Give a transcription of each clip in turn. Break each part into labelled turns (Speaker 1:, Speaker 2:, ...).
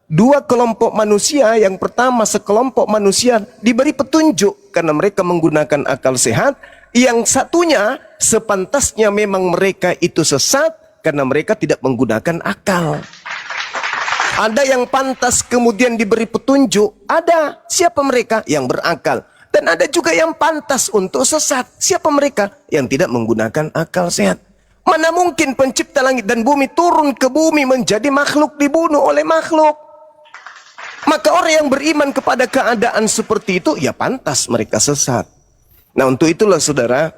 Speaker 1: Dua kelompok manusia, yang pertama sekelompok manusia diberi petunjuk karena mereka menggunakan akal sehat. Yang satunya sepantasnya memang mereka itu sesat karena mereka tidak menggunakan akal. Ada yang pantas kemudian diberi petunjuk, ada. Siapa mereka? Yang berakal. Dan ada juga yang pantas untuk sesat. Siapa mereka? Yang tidak menggunakan akal sehat. Mana mungkin pencipta langit dan bumi turun ke bumi menjadi makhluk dibunuh oleh makhluk? Maka orang yang beriman kepada keadaan seperti itu, ya pantas mereka sesat. Nah, untuk itulah saudara,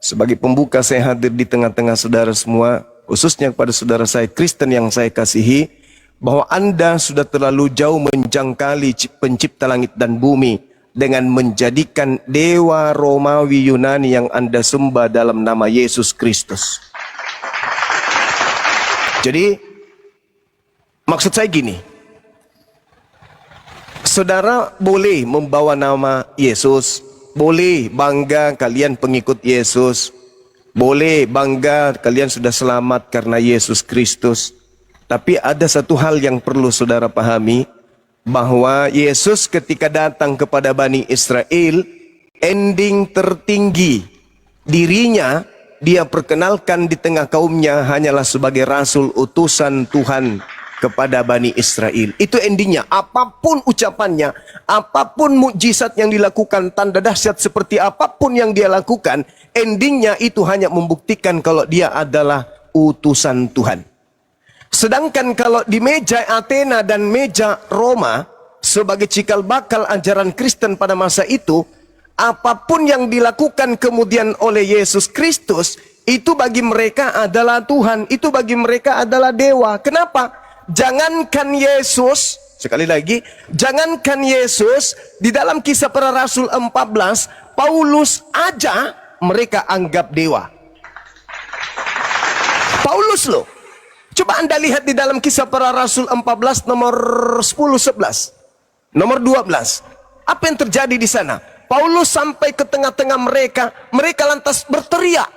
Speaker 1: sebagai pembuka saya hadir di tengah-tengah saudara semua, khususnya kepada saudara saya Kristen yang saya kasihi, bahwa Anda sudah terlalu jauh menjangkali pencipta langit dan bumi dengan menjadikan dewa Romawi Yunani yang Anda sembah dalam nama Yesus Kristus. Jadi, maksud saya gini, saudara boleh membawa nama Yesus, boleh bangga kalian pengikut Yesus, boleh bangga kalian sudah selamat karena Yesus Kristus. Tapi ada satu hal yang perlu saudara pahami, bahwa Yesus ketika datang kepada Bani Israel, ending tertinggi dirinya, dia perkenalkan di tengah kaumnya hanyalah sebagai rasul utusan Tuhan kepada Bani Israel. Itu endingnya. Apapun ucapannya, apapun mukjizat yang dilakukan, tanda dahsyat seperti apapun yang dia lakukan, endingnya itu hanya membuktikan kalau dia adalah utusan Tuhan. Sedangkan kalau di meja Athena dan meja Roma, sebagai cikal bakal ajaran Kristen pada masa itu, apapun yang dilakukan kemudian oleh Yesus Kristus, itu bagi mereka adalah Tuhan, itu bagi mereka adalah dewa. Kenapa? Jangankan Yesus, sekali lagi, jangankan Yesus, di dalam Kisah Para Rasul 14, Paulus aja mereka anggap dewa. Paulus loh. Coba Anda lihat di dalam Kisah Para Rasul 14 nomor 10-11. Nomor 12. Apa yang terjadi di sana? Paulus sampai ke tengah-tengah mereka, mereka lantas berteriak.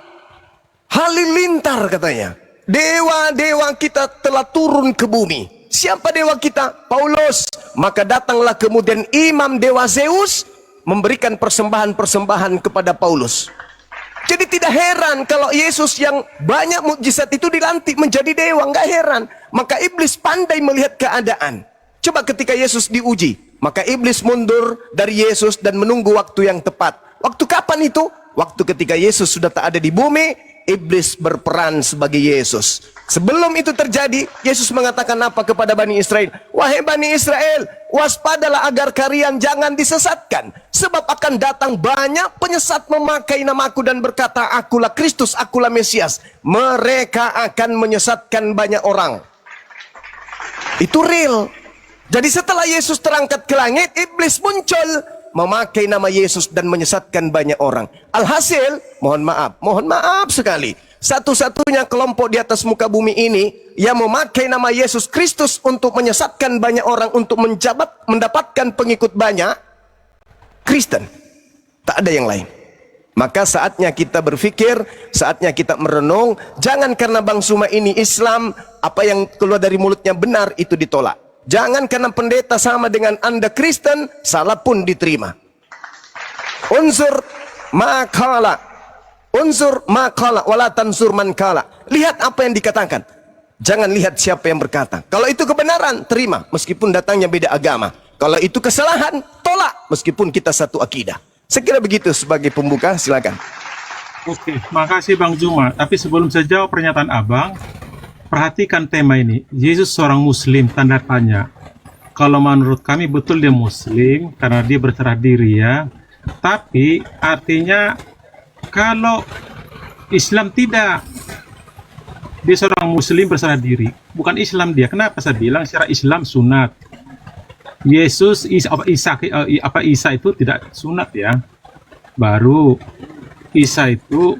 Speaker 1: Halilintar katanya. Dewa-dewa kita telah turun ke bumi. Siapa dewa kita? Paulus. Maka datanglah kemudian imam dewa Zeus memberikan persembahan-persembahan kepada Paulus. Jadi tidak heran kalau Yesus yang banyak mukjizat itu dilantik menjadi dewa. Nggak heran. Maka iblis pandai melihat keadaan. Coba ketika Yesus diuji, maka iblis mundur dari Yesus dan menunggu waktu yang tepat. Waktu kapan itu? Waktu ketika Yesus sudah tak ada di bumi, iblis berperan sebagai Yesus. Sebelum itu terjadi, Yesus mengatakan apa kepada Bani Israel? Wahai Bani Israel, waspadalah agar kalian jangan disesatkan. Sebab akan datang banyak penyesat memakai namaku dan berkata, akulah Kristus, akulah Mesias. Mereka akan menyesatkan banyak orang. Itu real. Jadi setelah Yesus terangkat ke langit, iblis muncul memakai nama Yesus dan menyesatkan banyak orang. Alhasil, mohon maaf sekali, satu-satunya kelompok di atas muka bumi ini yang memakai nama Yesus Kristus untuk menyesatkan banyak orang, untuk mendapatkan pengikut banyak, Kristen. Tak ada yang lain. Maka saatnya kita berpikir, saatnya kita merenung, jangan karena Bang Suma ini Islam, apa yang keluar dari mulutnya benar itu ditolak. Jangan karena pendeta sama dengan Anda Kristen, salah pun diterima. Unsur makala, wala tansur man kala. Lihat apa yang dikatakan. Jangan lihat siapa yang berkata. Kalau itu kebenaran, terima, meskipun datangnya beda agama. Kalau itu kesalahan, tolak, meskipun kita satu akidah. Saya kira begitu sebagai pembuka, silakan.
Speaker 2: Oke, makasih Bang Juma. Tapi sebelum saya jawab pernyataan Abang, perhatikan tema ini. Yesus seorang Muslim, tanda tanya. Kalau menurut kami betul dia Muslim karena dia berserah diri ya. Tapi artinya kalau Islam tidak, dia seorang Muslim berserah diri. Bukan Islam dia. Kenapa saya bilang secara Islam sunat? Yesus Isa itu tidak sunat ya. Baru Isa itu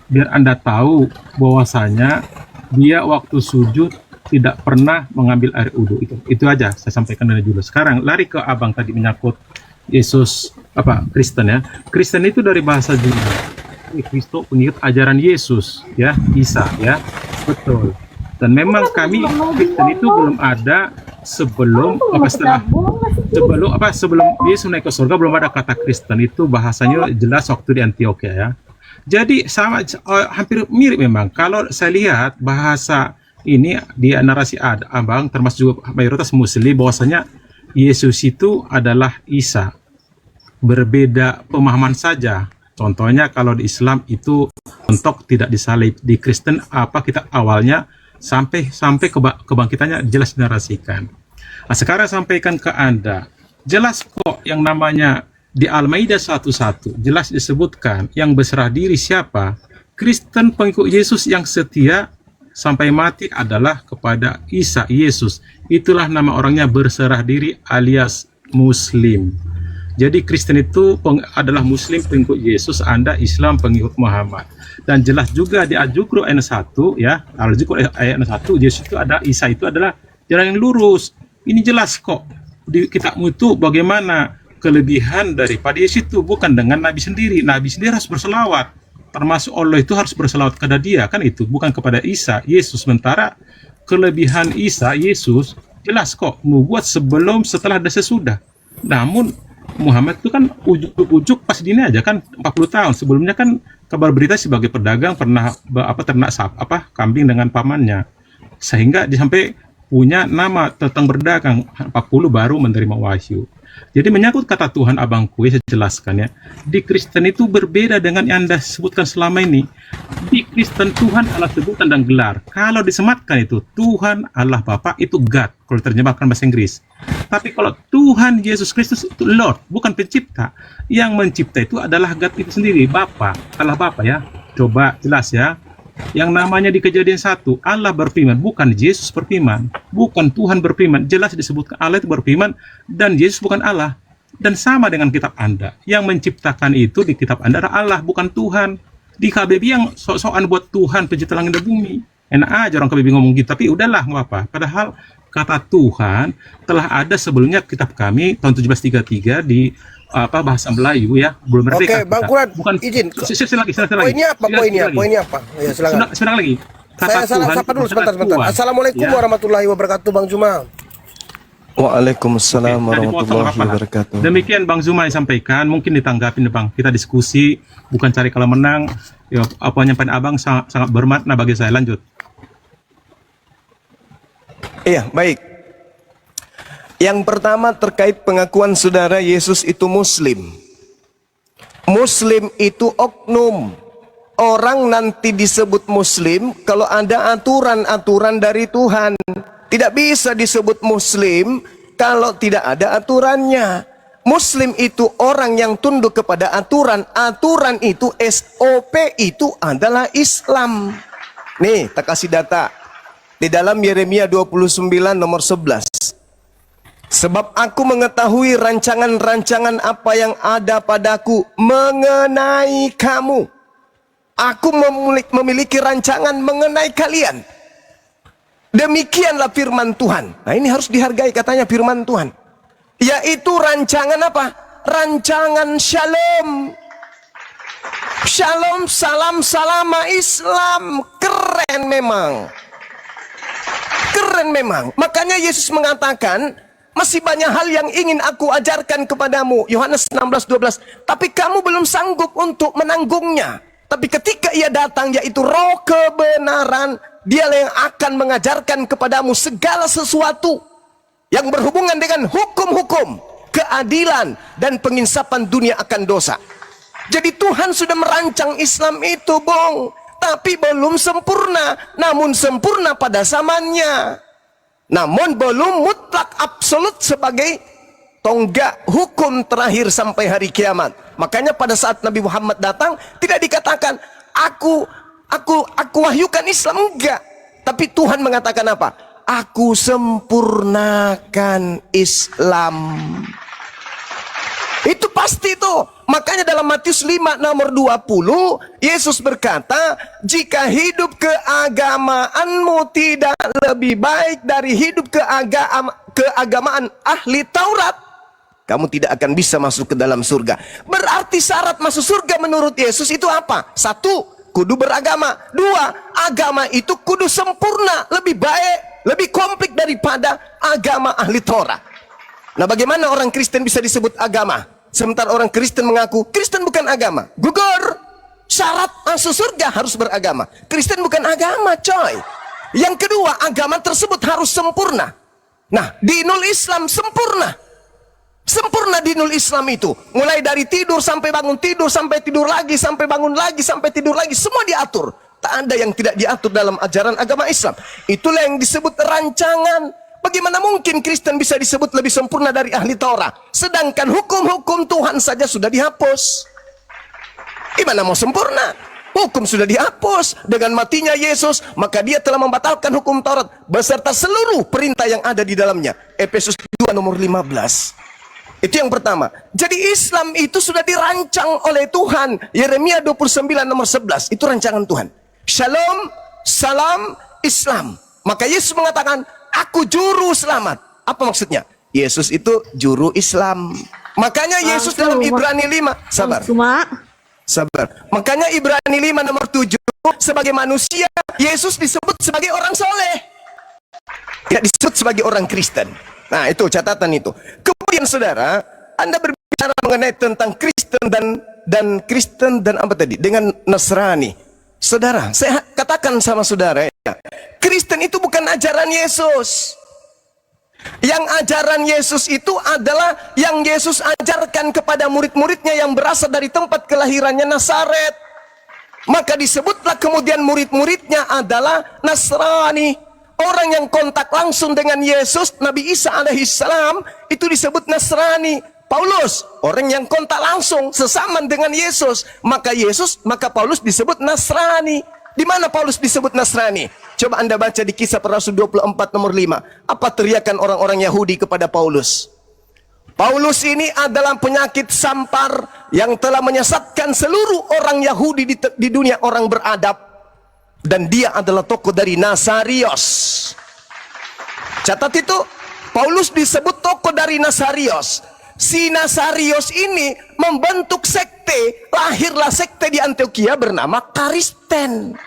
Speaker 2: biar Anda tahu bahwasanya dia waktu sujud tidak pernah mengambil air wudhu. Itu aja saya sampaikan dari dulu. Sekarang lari ke Abang tadi menyangkut Yesus Kristen ya. Kristen itu dari bahasa Yunani. Kristo pengikut ajaran Yesus ya, Isa ya. Betul. Dan memang kami Kristen itu belum ada sebelum sebelum Yesus naik ke surga, belum ada kata Kristen. Itu bahasanya jelas waktu di Antioquia ya. Jadi sama hampir mirip memang. Kalau saya lihat bahasa ini di narasi abang termasuk juga mayoritas Muslim bahwasanya Yesus itu adalah Isa. Berbeda pemahaman saja. Contohnya kalau di Islam itu untuk tidak disalib, di Kristen apa kita awalnya sampai kebangkitannya jelas dinarasikan. Nah, sekarang sampaikan ke Anda, jelas kok yang namanya di Al-Maidah 1:1 jelas disebutkan yang berserah diri siapa? Kristen pengikut Yesus yang setia sampai mati adalah kepada Isa Yesus. Itulah nama orangnya berserah diri alias Muslim. Jadi Kristen itu adalah Muslim pengikut Yesus, Anda Islam pengikut Muhammad. Dan jelas juga di Al-Jukru ayat 1 ya, Al-Jukru ayat 1 Yesus itu ada, Isa itu adalah jalan yang lurus. Ini jelas kok di kitabmu itu bagaimana kelebihan daripada Yesus itu bukan dengan Nabi sendiri. Nabi sendiri harus berselawat. Termasuk Allah itu harus berselawat kepada dia, kan itu bukan kepada Isa Yesus. Sementara kelebihan Isa Yesus jelas kok nubuat sebelum, setelah, dan sesudah. Namun Muhammad itu kan ujuk-ujuk pas dini aja kan 40 tahun sebelumnya kan kabar berita sebagai pedagang pernah ternak kambing dengan pamannya, sehingga dia sampai punya nama tentang berdagang 40 baru menerima wahyu. Jadi menyangkut kata Tuhan abangku, saya jelaskan ya, di Kristen itu berbeda dengan yang Anda sebutkan selama ini. Di Kristen Tuhan adalah sebutan dan gelar. Kalau disematkan itu Tuhan Allah Bapa itu God, kalau terjemahkan bahasa Inggris. Tapi kalau Tuhan Yesus Kristus itu Lord, bukan pencipta. Yang mencipta itu adalah God itu sendiri, Bapa, Allah Bapa ya. Coba jelas ya. Yang namanya di Kejadian 1, Allah berfirman, bukan Yesus berfirman, bukan Tuhan berfirman. Jelas disebutkan Allah itu berfirman dan Yesus bukan Allah. Dan sama dengan kitab Anda, yang menciptakan itu di kitab Anda adalah Allah, bukan Tuhan. Di KBB yang sok-sokan buat Tuhan pencipta langit dan bumi. Enak aja orang KBB ngomong gitu, tapi udahlah nggak apa. Padahal kata Tuhan telah ada sebelumnya kitab kami tahun 1733 di bahasa Melayu ya, belum merdeka.
Speaker 3: Oke, Bang Kurat,
Speaker 2: bukan
Speaker 3: izin.
Speaker 2: Silakan lagi.
Speaker 3: Poinnya apa? Ya, silakan.
Speaker 2: Sebentar lagi.
Speaker 3: Saya sapa dulu sebentar. Assalamualaikum warahmatullahi wabarakatuh, Bang Zuma.
Speaker 1: Waalaikumsalam warahmatullahi wabarakatuh.
Speaker 2: Demikian Bang Zuma yang sampaikan, mungkin ditanggapin Bang. Kita diskusi, bukan cari kalau menang. Ya, apa penyampaian Abang sangat bermakna bagi saya. Lanjut.
Speaker 1: Iya, baik. Yang pertama terkait pengakuan saudara Yesus itu Muslim. Muslim itu oknum. Orang nanti disebut Muslim kalau ada aturan-aturan dari Tuhan. Tidak bisa disebut Muslim kalau tidak ada aturannya. Muslim itu orang yang tunduk kepada aturan. Aturan itu SOP itu adalah Islam. Nih, tak kasih data. Di dalam Yeremia 29 nomor 11. Sebab aku mengetahui rancangan-rancangan apa yang ada padaku mengenai kamu. Aku memiliki rancangan mengenai kalian. Demikianlah firman Tuhan. Nah, ini harus dihargai katanya firman Tuhan. Yaitu rancangan apa? Rancangan shalom. Shalom, salam, salama Islam. Keren memang. Keren memang. Makanya Yesus mengatakan, masih banyak hal yang ingin aku ajarkan kepadamu. Yohanes 16:12. Tapi kamu belum sanggup untuk menanggungnya. Tapi ketika ia datang, yaitu roh kebenaran, dialah yang akan mengajarkan kepadamu segala sesuatu yang berhubungan dengan hukum-hukum, keadilan, dan penginsapan dunia akan dosa. Jadi Tuhan sudah merancang Islam itu, Bong. Tapi belum sempurna. Namun sempurna pada zamannya. Namun belum mutlak absolut sebagai tonggak hukum terakhir sampai hari kiamat. Makanya pada saat Nabi Muhammad datang tidak dikatakan aku wahyukan Islam, enggak. Tapi Tuhan mengatakan apa? Aku sempurnakan Islam. Itu pasti tuh. Makanya dalam Matius 5 nomor 20 Yesus berkata, jika hidup keagamaanmu tidak lebih baik dari hidup keagamaan ahli Taurat, kamu tidak akan bisa masuk ke dalam surga. Berarti syarat masuk surga menurut Yesus itu apa? Satu, kudu beragama. Dua, agama itu kudu sempurna, lebih baik, lebih komplit daripada agama ahli Torah. Nah, bagaimana orang Kristen bisa disebut agama, sementara orang Kristen mengaku Kristen bukan agama? Gugur. Syarat masuk surga harus beragama. Kristen bukan agama, coy. Yang kedua, agama tersebut harus sempurna. Nah, dinul Islam sempurna. Sempurna dinul Islam itu. Mulai dari tidur sampai bangun tidur, sampai tidur lagi, sampai bangun lagi, sampai tidur lagi. Semua diatur. Tak ada yang tidak diatur dalam ajaran agama Islam. Itulah yang disebut rancangan. Bagaimana mungkin Kristen bisa disebut lebih sempurna dari ahli Taurat? Sedangkan hukum-hukum Tuhan saja sudah dihapus. Gimana mau sempurna? Hukum sudah dihapus. Dengan matinya Yesus, maka dia telah membatalkan hukum Taurat beserta seluruh perintah yang ada di dalamnya. Efesus 2 nomor 15. Itu yang pertama. Jadi Islam itu sudah dirancang oleh Tuhan. Yeremia 29 nomor 11. Itu rancangan Tuhan. Shalom, salam, Islam. Maka Yesus mengatakan, aku juru selamat. Apa maksudnya? Yesus itu juru Islam. Makanya Yesus dalam Ibrani 5. Sabar. Sabar. Makanya Ibrani 5 nomor 7. Sebagai manusia, Yesus disebut sebagai orang soleh. Tidak disebut sebagai orang Kristen. Nah, itu catatan itu. Kemudian saudara, Anda berbicara mengenai tentang Kristen dan Kristen dan apa tadi? Dengan Nasrani. Saudara, saya katakan sama saudara ya, Kristen itu bukan ajaran Yesus. Yang ajaran Yesus itu adalah yang Yesus ajarkan kepada murid-muridnya yang berasal dari tempat kelahirannya Nazaret. Maka disebutlah kemudian murid-muridnya adalah Nasrani. Orang yang kontak langsung dengan Yesus, Nabi Isa alaihissalam, itu disebut Nasrani. Paulus, orang yang kontak langsung sesaman dengan Yesus, maka Paulus disebut Nasrani. Di mana Paulus disebut Nasrani? Coba Anda baca di Kisah Para Rasul 24 nomor 5. Apa teriakan orang-orang Yahudi kepada Paulus? Paulus ini adalah penyakit sampar yang telah menyesatkan seluruh orang Yahudi di dunia orang beradab. Dan dia adalah tokoh dari Nasarios. Catat itu, Paulus disebut tokoh dari Nasarios. Si Nasarios ini membentuk sekte. Lahirlah sekte di Antioquia bernama Kristen.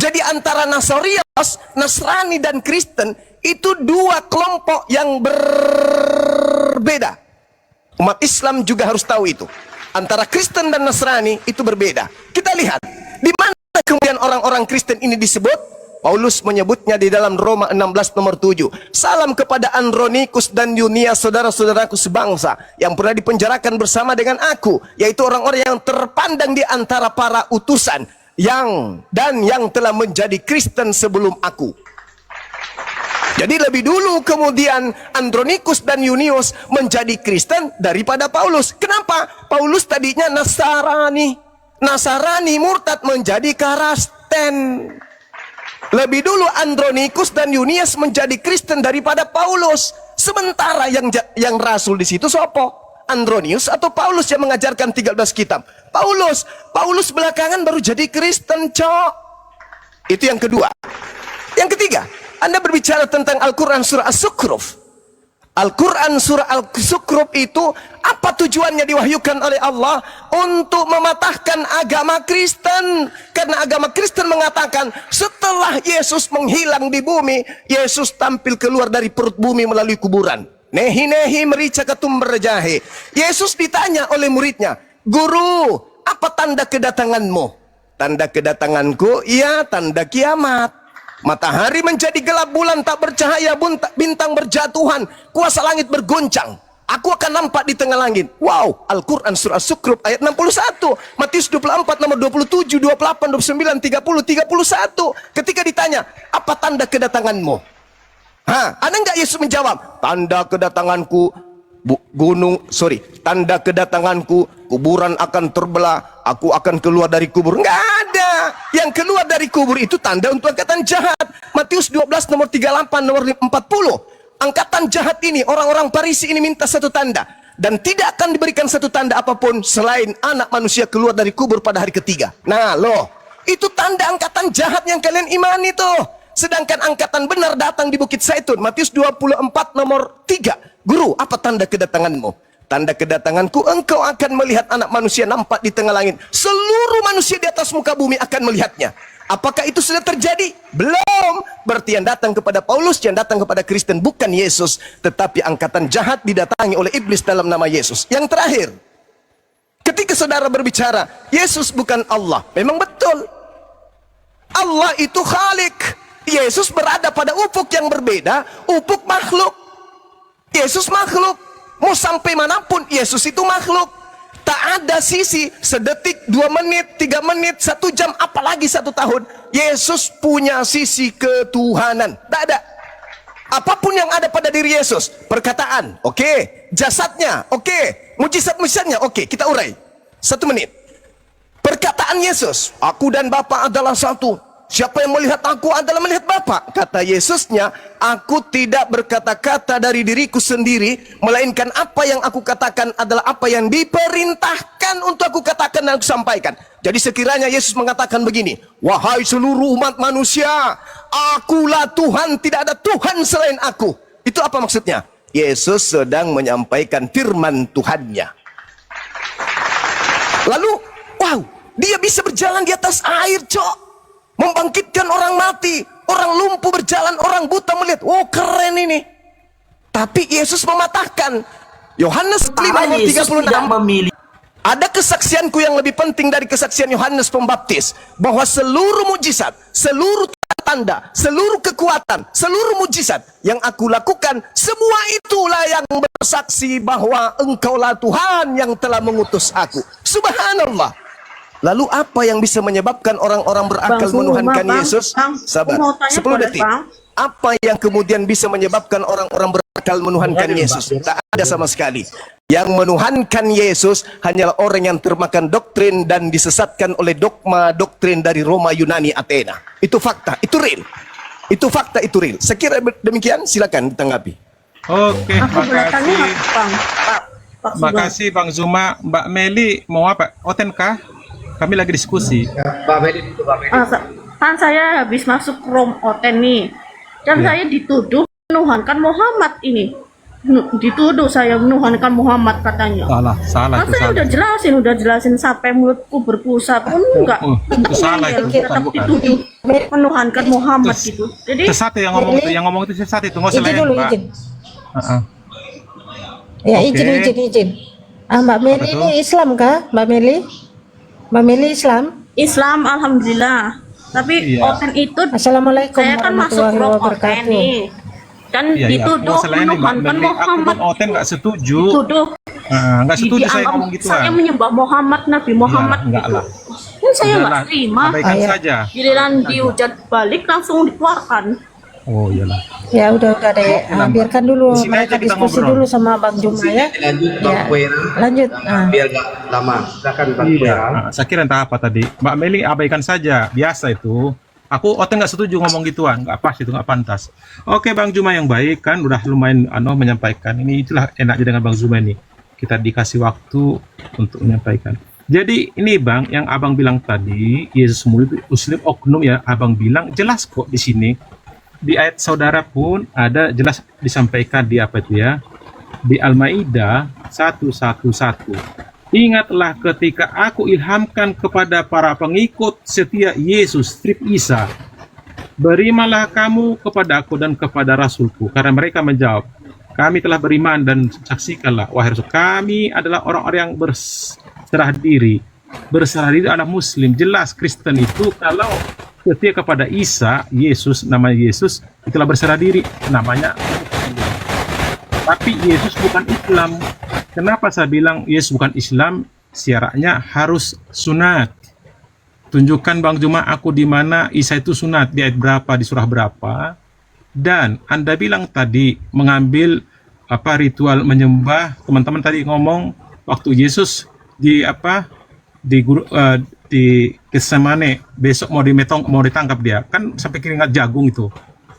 Speaker 1: Jadi antara Nasarios, Nasrani dan Kristen itu dua kelompok yang berbeda. Umat Islam juga harus tahu itu. Antara Kristen dan Nasrani itu berbeda. Kita lihat di mana kemudian orang-orang Kristen ini disebut. Paulus menyebutnya di dalam Roma 16 nomor 7. Salam kepada Andronikus dan Yunia, saudara-saudaraku sebangsa yang pernah dipenjarakan bersama dengan aku, yaitu orang-orang yang terpandang di antara para utusan yang telah menjadi Kristen sebelum aku. Jadi lebih dulu kemudian Andronikus dan Yunius menjadi Kristen daripada Paulus. Kenapa? Paulus tadinya Nasrani murtad menjadi Kristen. Lebih dulu Andronikus dan Yunius menjadi Kristen daripada Paulus. Sementara yang rasul di situ sopo? Andronius atau Paulus yang mengajarkan 13 kitab? Paulus belakangan baru jadi Kristen, cok. Itu yang kedua. Yang ketiga, Anda berbicara tentang Al-Quran surah As-Sukhruf. Al-Quran surah Al-Sukhruf itu apa tujuannya diwahyukan oleh Allah? Untuk mematahkan agama Kristen. Karena agama Kristen mengatakan setelah Yesus menghilang di bumi, Yesus tampil keluar dari perut bumi melalui kuburan. Nehi merica ketum berjahe. Yesus ditanya oleh muridnya, Guru, apa tanda kedatanganmu? Tanda kedatanganku, ya tanda kiamat. Matahari menjadi gelap, bulan tak bercahaya, bintang berjatuhan, kuasa langit bergoncang. Aku akan nampak di tengah langit. Wow, Al-Quran surah Sukhruf ayat 61. Matius 24 nomor 27, 28, 29, 30, 31. Ketika ditanya, apa tanda kedatanganmu? Ada enggak Yesus menjawab? Tanda kedatanganku tanda kedatanganku, kuburan akan terbelah, aku akan keluar dari kubur. Enggak ada. Yang keluar dari kubur itu tanda untuk angkatan jahat. Matius 12 nomor 38 nomor 40. Angkatan jahat ini, orang-orang Farisi ini minta satu tanda, dan tidak akan diberikan satu tanda apapun selain anak manusia keluar dari kubur pada hari ketiga. Nah loh, itu tanda angkatan jahat yang kalian imani tuh. Sedangkan angkatan benar datang di Bukit Zaitun. Matius 24 nomor 3. Guru, apa tanda kedatanganmu? tanda kedatanganku engkau akan melihat anak manusia nampak di tengah langit. Seluruh manusia di atas muka bumi akan melihatnya. Apakah itu sudah terjadi? Belum. Berarti yang datang kepada Paulus, yang datang kepada Kristen bukan Yesus, tetapi angkatan jahat didatangi oleh iblis dalam nama Yesus. Yang terakhir, ketika saudara berbicara, Yesus bukan Allah. Memang betul. Allah itu Khalik. Yesus berada pada ufuk yang berbeda, ufuk makhluk. Yesus makhluk. Mau sampai manapun, Yesus itu makhluk. Tak ada sisi sedetik, 2 menit, 3 menit, 1 jam, apalagi 1 tahun. Yesus punya sisi ketuhanan. Tak ada. Apapun yang ada pada diri Yesus, perkataan, oke. Jasadnya, oke. Mujizat-mujizatnya, oke. Kita urai. 1 menit. Perkataan Yesus, aku dan Bapa adalah satu. Siapa yang melihat aku adalah melihat Bapa. Kata Yesusnya, aku tidak berkata-kata dari diriku sendiri, melainkan apa yang aku katakan adalah apa yang diperintahkan untuk aku katakan dan aku sampaikan. Jadi sekiranya Yesus mengatakan begini, wahai seluruh umat manusia, akulah Tuhan, tidak ada Tuhan selain aku. Itu apa maksudnya? Yesus sedang menyampaikan firman Tuhannya. Lalu, wow, dia bisa berjalan di atas air, cok. Membangkitkan orang mati, orang lumpuh berjalan, orang buta melihat. Oh, keren ini. Tapi Yesus mematahkan. Yohanes 5 ayat 36. Ada kesaksianku yang lebih penting dari kesaksian Yohanes Pembaptis, bahwa seluruh mujizat, seluruh tanda, seluruh kekuatan, seluruh mujizat yang aku lakukan, semua itulah yang bersaksi bahwa engkaulah Tuhan yang telah mengutus aku. Subhanallah. Lalu apa yang bisa menyebabkan orang-orang berakal menuhankan Yesus? Sabar, 10 detik. Apa yang kemudian bisa menyebabkan orang-orang berakal menuhankan Yesus? Tak ada sama sekali. Yang menuhankan Yesus hanyalah orang yang termakan doktrin dan disesatkan oleh dogma doktrin dari Roma, Yunani, Athena. Itu fakta, itu real. Itu fakta, itu real. Sekira demikian, silakan ditanggapi.
Speaker 2: Oke, makasih.
Speaker 4: Pak
Speaker 2: Makasih Bang Zuma. Mbak Meli mau apa? Oten kah? Kami lagi diskusi.
Speaker 4: Kan saya habis masuk Rom Oten nih, dan saya dituduh menuhankan Muhammad ini. Dituduh saya menuhankan Muhammad katanya.
Speaker 2: Salah
Speaker 4: Kan
Speaker 2: itu
Speaker 4: saya
Speaker 2: salah.
Speaker 4: udah jelasin sampai mulutku berbusa pun enggak.
Speaker 2: Itu salah itu,
Speaker 4: Tetap
Speaker 2: bukan.
Speaker 4: dituduh menuhankan Muhammad gitu. Jadi
Speaker 2: Sesat yang ngomong itu sesat itu, nggak usah
Speaker 5: Izin
Speaker 2: lain,
Speaker 5: dulu,
Speaker 2: Mbak.
Speaker 5: izin.
Speaker 2: Oke.
Speaker 5: Ya, izin. Mbak Meli
Speaker 2: Apa
Speaker 5: ini Islam kah, Mbak Meli? Mbak Meli Islam?
Speaker 4: Islam alhamdulillah. Tapi
Speaker 2: Iya.
Speaker 4: Oten itu
Speaker 5: Assalamualaikum
Speaker 4: saya kan masuk
Speaker 5: warahmatullahi
Speaker 4: Rom Oten
Speaker 5: wabarakatuh.
Speaker 4: nih. Dan
Speaker 2: Iya,
Speaker 4: dituduh
Speaker 2: masalahnya nih, Mbak
Speaker 4: menuhankan
Speaker 2: Meli, aku
Speaker 4: Muhammad.
Speaker 2: dan Oten nggak setuju.
Speaker 4: Dituduh
Speaker 2: Nggak setuju saya
Speaker 4: dianggap
Speaker 2: ngomong gituan.
Speaker 4: saya menyembah Muhammad, Nabi Muhammad
Speaker 2: Enggak
Speaker 4: gitu.
Speaker 2: lah.
Speaker 4: Kan saya
Speaker 2: Udahlah,
Speaker 4: nggak terima.
Speaker 2: abaikan
Speaker 5: Iya.
Speaker 2: saja.
Speaker 4: Giliran dihujat balik langsung dikeluarkan.
Speaker 2: Oh iyalah.
Speaker 5: Ya udah deh. Biarkan dulu
Speaker 2: Di sini
Speaker 5: mereka
Speaker 2: aja kita
Speaker 5: diskusi
Speaker 2: ngobrol.
Speaker 5: dulu sama Bang Juma ya.
Speaker 6: Lanjut Bang
Speaker 5: Ya,
Speaker 6: Kuera,
Speaker 5: lanjut.
Speaker 6: biar gak lama. Silakan Bang
Speaker 2: Iya.
Speaker 6: Kuera.
Speaker 2: Saya kira entah apa tadi. Mbak Meli abaikan saja. Biasa itu. Aku Oten nggak setuju ngomong gituan. Nggak pas itu, nggak pantas. Oke Bang Juma yang baik kan, udah lumayan menyampaikan. Ini itulah enaknya dengan Bang Juma ini. Kita dikasih waktu untuk menyampaikan. Jadi ini Bang, yang Abang bilang tadi, Yesus Muslim oknum ya, Abang bilang jelas kok di sini. Di ayat saudara pun ada jelas disampaikan di apa itu ya, di Al-Maidah 111. Ingatlah ketika aku ilhamkan kepada para pengikut setia Yesus strip Isa, berimanlah kamu kepada aku dan kepada Rasulku. Karena mereka menjawab, kami telah beriman dan saksikanlah wahai Rasul, kami adalah orang-orang yang berserah diri. Berserah diri anak Muslim. Jelas Kristen itu kalau setia kepada Isa, Yesus, nama Yesus, itulah berserah diri, namanya. Tapi Yesus bukan Islam. Kenapa saya bilang Yesus bukan Islam? Syaratnya harus sunat. Tunjukkan Bang Juma aku di mana Isa itu sunat, di ayat berapa, di surah berapa. Dan Anda bilang tadi mengambil apa ritual menyembah, teman-teman tadi ngomong waktu Yesus di apa di Getsemane besok mau ditangkap dia kan sampai keringat jagung itu.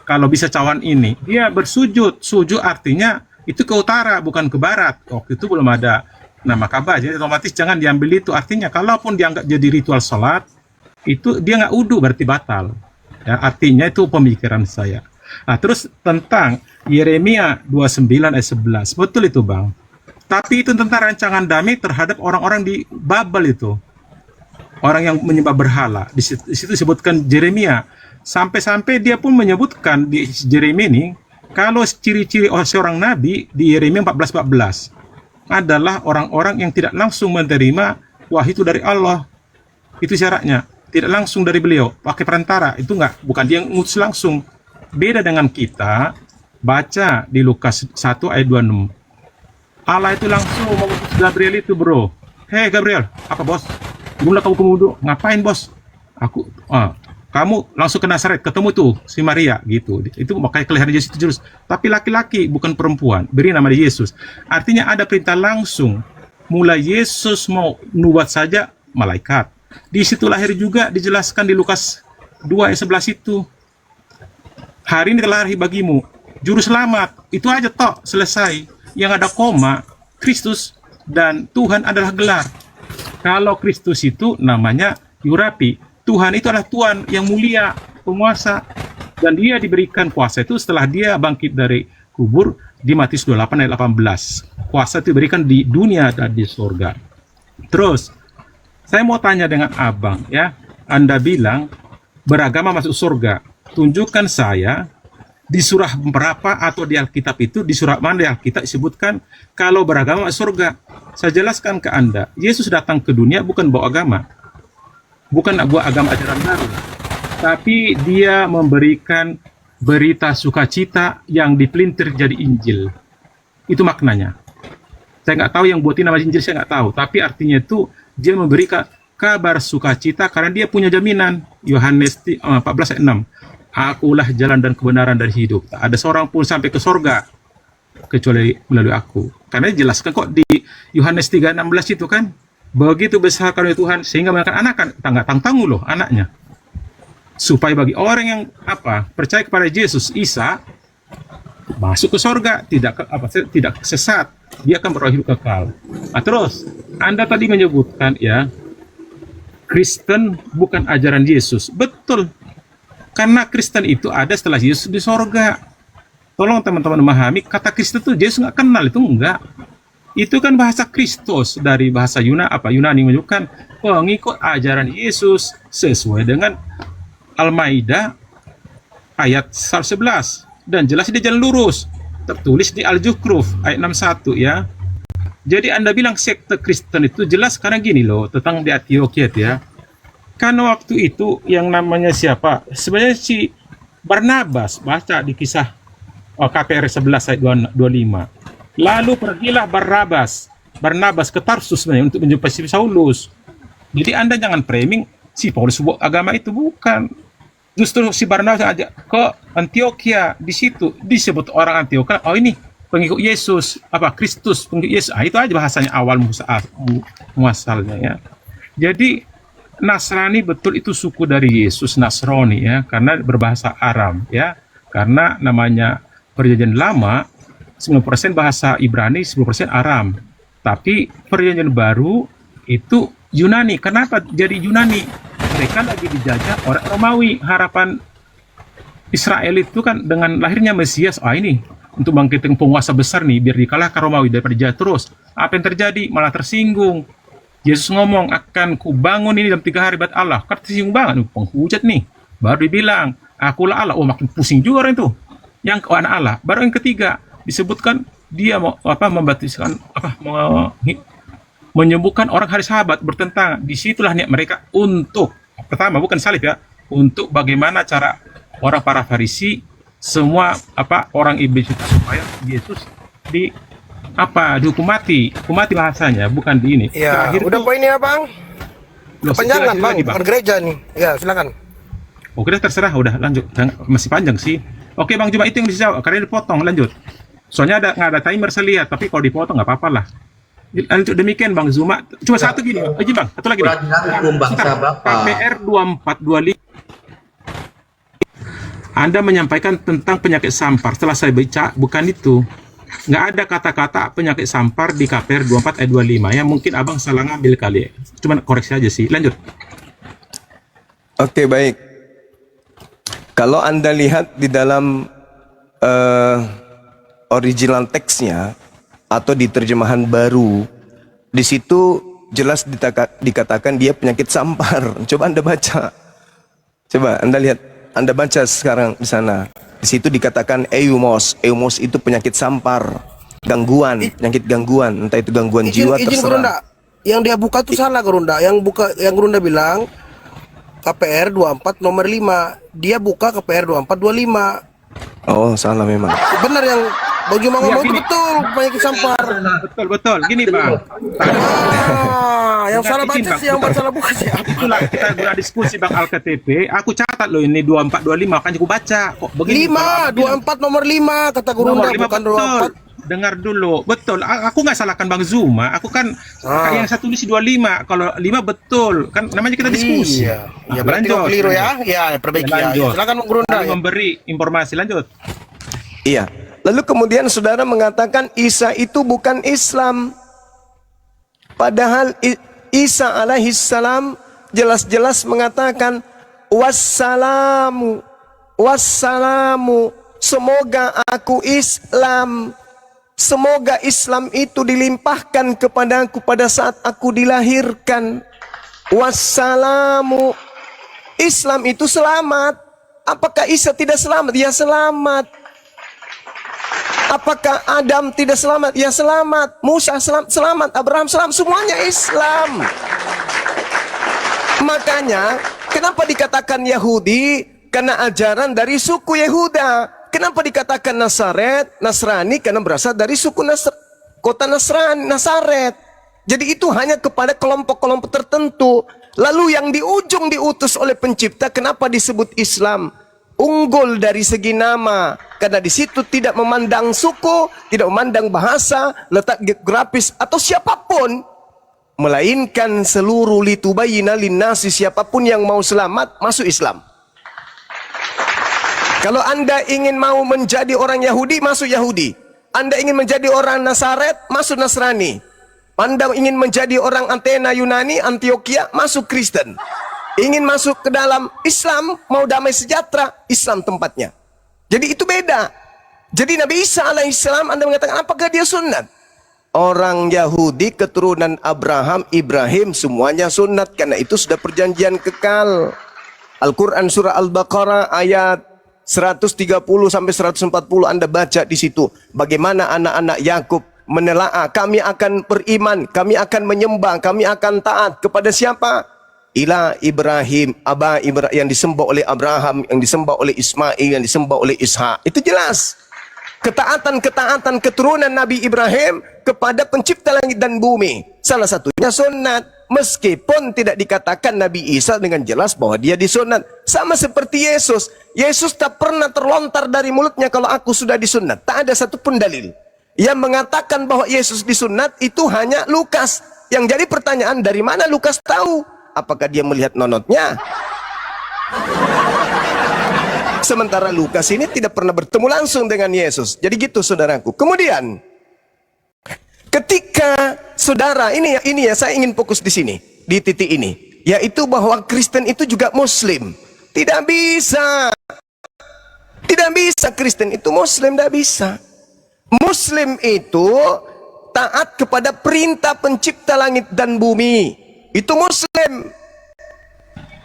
Speaker 2: Kalau bisa cawan ini dia bersujud, sujud artinya itu ke utara bukan ke barat. Waktu itu belum ada nama Ka'bah, jadi otomatis jangan diambil itu. Artinya kalaupun dianggap jadi ritual sholat itu dia nggak wudu berarti batal ya, artinya itu pemikiran saya. Nah terus tentang Yeremia 29 ayat 11, betul itu Bang. Tapi itu tentang rancangan damai terhadap orang-orang di Babel itu. Orang yang menyembah berhala. Di situ disebutkan Yeremia. Sampai-sampai dia pun menyebutkan di Yeremia ini, kalau ciri-ciri seorang nabi di Yeremia 14:14 adalah orang-orang yang tidak langsung menerima wahyu itu dari Allah. Itu syaratnya. Tidak langsung dari beliau, pakai perantara. Itu bukan dia yang ngutus langsung. Beda dengan kita, baca di Lukas 1 ayat 26. Allah itu langsung mengutus Gabriel itu, bro. Hei Gabriel, apa bos? Mulai kamu kemudu, ngapain bos? Kamu langsung ke Nazaret, ketemu tuh si Maria gitu. Itu makanya kelihatan Yesus itu jurus. Tapi laki-laki bukan perempuan, beri nama dia Yesus. Artinya ada perintah langsung. Mulai Yesus mau nubuat saja malaikat. Di situ lahir juga dijelaskan di Lukas 2 ayat 11 itu. Hari ini telah lahir bagimu juru selamat. Itu aja tok, selesai. Yang ada koma, Kristus dan Tuhan adalah gelar. Kalau Kristus itu namanya Yurapi. Tuhan itu adalah Tuhan yang mulia, penguasa. Dan dia diberikan kuasa itu setelah dia bangkit dari kubur di Matius 28 ayat 18. Kuasa itu diberikan di dunia dan di surga. Terus, saya mau tanya dengan abang ya. Anda bilang beragama masuk surga. Tunjukkan saya di surah berapa atau di Alkitab itu, di surah mana di Alkitab disebutkan kalau beragama masuk surga. Saya jelaskan ke Anda, Yesus datang ke dunia bukan bawa agama. Bukan buat agama ajaran baru. Tapi dia memberikan berita sukacita yang dipelintir jadi Injil. Itu maknanya. Saya nggak tahu yang buatin nama Injil, saya nggak tahu. Tapi artinya itu dia memberikan kabar sukacita karena dia punya jaminan. Yohanes 14 ayat 6. Akulah jalan dan kebenaran dan hidup. Tak ada seorang pun sampai ke sorga kecuali melalui aku. Karena dijelaskan kok di Yohanes 3:16 itu kan. Begitu besar karunia Tuhan sehingga mengakan anak kan tanggung loh anaknya. Supaya bagi orang yang percaya kepada Yesus Isa masuk ke sorga, tidak sesat, dia akan beroleh hidup kekal. Nah, terus Anda tadi menyebutkan ya Kristen bukan ajaran Yesus. Betul. Karena Kristen itu ada setelah Yesus di sorga. Tolong teman-teman memahami, kata Kristen itu Yesus nggak kenal, itu enggak. Itu kan bahasa Kristus dari bahasa Yunani menunjukkan pengikut ajaran Yesus sesuai dengan Al-Maidah ayat 11. Dan jelas di jalan lurus. Tertulis di Al-Zukhruf ayat 61 ya. Jadi Anda bilang sekte Kristen itu jelas karena gini loh, tentang di Antioquia ya. Karena waktu itu yang namanya siapa? Sebenarnya si Barnabas, baca di kisah KPR 11 ayat 25. Lalu pergilah Barnabas ke Tarsus sebenarnya untuk menjumpai si Saulus. Jadi Anda jangan framing si Paulus sebuah agama itu, bukan. Justru si Barnabas aja ke Antioquia, di situ disebut orang Antioquia, oh ini pengikut Yesus, Kristus, pengikut Yesus. Itu aja bahasanya awal muasalnya ya. Jadi Nasrani betul itu suku dari Yesus, Nasrani ya, karena berbahasa Aram ya. Karena namanya Perjanjian Lama 90% bahasa Ibrani, 10% Aram. Tapi Perjanjian Baru itu Yunani. Kenapa jadi Yunani? Mereka lagi dijajah orang Romawi. Harapan Israel itu kan dengan lahirnya Mesias, ini untuk bangkitin penguasa besar nih, biar dikalahkan Romawi daripada dijajah terus. Apa yang terjadi? Malah tersinggung. Yesus ngomong, akan kubangun ini dalam 3 hari buat Allah. Kan tersinggung banget, penghujat nih. Baru dibilang, akulah Allah. Makin pusing juga orang itu. Yang anak Allah. Baru yang ketiga, disebutkan dia mau membaptiskan menyembuhkan orang hari Sabat, bertentangan. Disitulah niat mereka untuk pertama bukan salib ya, untuk bagaimana cara orang para Farisi semua orang iblis itu supaya Yesus dihukum mati bahasanya, bukan di ini.
Speaker 3: Ya,
Speaker 2: terakhir
Speaker 3: udah poinnya Bang. Kepanjangan Bang,
Speaker 2: lagi,
Speaker 3: bukan gereja nih. Ya, silakan.
Speaker 2: Oke, terserah, udah lanjut. Masih panjang sih. Oke Bang, cuma itu yang dijawab karena dipotong, lanjut. Soalnya nggak ada timer saya lihat, tapi kalau dipotong nggak apa-apa lah. Lanjut demikian Bang Zuma. Cuma satu gini, aja Bang, satu lagi.
Speaker 6: Peradilan hukum bangsa Bapak.
Speaker 2: KPR 2425. Anda menyampaikan tentang penyakit sampar. Setelah saya baca, bukan itu. Nggak ada kata-kata penyakit sampar di KPR 24 ayat 25 ya. Mungkin Abang salah ngambil kali. Cuma koreksi aja sih. Lanjut.
Speaker 1: Oke, baik. Kalau Anda lihat di dalam original teksnya, atau di terjemahan baru, di situ jelas dikatakan dia penyakit sampar. Coba Anda baca. Coba Anda lihat, Anda baca sekarang di sana. Di situ dikatakan eumos. Eumos itu penyakit sampar, gangguan, penyakit gangguan, entah itu gangguan jiwa
Speaker 3: Izin
Speaker 1: terserah.
Speaker 3: Gerunda. Yang dia buka tuh salah Gerunda. Yang Gerunda bilang KPR 24 nomor 5. Dia buka KPR 24 25.
Speaker 1: Oh, salah memang.
Speaker 3: Benar yang Bang Juma ngomong itu
Speaker 2: gini.
Speaker 3: betul, penyakit sampar.
Speaker 2: Betul. Gini Bang.
Speaker 3: Yang salah
Speaker 2: Izin,
Speaker 3: baca
Speaker 2: Bang.
Speaker 3: sih, yang salah buka siapa?
Speaker 2: Itulah kita berdiskusi Bang Al-KTP. Aku catat loh ini 24 25 kan aku baca kok begini.
Speaker 3: 5, 24 nomor 5 kata Gerunda,
Speaker 2: Nomor 5
Speaker 3: bukan
Speaker 2: betul.
Speaker 3: 24.
Speaker 2: Dengar dulu, betul. Aku nggak salahkan Bang Zuma. Aku kan yang satu tulis 25. Kalau 5 betul, kan namanya kita diskusi.
Speaker 3: Iya. Ya berarti kau keliru ya. Ya, perbaiki ya.
Speaker 2: Lanjut.
Speaker 3: Silakan Bang Gerunda.
Speaker 2: Kami
Speaker 3: Ya.
Speaker 2: memberi informasi, lanjut.
Speaker 1: Iya. Lalu kemudian saudara mengatakan Isa itu bukan Islam. Padahal Isa alaihissalam jelas-jelas mengatakan wassalamu, wassalamu, semoga aku Islam. Semoga Islam itu dilimpahkan kepadaku pada saat aku dilahirkan. Wassalamu. Islam itu selamat. Apakah Isa tidak selamat? Ya selamat. Apakah Adam tidak selamat? Ya selamat. Musa selamat. Abraham selamat. Semuanya Islam. Makanya kenapa dikatakan Yahudi? Karena ajaran dari suku Yehuda. Kenapa dikatakan Nasrani? Karena berasal dari suku kota Nazaret. Jadi itu hanya kepada kelompok-kelompok tertentu. Lalu yang di ujung diutus oleh pencipta, kenapa disebut Islam? Unggul dari segi nama. Karena di situ tidak memandang suku, tidak memandang bahasa, letak geografis atau siapapun. Melainkan seluruh litubayyina linnasi, siapapun yang mau selamat masuk Islam. Kalau Anda ingin mau menjadi orang Yahudi, masuk Yahudi. Anda ingin menjadi orang Nazaret, masuk Nasrani. Anda ingin menjadi orang Athena Yunani, Antioquia, masuk Kristen. Ingin masuk ke dalam Islam, mau damai sejahtera, Islam tempatnya. Jadi itu beda. Jadi Nabi Isa alaihissalam, Anda mengatakan, apakah dia sunat? Orang Yahudi keturunan Abraham, Ibrahim, semuanya sunat. Karena itu sudah perjanjian kekal. Al-Quran surah Al-Baqarah ayat 130 sampai 140 Anda baca di situ bagaimana anak-anak Yakub menelaah, kami akan beriman, kami akan menyembah, kami akan taat kepada siapa? Ila Ibrahim, yang disembah oleh Abraham, yang disembah oleh Ismail, yang disembah oleh Ishak. Itu jelas. Ketaatan keturunan Nabi Ibrahim kepada pencipta langit dan bumi. Salah satunya sunat. Meskipun tidak dikatakan Nabi Isa dengan jelas bahwa dia disunat. Sama seperti Yesus. Yesus tak pernah terlontar dari mulutnya kalau aku sudah disunat. Tak ada satupun dalil. Yang mengatakan bahwa Yesus disunat itu hanya Lukas. Yang jadi pertanyaan, dari mana Lukas tahu? Apakah dia melihat nonotnya? Sementara Lukas ini tidak pernah bertemu langsung dengan Yesus. Jadi gitu saudaraku. Kemudian ketika saudara ini ya saya ingin fokus di sini, di titik ini, yaitu bahwa Kristen itu juga Muslim. Tidak bisa Kristen itu Muslim, tidak bisa. Muslim itu taat kepada perintah pencipta langit dan bumi. Itu Muslim.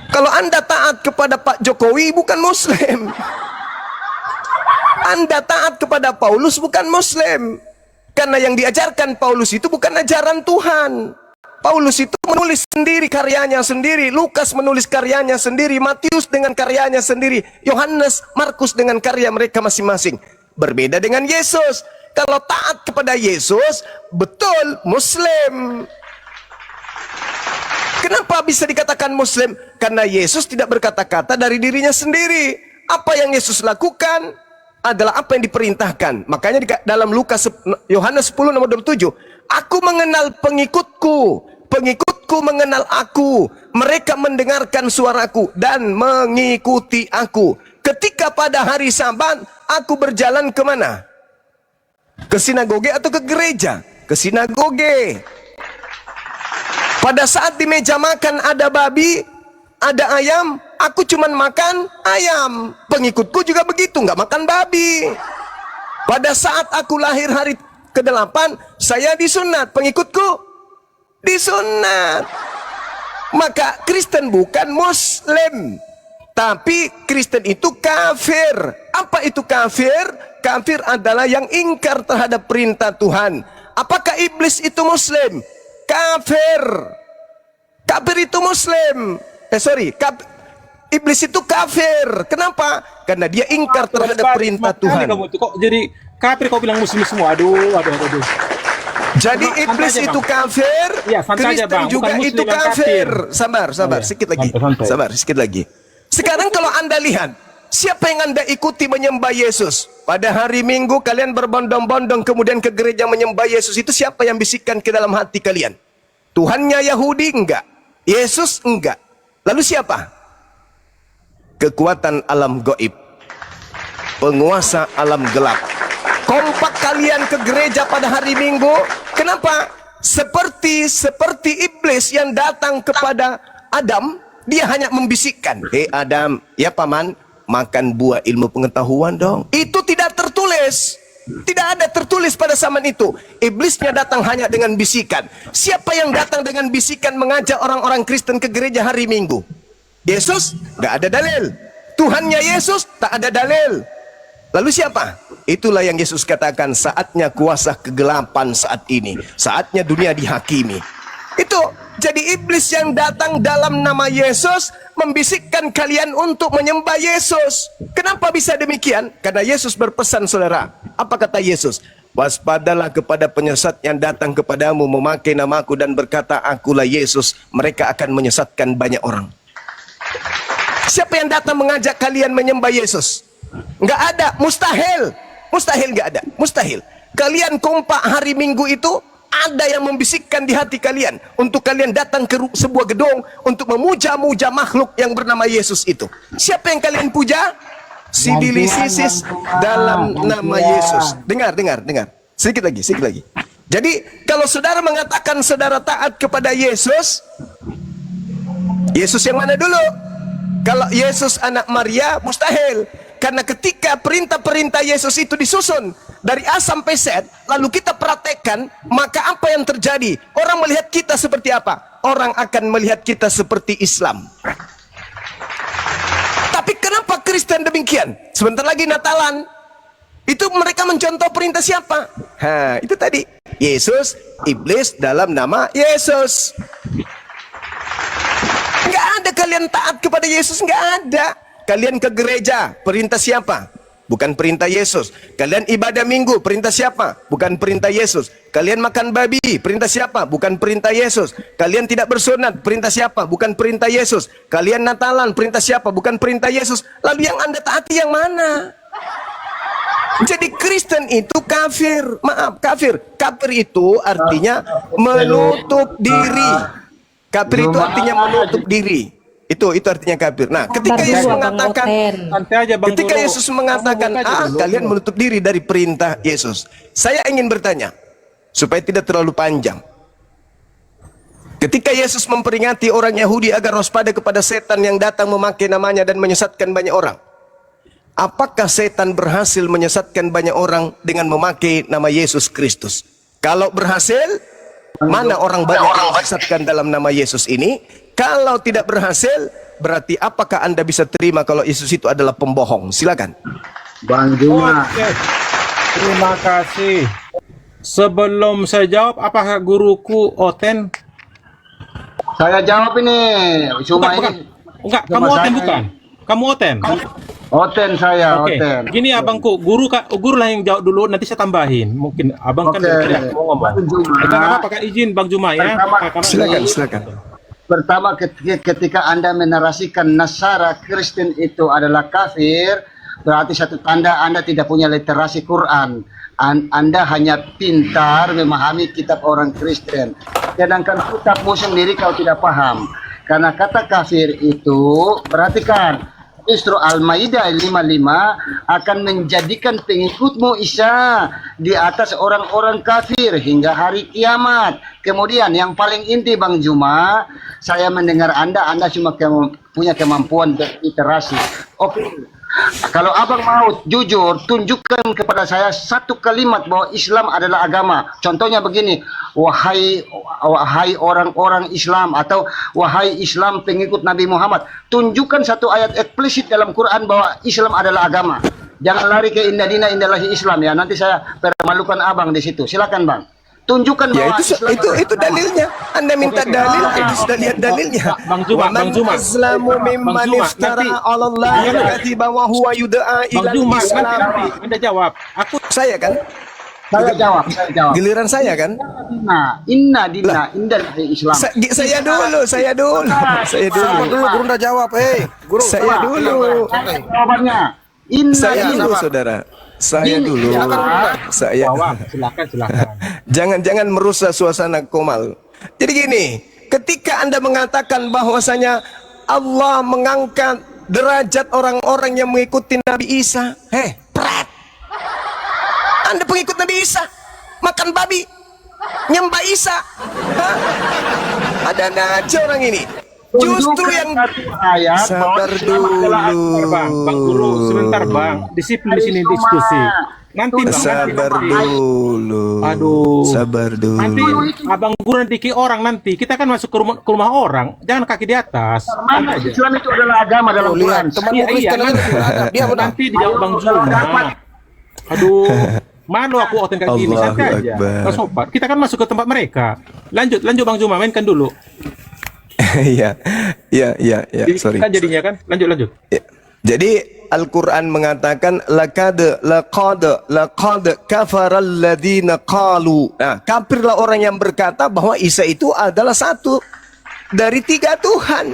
Speaker 1: Kalau Anda taat kepada Pak Jokowi, bukan Muslim. Anda taat kepada Paulus, bukan Muslim. Karena yang diajarkan Paulus itu bukan ajaran Tuhan. Paulus itu menulis sendiri karyanya sendiri. Lukas menulis karyanya sendiri. Matius dengan karyanya sendiri. Yohanes, Markus dengan karya mereka masing-masing. Berbeda dengan Yesus. Kalau taat kepada Yesus, betul Muslim. Kenapa bisa dikatakan Muslim? Karena Yesus tidak berkata-kata dari dirinya sendiri. Apa yang Yesus lakukan adalah apa yang diperintahkan. Makanya dalam Yohanes 10 nomor 27, aku mengenal pengikutku, pengikutku mengenal aku, mereka mendengarkan suaraku dan mengikuti aku. Ketika pada hari Sabat, aku berjalan kemana? Ke sinagoge atau ke gereja? Ke sinagoge. Pada saat di meja makan ada babi, ada ayam, aku cuman makan ayam. Pengikutku juga begitu, nggak makan babi. Pada saat aku lahir hari ke-8, saya disunat, pengikutku disunat. Maka Kristen bukan Muslim, tapi Kristen itu kafir. Apa itu kafir? Kafir adalah yang ingkar terhadap perintah Tuhan. Apakah iblis itu Muslim? Kafir. Kafir itu Muslim. Iblis itu kafir. Kenapa? Karena dia ingkar terhadap perintah Tuhan.
Speaker 2: Kamu itu kok jadi kafir, kau bilang Muslim semua. Aduh.
Speaker 1: Jadi iblis itu kafir,
Speaker 2: ya, santai aja,
Speaker 1: Kristen
Speaker 2: Bang.
Speaker 1: juga
Speaker 2: Bukan Muslim
Speaker 1: itu
Speaker 2: yang
Speaker 1: kafir.
Speaker 2: kafir.
Speaker 1: Sabar,
Speaker 2: Oh, ya.
Speaker 1: sedikit lagi.
Speaker 2: Santai.
Speaker 1: Sabar, sedikit lagi. Sekarang kalau Anda lihat, siapa yang Anda ikuti menyembah Yesus? Pada hari Minggu kalian berbondong-bondong kemudian ke gereja menyembah Yesus. Itu siapa yang bisikkan ke dalam hati kalian? Tuhannya Yahudi? Enggak. Yesus? Enggak. Lalu siapa? Kekuatan alam gaib, penguasa alam gelap. Kompak kalian ke gereja pada hari Minggu. Kenapa? Seperti iblis yang datang kepada Adam, dia hanya membisikkan, "Hei Adam, ya paman, makan buah ilmu pengetahuan dong." Itu tidak tertulis. Tidak ada tertulis pada zaman itu. Iblisnya datang hanya dengan bisikan. Siapa yang datang dengan bisikan mengajak orang-orang Kristen ke gereja hari Minggu? Yesus? Nggak ada dalil. Tuhannya Yesus? Tak ada dalil. Lalu siapa? Itulah yang Yesus katakan, saatnya kuasa kegelapan saat ini. Saatnya dunia dihakimi. Itu. Jadi iblis yang datang dalam nama Yesus membisikkan kalian untuk menyembah Yesus. Kenapa bisa demikian? Karena Yesus berpesan, saudara. Apa kata Yesus? Waspadalah kepada penyesat yang datang kepadamu memakai namaku dan berkata, akulah Yesus. Mereka akan menyesatkan banyak orang. Siapa yang datang mengajak kalian menyembah Yesus? Enggak ada, mustahil. Mustahil enggak ada, mustahil. Kalian kompak hari Minggu itu, ada yang membisikkan di hati kalian untuk kalian datang ke sebuah gedung untuk memuja-muja makhluk yang bernama Yesus itu. Siapa yang kalian puja? Sibilisisis dalam nama Yesus. Dengar. Sedikit lagi. Jadi, kalau saudara mengatakan saudara taat kepada Yesus, Yesus yang mana dulu? Kalau Yesus anak Maria, mustahil. Karena ketika perintah-perintah Yesus itu disusun dari A sampai Z, lalu kita praktekkan, maka apa yang terjadi? Orang melihat kita seperti apa? Orang akan melihat kita seperti Islam. Tapi kenapa Kristen demikian? Sebentar lagi Natalan. Itu mereka mencontoh perintah siapa? Itu tadi. Yesus, iblis dalam nama Yesus. Enggak ada kalian taat kepada Yesus, enggak ada. Kalian ke gereja, perintah siapa? Bukan perintah Yesus. Kalian ibadah minggu, perintah siapa? Bukan perintah Yesus. Kalian makan babi, perintah siapa? Bukan perintah Yesus. Kalian tidak bersunat, perintah siapa? Bukan perintah Yesus. Kalian Natalan, perintah siapa? Bukan perintah Yesus. Lalu yang Anda taati yang mana? Jadi Kristen itu kafir. Maaf, kafir. Kafir itu artinya menutup diri. Kafir itu artinya menutup diri. Itu artinya kafir. Nah, ketika Yesus mengatakan, ketika Yesus mengatakan, kalian menutup diri dari perintah Yesus. Saya ingin bertanya, supaya tidak terlalu panjang. Ketika Yesus memperingati orang Yahudi agar waspada kepada setan yang datang memakai namanya dan menyesatkan banyak orang. Apakah setan berhasil menyesatkan banyak orang dengan memakai nama Yesus Kristus? Kalau berhasil, mana orang banyak yang disesatkan dalam nama Yesus ini? Kalau tidak berhasil, berarti apakah Anda bisa terima kalau Yesus itu adalah pembohong? Silakan.
Speaker 6: Bang Juma.
Speaker 2: Oke. Terima kasih. Sebelum saya jawab, apakah guruku Oten?
Speaker 6: Saya jawab ini. Cuma ini.
Speaker 2: Enggak,
Speaker 6: Cuma
Speaker 2: kamu Oten
Speaker 6: saya
Speaker 2: bukan? Kamu Oten?
Speaker 6: Oten saya,
Speaker 2: Oke.
Speaker 6: Oten.
Speaker 2: Gini abangku, guru lah yang jawab dulu, nanti saya tambahin. Mungkin abang kan
Speaker 6: Oke.
Speaker 2: tidak mau ngomong.
Speaker 6: Bang Juma.
Speaker 2: Jangan apa-apa, Kak, izin Bang Juma ya.
Speaker 1: Silakan.
Speaker 6: Pertama, ketika Anda menarasikan Nasara Kristen itu adalah kafir, berarti satu tanda Anda tidak punya literasi Quran. Anda hanya pintar memahami kitab orang Kristen. Sedangkan kitabmu sendiri kau tidak paham. Karena kata kafir itu, perhatikan, justru Al-Maidah 55 akan menjadikan pengikutmu Isa di atas orang-orang kafir hingga hari kiamat. Kemudian yang paling inti Bang Juma, saya mendengar Anda cuma punya kemampuan berliterasi. Oke. Kalau abang mau jujur, tunjukkan kepada saya satu kalimat bahwa Islam adalah agama. Contohnya begini, wahai orang-orang Islam, atau wahai Islam pengikut Nabi Muhammad. Tunjukkan satu ayat eksplisit dalam Quran bahwa Islam adalah agama. Jangan lari ke inna dina indallahi Islam ya. Nanti saya permalukan abang di situ. Silakan bang. Tunjukkan
Speaker 1: Ya
Speaker 6: bahwa
Speaker 1: itu dalilnya. Anda minta dalil, itu sudah lihat dalilnya.
Speaker 2: Bang Juma,
Speaker 1: Wa man
Speaker 2: Bang Juma.
Speaker 1: azlamu mimman
Speaker 2: Bang Juma,
Speaker 1: iftara
Speaker 2: nanti.
Speaker 1: 'ala Allahi kadhiban wa huwa yud'a
Speaker 2: Bang
Speaker 1: ila
Speaker 2: Juma, nanti
Speaker 1: Islam.
Speaker 2: Anda jawab. Aku
Speaker 1: Saya kan,
Speaker 6: saya jawab.
Speaker 1: giliran saya kan.
Speaker 6: Inna dina indallahi Islam.
Speaker 1: Saya dulu.
Speaker 3: Sabar dulu, guru udah jawab. Guru.
Speaker 1: Saya dulu.
Speaker 6: Jawabannya. Inna
Speaker 1: Saya
Speaker 6: dina.
Speaker 1: dulu, saudara. Saya dulu. Saya.
Speaker 2: silakan.
Speaker 1: Jangan merusak suasana komal. Jadi gini, ketika Anda mengatakan bahwasanya Allah mengangkat derajat orang-orang yang mengikuti Nabi Isa, pret. Anda pengikut Nabi Isa, makan babi, nyembah Isa. Hah? Ada aja orang ini. Justru yang
Speaker 6: satu ayat
Speaker 1: sabar
Speaker 2: Adalah
Speaker 1: dulu.
Speaker 2: Bang Guru, sebentar Bang. Disiplin di sini diskusi. Nanti Bang,
Speaker 1: Sabar dulu.
Speaker 2: Aduh.
Speaker 1: Sabar dulu.
Speaker 2: Nanti Abang Guru nanti ke orang nanti. Kita kan masuk ke rumah orang, jangan kaki di atas.
Speaker 6: Mana Islam itu adalah agama dalam
Speaker 3: Tuh,
Speaker 6: Quran.
Speaker 3: lihat, temanmu
Speaker 2: Iya,
Speaker 3: Kristen
Speaker 2: nanti,
Speaker 3: aja ada. Dia benar.
Speaker 2: nanti dijawab Bang Juma. Aduh, malu aku oten kayak gini.
Speaker 1: Allahu
Speaker 2: Santai aja.
Speaker 1: Akbar.
Speaker 2: Nggak sopan. Kita kan masuk ke tempat mereka. Lanjut Bang Juma, mainkan dulu.
Speaker 1: Iya. Sorry.
Speaker 2: Kan jadinya kan. Lanjut.
Speaker 1: Ya. Jadi Al-Quran mengatakan laqad kafaral ladzina qalu. Nah, kafirlah orang yang berkata bahwa Isa itu adalah satu dari 3 Tuhan.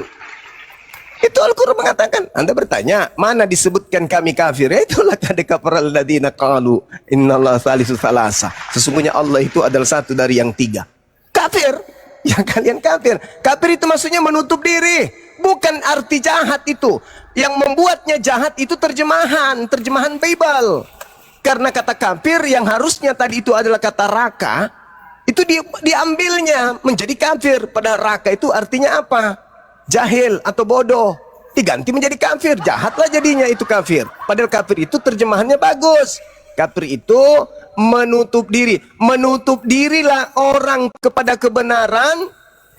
Speaker 1: Itu Al-Quran mengatakan. Anda bertanya, mana disebutkan kami kafir? Ya, itu laqad kafaral ladzina qalu innallaha salisu salasa. Sesungguhnya Allah itu adalah satu dari yang 3. Kafir. Ya kalian kafir. Kafir itu maksudnya menutup diri. Bukan arti jahat itu. Yang membuatnya jahat itu terjemahan Bible. Karena kata kafir yang harusnya tadi itu adalah kata raka, itu diambilnya menjadi kafir. Pada raka itu artinya apa? Jahil atau bodoh. Diganti menjadi kafir. Jahatlah jadinya itu kafir. Padahal kafir itu terjemahannya bagus. Kafir itu menutup diri. Menutup dirilah orang kepada kebenaran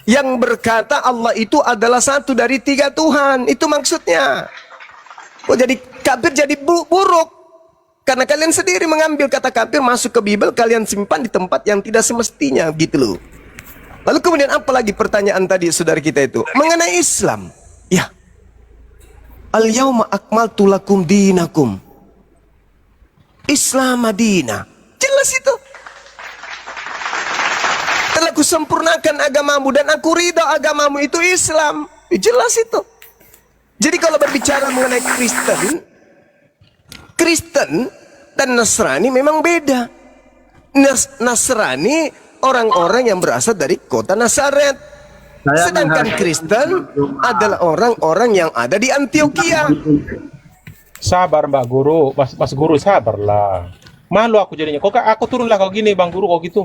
Speaker 1: yang berkata Allah itu adalah satu dari 3 Tuhan. Itu maksudnya. Oh, jadi kafir jadi buruk. Karena kalian sendiri mengambil kata kafir masuk ke Bible, kalian simpan di tempat yang tidak semestinya, gitu loh. Lalu kemudian apa lagi pertanyaan tadi saudara kita itu? Mengenai Islam. Ya. Al-yawma akmaltu lakum dinakum. Islam Madinah. Jelas itu. Telah kusempurnakan agamamu dan aku ridha agamamu itu Islam. Jelas itu. Jadi kalau berbicara mengenai Kristen dan Nasrani memang beda. Nasrani orang-orang yang berasal dari kota Nazaret. Sedangkan Kristen adalah orang-orang yang ada di Antioquia.
Speaker 2: Sabar Mbak Guru, Mas Guru sabarlah. Malu aku jadinya. Kok aku turunlah kau gini Bang Guru kok gitu.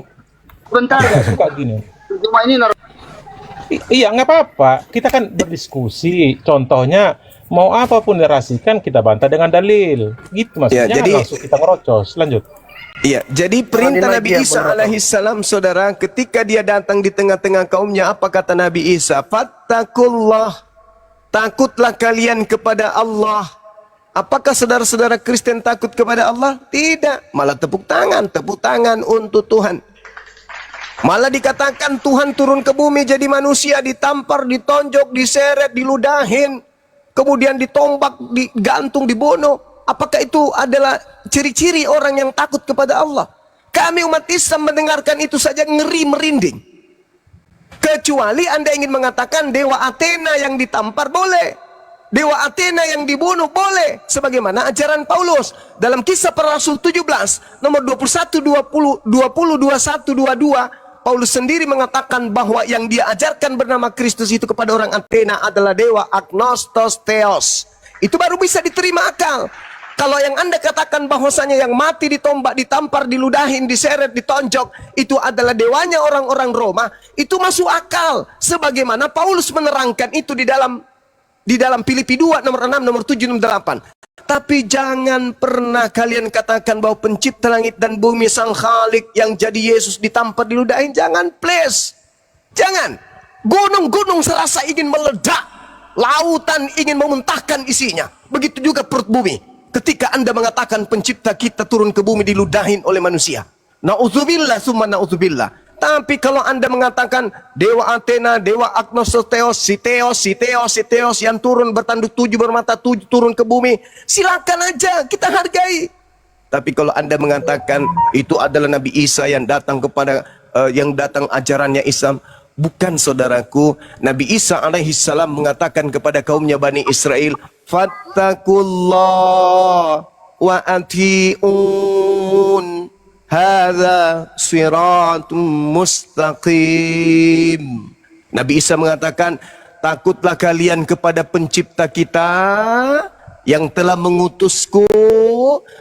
Speaker 6: Bentar.
Speaker 2: Gak suka gini.
Speaker 6: Cuma ini
Speaker 2: Iya nggak apa-apa. Kita kan berdiskusi. Contohnya mau apapun dirasikan kita bantah dengan dalil. Gitu maksudnya.
Speaker 1: Ya, jadi-
Speaker 2: langsung kita ngerocos. Lanjut.
Speaker 1: Iya, jadi perintah
Speaker 3: Jangan
Speaker 1: Nabi
Speaker 3: dinagi ya,
Speaker 1: Isa
Speaker 3: Bang
Speaker 1: alaihissalam, saudara, ketika dia datang di tengah-tengah kaumnya, apa kata Nabi Isa? Fattakullah, takutlah kalian kepada Allah. Apakah saudara-saudara Kristen takut kepada Allah? Tidak, malah tepuk tangan untuk Tuhan. Malah dikatakan Tuhan turun ke bumi jadi manusia, ditampar, ditonjok, diseret, diludahin, kemudian ditombak, digantung, dibunuh. Apakah itu adalah ciri-ciri orang yang takut kepada Allah? Kami umat Islam mendengarkan itu saja ngeri merinding. Kecuali Anda ingin mengatakan Dewa Athena yang ditampar boleh, Dewa Athena yang dibunuh boleh, sebagaimana ajaran Paulus dalam Kisah Para Rasul 17 nomor 21, 20, 21, 22. Paulus sendiri mengatakan bahwa yang dia ajarkan bernama Kristus itu kepada orang Athena adalah dewa agnostos theos. Itu baru bisa diterima akal. Kalau yang Anda katakan bahwasanya yang mati ditombak, ditampar, diludahin, diseret, ditonjok itu adalah dewanya orang-orang Roma, itu masuk akal. Sebagaimana Paulus menerangkan itu di dalam Di dalam Filipi 2 nomor 6, nomor 7, nomor 8. Tapi jangan pernah kalian katakan bahwa pencipta langit dan bumi sang Khalik yang jadi Yesus ditampar diludahin. Jangan, please. Jangan. Gunung-gunung serasa ingin meledak. Lautan ingin memuntahkan isinya. Begitu juga perut bumi. Ketika Anda mengatakan pencipta kita turun ke bumi diludahin oleh manusia. Na'udzubillah summa na'udzubillah. Tapi kalau Anda mengatakan dewa Athena, dewa Agnosoteos, Siteos yang turun bertanduk 7 bermata 7 turun ke bumi, silakan aja, kita hargai. Tapi kalau Anda mengatakan itu adalah Nabi Isa yang datang kepada yang datang ajarannya Islam, bukan, saudaraku. Nabi Isa alaihi salam mengatakan kepada kaumnya Bani Israel, "Fattakullah wa ati'un. Hadza siratum mustaqim." Nabi Isa mengatakan, takutlah kalian kepada pencipta kita yang telah mengutusku.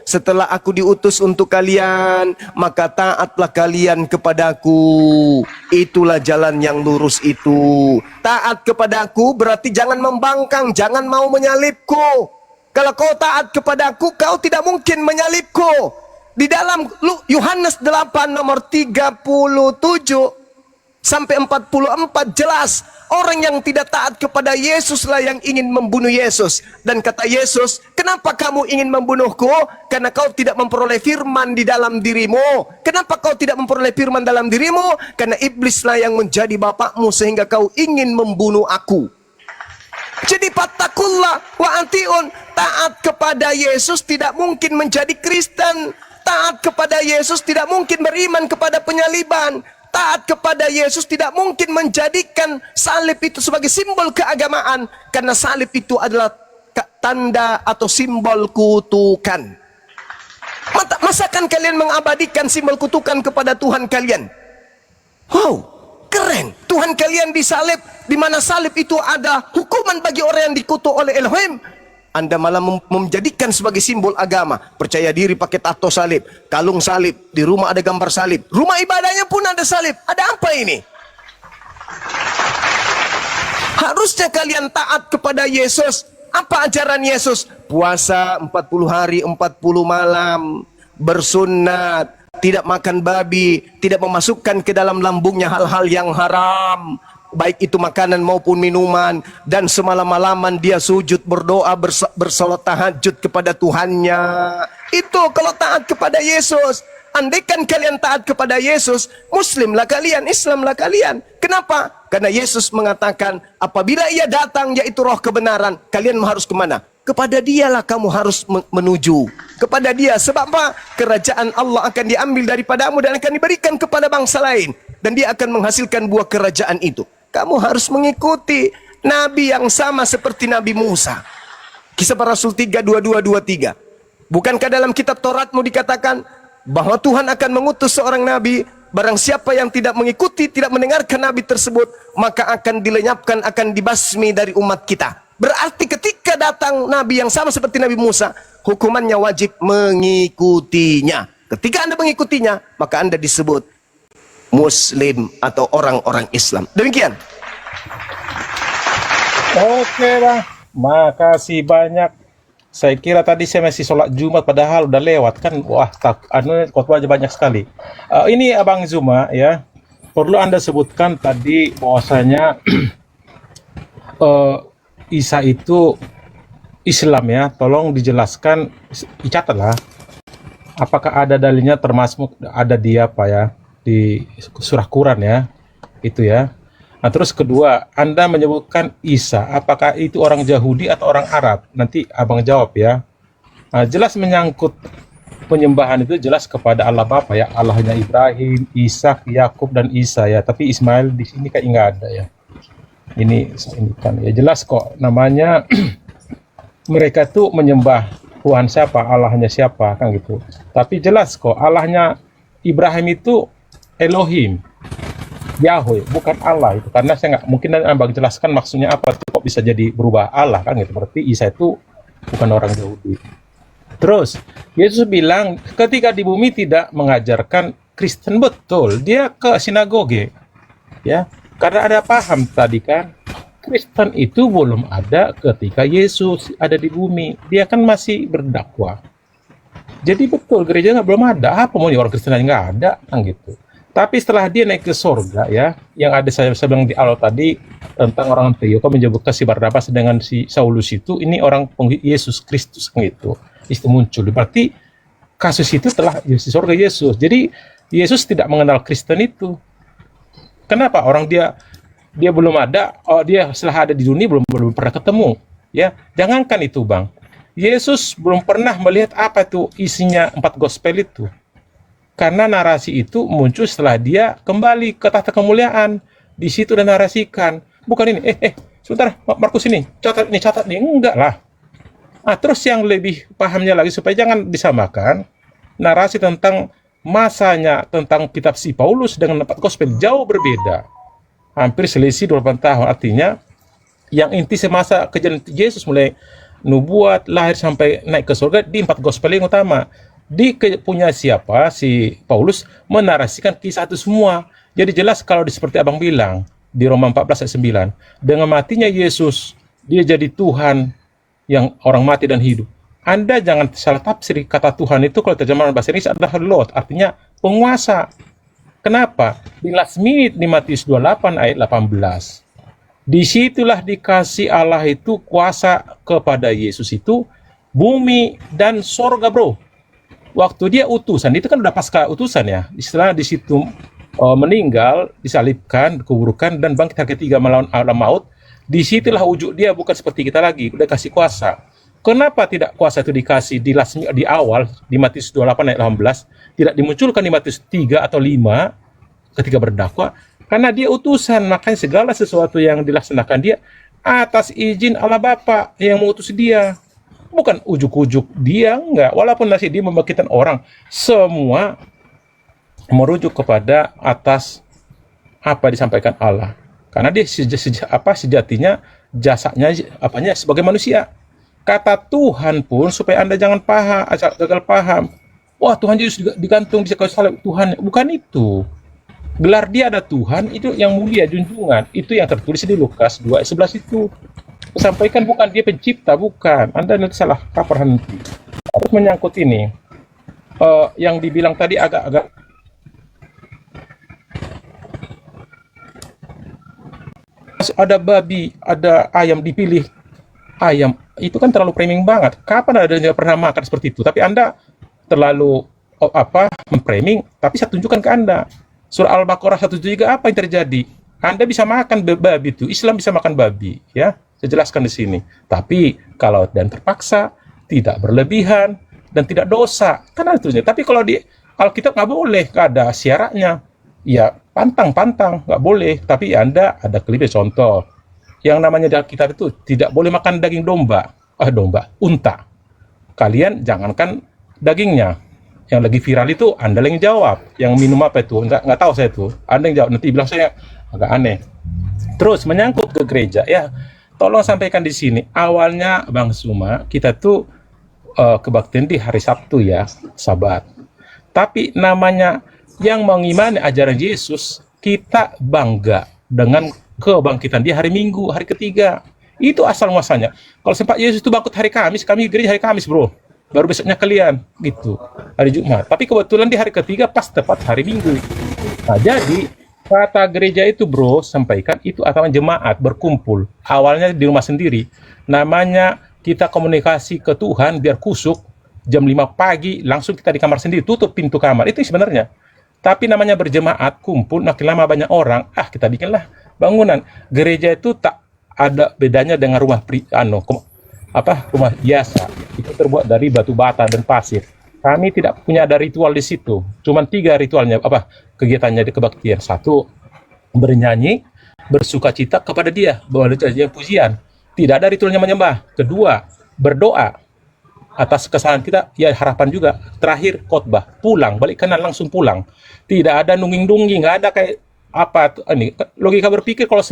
Speaker 1: Setelah aku diutus untuk kalian, maka taatlah kalian kepadaku. Itulah jalan yang lurus itu. Taat kepadaku berarti jangan membangkang, jangan mau menyalibku. Kalau kau taat kepadaku, kau tidak mungkin menyalibku. Di dalam Yohanes 8 nomor 37 sampai 44 jelas, orang yang tidak taat kepada Yesuslah yang ingin membunuh Yesus. Dan kata Yesus, kenapa kamu ingin membunuhku? Karena kau tidak memperoleh firman di dalam dirimu. Kenapa kau tidak memperoleh firman dalam dirimu? Karena iblislah yang menjadi bapakmu sehingga kau ingin membunuh aku. Jadi fattakullah wa atiun. Taat kepada Yesus tidak mungkin menjadi Kristen. Taat kepada Yesus tidak mungkin beriman kepada penyaliban. Taat kepada Yesus tidak mungkin menjadikan salib itu sebagai simbol keagamaan. Karena salib itu adalah tanda atau simbol kutukan. Masakan kalian mengabadikan simbol kutukan kepada Tuhan kalian? Wow, keren. Tuhan kalian disalib, di mana salib itu ada hukuman bagi orang yang dikutuk oleh Elohim. Anda malah menjadikan sebagai simbol agama. Percaya diri pakai tato salib, kalung salib, di rumah ada gambar salib, rumah ibadahnya pun ada salib. Ada apa ini? Harusnya kalian taat kepada Yesus. Apa ajaran Yesus? Puasa 40 hari 40 malam, bersunat, tidak makan babi, tidak memasukkan ke dalam lambungnya hal-hal yang haram, baik itu makanan maupun minuman, dan semalam-malaman dia sujud berdoa bersolat tahajud kepada Tuhannya. Itu kalau taat kepada Yesus. Andaikan kalian taat kepada Yesus, Muslimlah kalian, Islamlah kalian. Kenapa? Karena Yesus mengatakan apabila ia datang, yaitu roh kebenaran, kalian harus kemana? Kepada dialah kamu harus menuju. Kepada dia. Sebab apa? Kerajaan Allah akan diambil daripadamu dan akan diberikan kepada bangsa lain. Dan dia akan menghasilkan buah kerajaan itu. Kamu harus mengikuti Nabi yang sama seperti Nabi Musa. Kisah Para Rasul 3:22-23. Bukankah dalam kitab Tauratmu dikatakan bahwa Tuhan akan mengutus seorang Nabi? Barang siapa yang tidak mengikuti, tidak mendengarkan Nabi tersebut, maka akan dilenyapkan, akan dibasmi dari umat kita. Berarti ketika datang Nabi yang sama seperti Nabi Musa, hukumannya wajib mengikutinya. Ketika Anda mengikutinya, maka Anda disebut Muslim atau orang-orang Islam. Demikian.
Speaker 2: Oke bang, makasih banyak. Saya kira tadi saya masih sholat Jumat padahal udah lewat kan. Wah, khotbahnya banyak sekali. Ini Abang Zuma ya, perlu Anda sebutkan tadi bahwasanya Isa itu Islam ya. Tolong dijelaskan, dicatatlah. Apakah ada dalilnya termasuk ada dia apa ya di surah Quran ya, itu ya. Nah terus kedua, Anda menyebutkan Isa, apakah itu orang Yahudi atau orang Arab? Nanti Abang jawab ya. Nah, jelas menyangkut penyembahan itu jelas kepada Allah Bapa ya, Allahnya Ibrahim, Ishak, Yakub dan Isa ya. Tapi Ismail di sini kayak nggak ada ya. Ini kan ya jelas kok namanya mereka tuh menyembah Tuhan siapa, Allahnya siapa kan gitu. Tapi jelas kok Allahnya Ibrahim itu Elohim, Yahweh, bukan Allah itu. Karena saya nggak mungkin Abang jelaskan maksudnya apa tuh kok bisa jadi berubah Allah kan gitu. Berarti Isa itu bukan orang Yahudi. Terus Yesus bilang ketika di bumi tidak mengajarkan Kristen, betul. Dia ke sinagoge ya. Karena ada paham tadi kan Kristen itu belum ada ketika Yesus ada di bumi. Dia kan masih berdakwah. Jadi betul gereja belum ada. Apa mau orang Kristen aja nggak ada kan gitu. Tapi setelah dia naik ke sorga ya, yang ada saya bilang di awal tadi tentang orang Antioquia menyebutkan si Barnabas dengan si Saulus itu, ini orang Yesus Kristus kan gitu. Itu muncul. Berarti kasus itu telah di sorga Yesus. Jadi Yesus tidak mengenal Kristen itu. Kenapa? Orang dia belum ada, dia setelah ada di dunia belum pernah ketemu. Ya, jangankan itu bang. Yesus belum pernah melihat apa itu isinya 4 gospel itu. Karena narasi itu muncul setelah dia kembali ke tahta kemuliaan. Di situ dan narasikan. Bukan ini, sebentar, Markus ini, catat nih. Enggak lah. Terus yang lebih pahamnya lagi, supaya jangan disamakan, narasi tentang masanya, tentang kitab si Paulus dengan 4 gospel jauh berbeda. Hampir selisih 28 tahun. Artinya, yang inti semasa kejadian Yesus mulai nubuat, lahir sampai naik ke surga di 4 gospel yang utama. Punya siapa si Paulus menarasikan kisah itu semua. Jadi jelas kalau seperti abang bilang di Roma 14 ayat 9, dengan matinya Yesus dia jadi Tuhan yang orang mati dan hidup. Anda jangan salah tafsir kata Tuhan itu kalau terjemahan bahasa Inggris adalah Lord, artinya penguasa. Kenapa? Di last minute di Matius 28 ayat 18. Disitulah dikasih Allah itu kuasa kepada Yesus itu bumi dan sorga bro. Waktu dia utusan, itu kan udah pasca utusan ya. Istilah di situ meninggal, disalibkan, dikuburkan, dan bangkit hari ketiga melawan alam maut. Disitulah wujud dia bukan seperti kita lagi, udah kasih kuasa. Kenapa tidak kuasa itu dikasih di awal, di Matius 28 ayat 18, tidak dimunculkan di Matius 3 atau 5 ketika berdakwah? Karena dia utusan, makanya segala sesuatu yang dilaksanakan dia atas izin Allah Bapa yang mengutus dia. Bukan ujuk-ujuk dia, enggak. Walaupun nanti dia membangkitkan orang, semua merujuk kepada atas apa disampaikan Allah. Karena dia sejatinya jasanya apanya sebagai manusia. Kata Tuhan pun supaya Anda jangan gagal paham. Wah, Tuhan Yesus digantung di kayu salib, Tuhan. Bukan itu. Gelar dia ada Tuhan, itu yang mulia, junjungan. Itu yang tertulis di Lukas 2 ayat 11 itu. Sampaikan bukan dia pencipta, bukan. Anda nanti salah kaprah nanti. Harus menyangkut ini. Yang dibilang tadi agak-agak ada babi, ada ayam dipilih. Ayam itu kan terlalu framing banget. Kapan ada yang pernah makan seperti itu? Tapi Anda terlalu memframing. Tapi saya tunjukkan ke Anda. Surah Al-Baqarah 173 apa yang terjadi? Anda bisa makan babi itu. Islam bisa makan babi, ya. Saya jelaskan di sini. Tapi kalau dan terpaksa, tidak berlebihan dan tidak dosa. Kan ada tulisnya. Tapi kalau di Alkitab nggak boleh, nggak ada syaratnya. Ya pantang, nggak boleh. Tapi Anda ada klip contoh. Yang namanya di Alkitab itu tidak boleh makan daging domba. Unta. Kalian jangankan dagingnya. Yang lagi viral itu Anda yang jawab. Yang minum apa itu? Nggak tahu saya itu. Anda yang jawab. Nanti bilang saya agak aneh. Terus menyangkut ke gereja ya. Tolong sampaikan di sini. Awalnya Bang Suma, kita tuh kebaktian di hari Sabtu ya, Sabat. Tapi namanya yang mengimani ajaran Yesus, kita bangga dengan kebangkitan di hari Minggu, hari ketiga. Itu asal muasalnya. Kalau sempat Yesus itu bangkit hari Kamis, kami gereja hari Kamis, bro. Baru besoknya kalian, gitu. Hari Jumat. Tapi kebetulan di hari ketiga pas tepat hari Minggu. Nah, jadi kata gereja itu bro, sampaikan itu atau jemaat berkumpul. Awalnya di rumah sendiri. Namanya kita komunikasi ke Tuhan biar kusuk. Jam 5 pagi langsung kita di kamar sendiri. Tutup pintu kamar. Itu sebenarnya. Tapi namanya berjemaat, kumpul, makin lama banyak orang. Kita bikinlah bangunan. Gereja itu tak ada bedanya dengan rumah rumah biasa. Itu terbuat dari batu bata dan pasir. Kami tidak punya ada ritual di situ. Cuman 3 ritualnya, kegiatannya di kebaktian. 1, bernyanyi, bersukacita kepada dia, bahwa pujian. Tidak ada ritualnya menyembah. 2, berdoa atas kesalahan kita, ya harapan juga. Terakhir, khotbah, pulang, balik kanan langsung pulang. Tidak ada nungging-nungging, nggak ada kayak ini logika berpikir kalau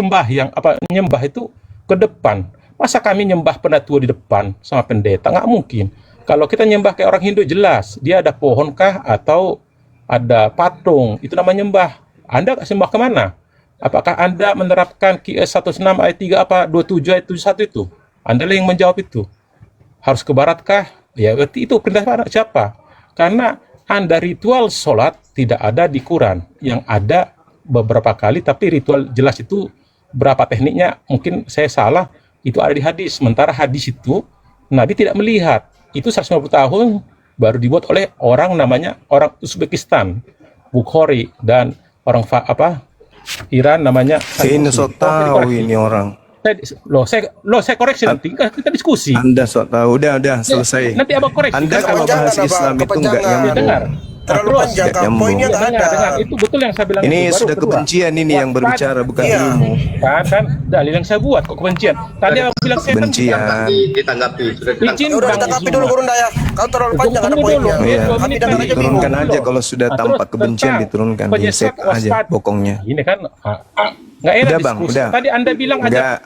Speaker 2: nyembah itu ke depan. Masa kami nyembah penatua di depan sama pendeta? Nggak mungkin. Kalau kita nyembah kayak orang Hindu jelas, dia ada pohon kah atau ada patung, itu namanya nyembah. Anda sembah kemana? Apakah Anda menerapkan QS 16 ayat 3 apa 27 ayat 71 itu? Anda lah yang menjawab itu. Harus ke barat kah? Ya berarti itu perintah siapa? Karena Anda ritual sholat tidak ada di Quran. Yang ada beberapa kali, tapi ritual jelas itu berapa tekniknya, mungkin saya salah, itu ada di hadis. Sementara hadis itu Nabi tidak melihat. Itu 150 tahun baru dibuat oleh orang namanya orang Uzbekistan, Bukhari, dan orang Iran namanya.
Speaker 1: Ini so tahu ini orang.
Speaker 2: Saya koreksi nanti, kita diskusi.
Speaker 1: Anda so tahu. Udah selesai.
Speaker 2: Nanti abang koreksi.
Speaker 1: Anda
Speaker 2: Kan
Speaker 1: kalau
Speaker 3: Jangan,
Speaker 1: bahas
Speaker 3: Abang,
Speaker 1: Islam itu enggak
Speaker 3: kepanjangan.
Speaker 1: nyambung.
Speaker 2: dengar.
Speaker 3: Terlalu
Speaker 2: Terus,
Speaker 3: panjang,
Speaker 1: nggak
Speaker 3: Kak.
Speaker 1: nyambung.
Speaker 3: Poinnya nggak ada.
Speaker 2: dengar. Itu betul yang saya bilang.
Speaker 1: Ini
Speaker 2: Baru
Speaker 1: sudah
Speaker 2: kedua.
Speaker 1: kebencian ini yang berbicara, bukan
Speaker 3: Iya.
Speaker 1: ilmu.
Speaker 2: Kan dalil yang saya buat kok kebencian. Tadi abang bilang saya
Speaker 1: Kebencian.
Speaker 6: Ditanggapi, sudah
Speaker 2: izin
Speaker 3: Ya udah
Speaker 2: Bang
Speaker 3: tanggapi
Speaker 2: Zuma.
Speaker 3: dulu Gurunda ya. Kau terlalu panjang ada
Speaker 2: Tunggu
Speaker 3: poinnya.
Speaker 2: dulu.
Speaker 1: Iya.
Speaker 2: Dua
Speaker 3: Kami
Speaker 2: menit
Speaker 3: dengar
Speaker 2: lagi.
Speaker 3: aja bingung.
Speaker 1: Diturunkan aja kalau sudah
Speaker 2: Nah,
Speaker 1: tampak
Speaker 2: terus
Speaker 1: kebencian,
Speaker 2: tentang
Speaker 1: diturunkan,
Speaker 2: penyesat
Speaker 1: disek aja
Speaker 2: waspada.
Speaker 1: bokongnya.
Speaker 2: Ini kan nggak enak
Speaker 1: Udah, Bang,
Speaker 2: diskusi.
Speaker 1: udah.
Speaker 2: Tadi Anda bilang aja
Speaker 1: Enggak,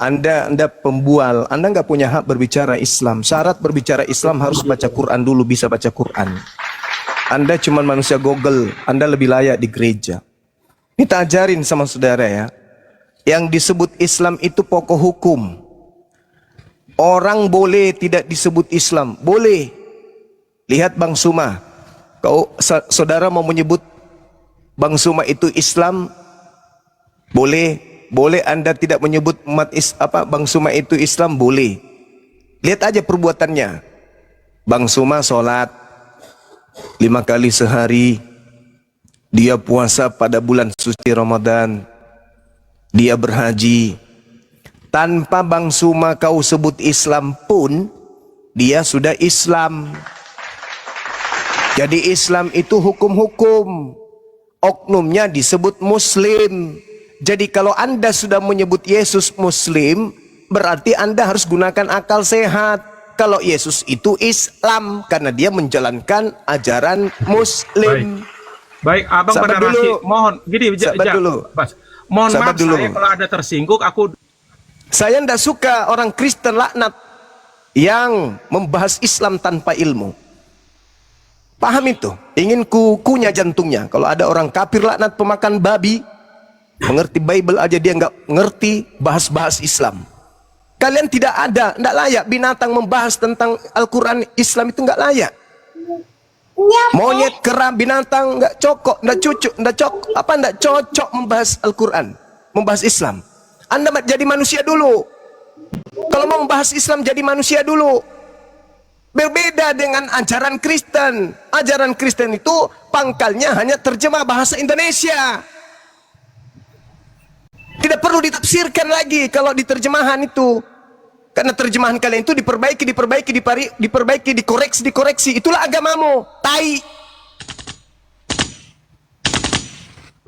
Speaker 1: Anda pembual. Anda nggak punya hak berbicara Islam. Syarat berbicara Islam harus baca Quran dulu, bisa baca Quran. Anda cuma manusia Google. Anda lebih layak di gereja. Kita ajarin sama saudara ya. Yang disebut Islam itu pokok hukum. Orang boleh tidak disebut Islam. Boleh. Lihat Bang Suma. Saudara mau menyebut Bang Suma itu Islam? Boleh. Boleh Anda tidak menyebut Bang Suma itu Islam? Boleh. Lihat aja perbuatannya. Bang Suma sholat 5 kali sehari. Dia puasa pada bulan suci Ramadan. Dia berhaji. Tanpa Bang Suma kau sebut Islam pun, dia sudah Islam. Jadi Islam itu hukum-hukum. Oknumnya disebut Muslim. Jadi kalau Anda sudah menyebut Yesus Muslim, berarti Anda harus gunakan akal sehat. Kalau Yesus itu Islam, karena dia menjalankan ajaran Muslim.
Speaker 2: baik abang
Speaker 1: Sabar
Speaker 2: pada
Speaker 1: dulu.
Speaker 2: mohon gini
Speaker 1: Sabar dulu.
Speaker 2: Bas. Mohon
Speaker 1: Sabar
Speaker 2: maaf
Speaker 1: dulu.
Speaker 2: saya kalau ada tersinggung aku
Speaker 1: Saya tidak suka orang Kristen laknat yang membahas Islam tanpa ilmu. Paham itu? Ingin kunyah jantungnya. Kalau ada orang kafir laknat pemakan babi, mengerti Bible aja dia nggak ngerti, bahas-bahas Islam. Kalian tidak layak binatang membahas tentang Al-Quran. Islam itu nggak layak. Monyet, kera, binatang nggak cocok membahas Al-Quran, membahas Islam. Anda jadi manusia dulu. Kalau mau membahas Islam, jadi manusia dulu. Berbeda dengan ajaran Kristen. Ajaran Kristen itu pangkalnya hanya terjemah bahasa Indonesia. Tidak perlu ditafsirkan lagi kalau di terjemahan itu. Karena terjemahan kalian itu diperbaiki, dikoreksi. Itulah agamamu. Tai.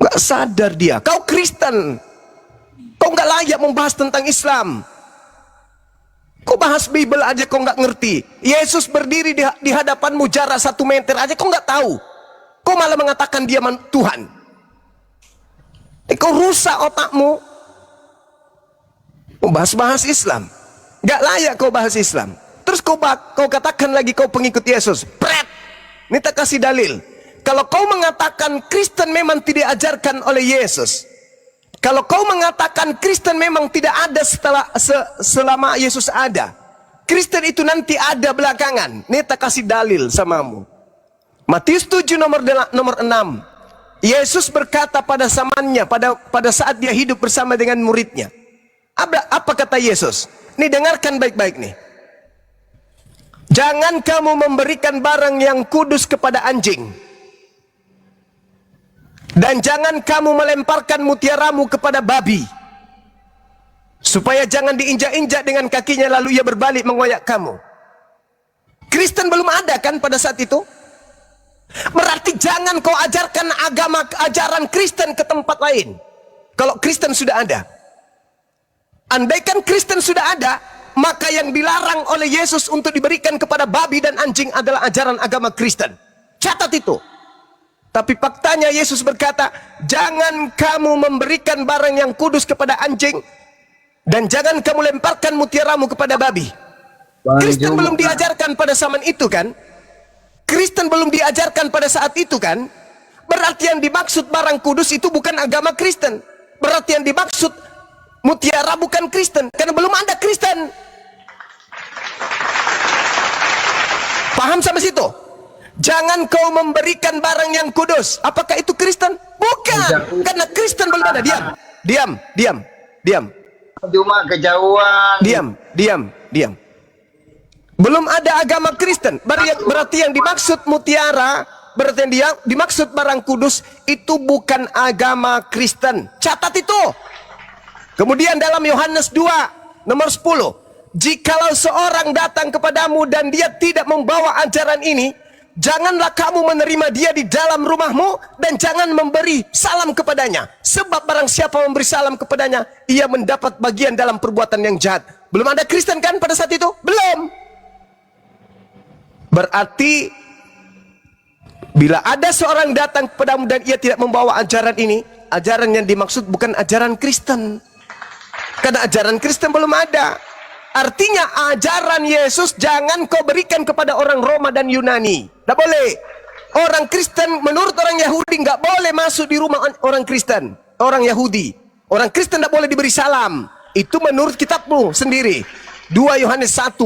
Speaker 1: Gak sadar dia. Kau Kristen. Kau gak layak membahas tentang Islam. Kau bahas Bible aja kau gak ngerti. Yesus berdiri di hadapanmu jarak 1 meter aja kau gak tahu. Kau malah mengatakan dia Tuhan. Kau rusak otakmu. Bahas-bahas Islam. Gak layak kau bahas Islam. Terus kau katakan lagi kau pengikut Yesus. Pret. Ini tak kasih dalil. Kalau kau mengatakan Kristen memang tidak diajarkan oleh Yesus. Kalau kau mengatakan Kristen memang tidak ada selama Yesus ada. Kristen itu nanti ada belakangan. Ini tak kasih dalil samamu. Matius 7 nomor 6. Yesus berkata pada zamannya, pada saat dia hidup bersama dengan muridnya. Apa kata Yesus? Nih dengarkan baik-baik nih. Jangan kamu memberikan barang yang kudus kepada anjing. Dan jangan kamu melemparkan mutiaramu kepada babi. Supaya jangan diinjak-injak dengan kakinya lalu ia berbalik mengoyak kamu. Kristen belum ada kan pada saat itu? Berarti jangan kau ajarkan ajaran Kristen ke tempat lain. Kalau Kristen sudah ada. Andaikan Kristen sudah ada, maka yang dilarang oleh Yesus untuk diberikan kepada babi dan anjing adalah ajaran agama Kristen. Catat itu. Tapi faktanya Yesus berkata, jangan kamu memberikan barang yang kudus kepada anjing, dan jangan kamu lemparkan mutiaramu kepada babi. Kristen belum diajarkan pada zaman itu kan? Kristen belum diajarkan pada saat itu kan? Berarti yang dimaksud barang kudus itu bukan agama Kristen. berarti yang dimaksud mutiara bukan Kristen, karena belum ada Kristen. Paham sampai situ? Jangan kau memberikan barang yang kudus. Apakah itu Kristen? Bukan, karena Kristen belum ada. Diam.
Speaker 6: Cuma kejauhan.
Speaker 1: Diam. Belum ada agama Kristen. Berarti yang dimaksud mutiara, berarti yang dimaksud barang kudus itu bukan agama Kristen. Catat itu. Kemudian dalam Yohanes 2 nomor 10, jikalau seorang datang kepadamu dan dia tidak membawa ajaran ini, janganlah kamu menerima dia di dalam rumahmu dan jangan memberi salam kepadanya. Sebab barang siapa memberi salam kepadanya, ia mendapat bagian dalam perbuatan yang jahat. Belum ada Kristen kan pada saat itu? Belum. Berarti bila ada seorang datang kepadamu dan ia tidak membawa ajaran ini, ajaran yang dimaksud bukan ajaran Kristen. Karena ajaran Kristen belum ada. Artinya ajaran Yesus jangan kau berikan kepada orang Roma dan Yunani. Tidak boleh. Orang Kristen menurut orang Yahudi nggak boleh masuk di rumah orang Kristen, orang Yahudi. Orang Kristen tidak boleh diberi salam. Itu menurut kitabmu sendiri. 2 Yohanes 1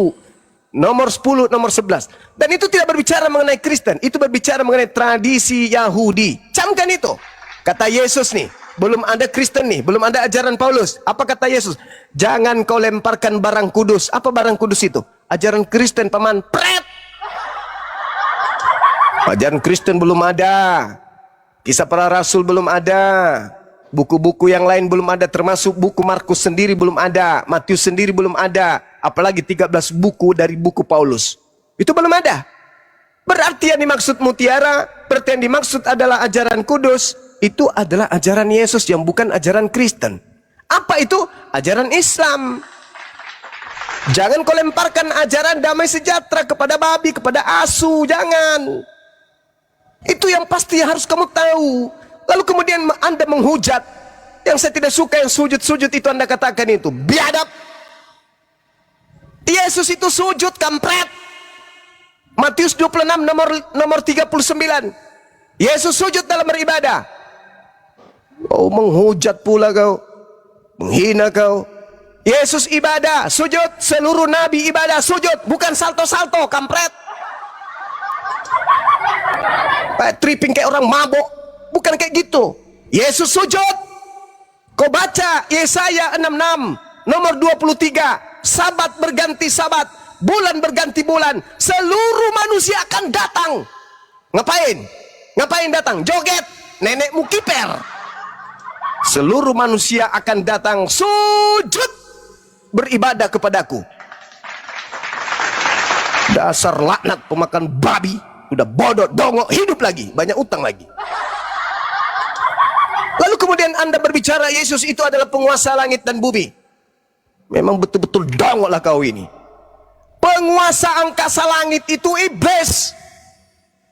Speaker 1: nomor 10 nomor 11. Dan itu tidak berbicara mengenai Kristen, itu berbicara mengenai tradisi Yahudi. Camkan itu. Kata Yesus nih, belum ada Kristen nih, belum ada ajaran Paulus. Apa kata Yesus? Jangan kau lemparkan barang kudus. Apa barang kudus itu? Ajaran Kristen paman. Pret. Ajaran Kristen belum ada. Kisah para Rasul belum ada. Buku-buku yang lain belum ada, termasuk buku Markus sendiri belum ada, Matius sendiri belum ada, apalagi 13 buku dari buku Paulus. Itu belum ada. Berarti yang dimaksud mutiara, berarti yang dimaksud adalah ajaran kudus, itu adalah ajaran Yesus yang bukan ajaran Kristen. Apa itu? Ajaran Islam. Jangan kau lemparkan ajaran damai sejahtera kepada babi, kepada asu, jangan. Itu yang pasti harus kamu tahu. Lalu kemudian Anda menghujat. Yang saya tidak suka yang sujud-sujud itu Anda katakan itu biadab. Yesus itu sujud, kampret. Matius 26 nomor 39. Yesus sujud dalam beribadah. Oh, menghujat pula kau. Menghina kau. Yesus ibadah, sujud. Seluruh nabi ibadah, sujud. Bukan salto-salto, kampret. Tripping kayak orang mabuk. Bukan kayak gitu. Yesus sujud. Kau baca Yesaya 66 nomor 23. Sabat berganti sabat, bulan berganti bulan, seluruh manusia akan datang. Ngapain? Ngapain datang? Joget. Nenekmu kiper. Seluruh manusia akan datang sujud beribadah kepadaku. Dasar laknat pemakan babi. Udah bodoh, dongok, hidup lagi, banyak utang lagi. Lalu kemudian Anda berbicara Yesus itu adalah penguasa langit dan bumi. Memang betul-betul dongoklah kau ini. Penguasa angkasa langit itu iblis.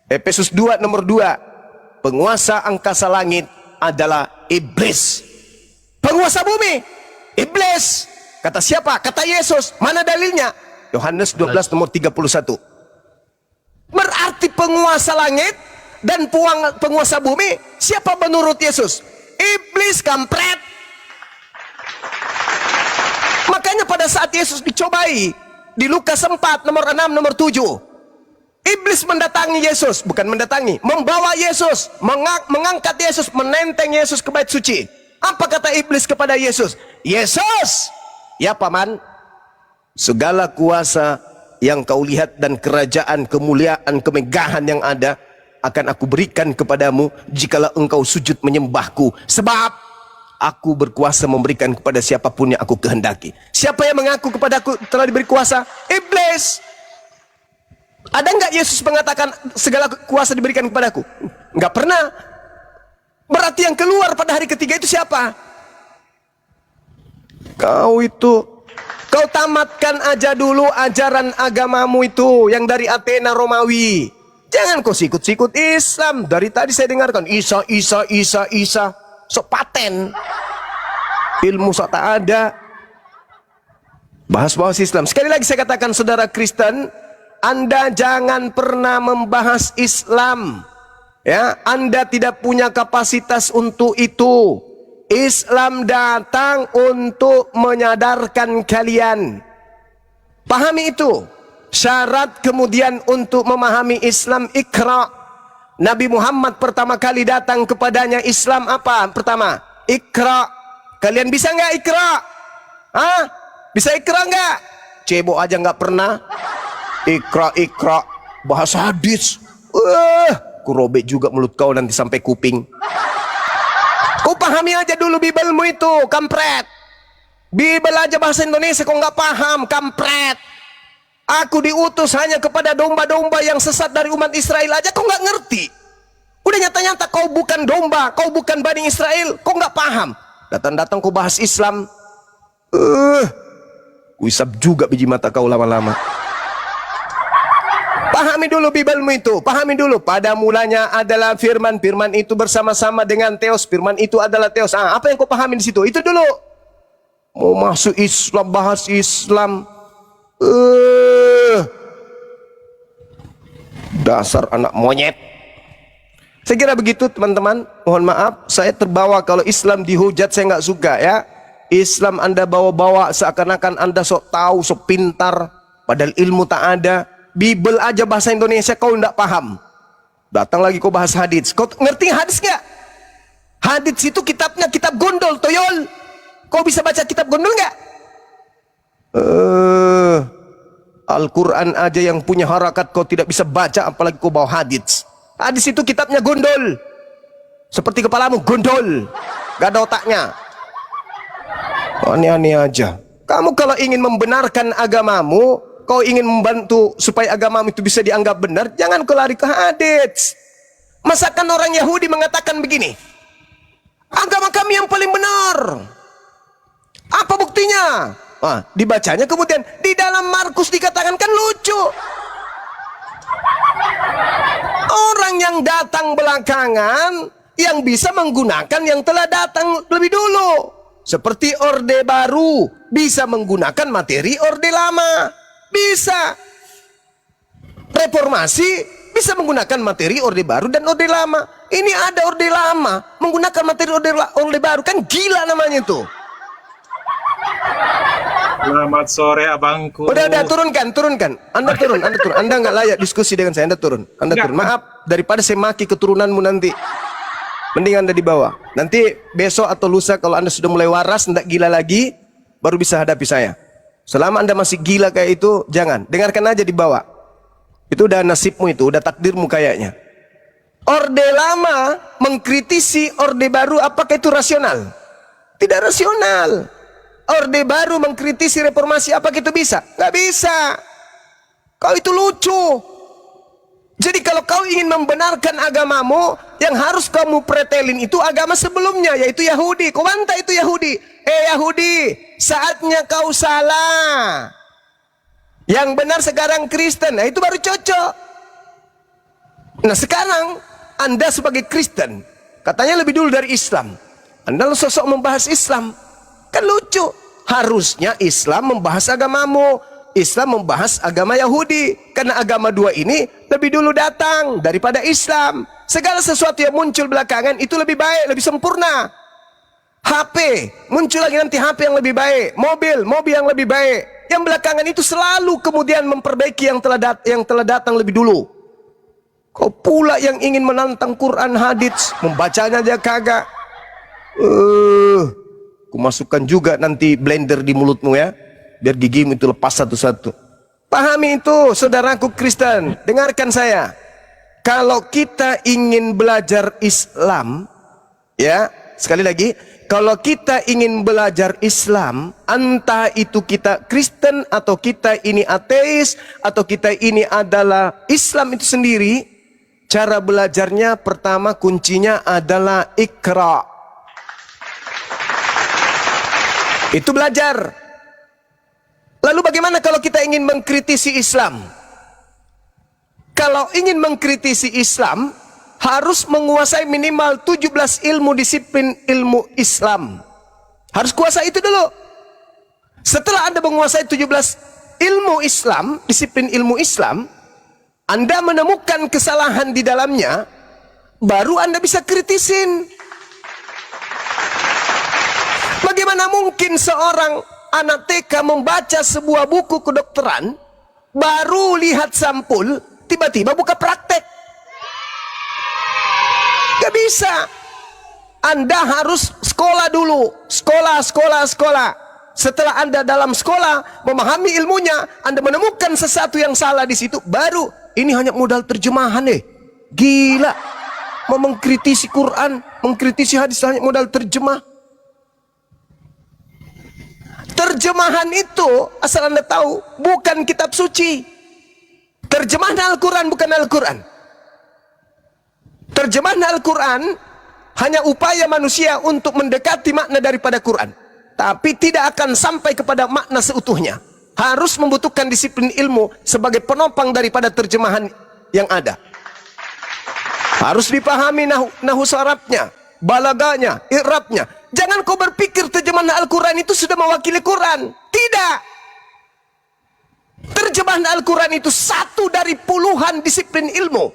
Speaker 1: Efesus 2 nomor 2. Penguasa angkasa langit adalah iblis. Penguasa bumi, iblis. Kata siapa? Kata Yesus. Mana dalilnya? Yohanes 12 nomor 31. Berarti penguasa langit dan penguasa bumi siapa menurut Yesus? Iblis, kampret. Makanya pada saat Yesus dicobai di Lukas 4 nomor 6 nomor 7, iblis mendatangi Yesus, bukan mendatangi, membawa Yesus, mengangkat Yesus, menenteng Yesus ke bait suci. Apa kata iblis kepada Yesus? Yesus, ya paman, segala kuasa yang kau lihat dan kerajaan, kemuliaan, kemegahan yang ada akan aku berikan kepadamu jikalau engkau sujud menyembahku, sebab aku berkuasa memberikan kepada siapapun yang aku kehendaki. Siapa yang mengaku kepadaku telah diberi kuasa? Iblis. Ada enggak Yesus mengatakan segala kuasa diberikan kepadaku? Enggak pernah. Berarti yang keluar pada hari ketiga itu siapa? Kau itu. Kau tamatkan aja dulu ajaran agamamu itu yang dari Athena Romawi. Jangan kau sikut-sikut Islam. Dari tadi saya dengarkan Isa. Sok paten. Ilmu sok tak ada. Bahas-bahas Islam. Sekali lagi saya katakan saudara Kristen, Anda jangan pernah membahas Islam. Ya, Anda tidak punya kapasitas untuk itu. Islam datang untuk menyadarkan kalian. Pahami itu. Syarat kemudian untuk memahami Islam, Iqra. Nabi Muhammad pertama kali datang kepadanya Islam apa? Pertama, Iqra. Kalian bisa nggak Iqra? Hah? Bisa Iqra nggak? Cebok aja nggak pernah. Iqra, Iqra. Bahasa hadis. Ku robek juga mulut kau nanti sampai kuping. Kau pahami aja dulu Bibelmu itu, kampret. Bibel aja bahasa Indonesia kau nggak paham, kampret. Aku diutus hanya kepada domba-domba yang sesat dari umat Israel aja kau nggak ngerti. Udah nyata-nyata kau bukan domba, kau bukan Bani Israel, kau nggak paham. Datang-datang kau bahas Islam. Kuisap juga biji mata kau lama-lama. Pahami dulu Bibelmu itu, pahami dulu. Pada mulanya adalah firman, firman itu bersama-sama dengan Theos, firman itu adalah Theos. Apa yang kau pahami di situ? Itu dulu. Mau masuk Islam, bahas Islam. Dasar anak monyet. Saya kira begitu teman-teman. Mohon maaf, saya terbawa kalau Islam dihujat, saya nggak suka ya. Islam Anda bawa-bawa seakan-akan Anda sok tahu, sok pintar, padahal ilmu tak ada. Bibel aja bahasa Indonesia kau nggak paham. Datang lagi kau bahas hadits. Kau ngerti hadits nggak? Hadits itu kitabnya kitab gondol, toyol. Kau bisa baca kitab gondol nggak? Al-Quran aja yang punya harakat kau tidak bisa baca, apalagi kau bawa hadits. Hadits itu kitabnya gondol. Seperti kepalamu gondol, gak ada otaknya. Aneh-aneh aja. Kamu kalau ingin membenarkan agamamu, kau ingin membantu supaya agamamu itu bisa dianggap benar, jangan kau lari ke hadits. Masakan orang Yahudi mengatakan begini, agama kami yang paling benar. Apa buktinya? Dibacanya kemudian di dalam Markus dikatakan, kan lucu. Orang yang datang belakangan yang bisa menggunakan yang telah datang lebih dulu. Seperti Orde Baru bisa menggunakan materi Orde Lama. Bisa. Reformasi bisa menggunakan materi Orde Baru dan Orde Lama. Ini ada Orde Lama menggunakan materi Orde Baru, kan gila namanya itu.
Speaker 2: Selamat sore abangku.
Speaker 1: Udah turunkan. Anda turun. Anda nggak layak diskusi dengan saya. Anda turun. Maaf, daripada saya maki keturunanmu nanti, mending Anda di bawah. Nanti besok atau lusa kalau Anda sudah mulai waras, tidak gila lagi, baru bisa hadapi saya. Selama Anda masih gila kayak itu, jangan. Dengarkan aja di bawah. Itu udah nasibmu itu, udah takdirmu kayaknya. Orde Lama mengkritisi Orde Baru, apakah itu rasional? Tidak rasional. Orde Baru mengkritisi reformasi, apakah itu bisa? Nggak bisa. Kau itu lucu. Jadi kalau kau ingin membenarkan agamamu, yang harus kamu pretelin itu agama sebelumnya, yaitu Yahudi. Kau bantah itu Yahudi. Yahudi, saatnya kau salah. Yang benar sekarang Kristen. Nah itu baru cocok. Nah sekarang Anda sebagai Kristen, katanya lebih dulu dari Islam. Anda sosok membahas Islam. Kan lucu. Harusnya Islam membahas agamamu, Islam membahas agama Yahudi. Karena agama dua ini lebih dulu datang daripada Islam. Segala sesuatu yang muncul belakangan itu lebih baik, lebih sempurna. HP, muncul lagi nanti HP yang lebih baik. Mobil yang lebih baik. Yang belakangan itu selalu kemudian memperbaiki yang telah datang lebih dulu. Kau pula yang ingin menantang Quran hadits, membacanya aja kagak. Kumasukkan juga nanti blender di mulutmu ya, biar gigimu itu lepas satu-satu. Pahami itu saudaraku Kristen, dengarkan saya. Kalau kita ingin belajar Islam, ya sekali lagi, kalau kita ingin belajar Islam, entah itu kita Kristen atau kita ini ateis atau kita ini adalah Islam itu sendiri, cara belajarnya pertama kuncinya adalah Iqra. Itu belajar. Lalu bagaimana kalau kita ingin mengkritisi Islam? Kalau ingin mengkritisi Islam, harus menguasai minimal 17 ilmu disiplin ilmu Islam. Harus kuasai itu dulu. Setelah Anda menguasai 17 ilmu Islam, disiplin ilmu Islam, Anda menemukan kesalahan di dalamnya, baru Anda bisa kritisin. Bagaimana mungkin seorang anak TK membaca sebuah buku kedokteran, baru lihat sampul, tiba-tiba buka praktek? Gak bisa. Anda harus sekolah dulu. Sekolah. Setelah Anda dalam sekolah, memahami ilmunya, Anda menemukan sesuatu yang salah di situ, baru ini hanya modal terjemahan Gila. Mau mengkritisi Quran, mengkritisi hadis hanya modal terjemah. Terjemahan itu, asal Anda tahu, bukan kitab suci. Terjemahan Al-Quran bukan Al-Quran. Terjemahan Al-Quran hanya upaya manusia untuk mendekati makna daripada Quran, tapi tidak akan sampai kepada makna seutuhnya. Harus membutuhkan disiplin ilmu sebagai penopang daripada terjemahan yang ada. Harus dipahami nahu sarafnya, balaganya, i'rabnya. Jangan kau berpikir terjemahan Al-Quran itu sudah mewakili Quran. Tidak. Terjemahan Al-Quran itu satu dari puluhan disiplin ilmu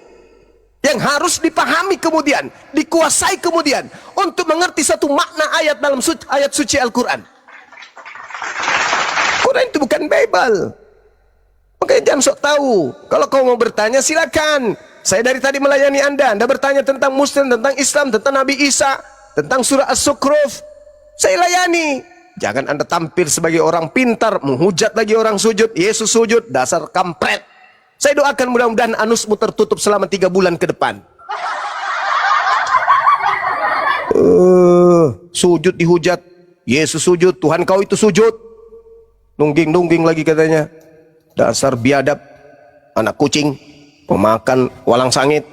Speaker 1: yang harus dipahami kemudian, dikuasai kemudian, untuk mengerti satu makna ayat dalam ayat suci Al-Quran. Quran itu bukan Bible. Makanya jangan sok tahu. Kalau kau mau bertanya, silakan. Saya dari tadi melayani Anda bertanya tentang Muslim, tentang Islam, tentang Nabi Isa, tentang surah As-Sukhruf. Saya layani. Jangan Anda tampil sebagai orang pintar, menghujat lagi orang sujud, Yesus sujud, dasar kampret. Saya doakan mudah-mudahan anusmu tertutup selama 3 bulan ke depan. Sujud dihujat, Yesus sujud, Tuhan kau itu sujud. Nungging-nungging lagi katanya. Dasar biadab, anak kucing, pemakan walang sangit.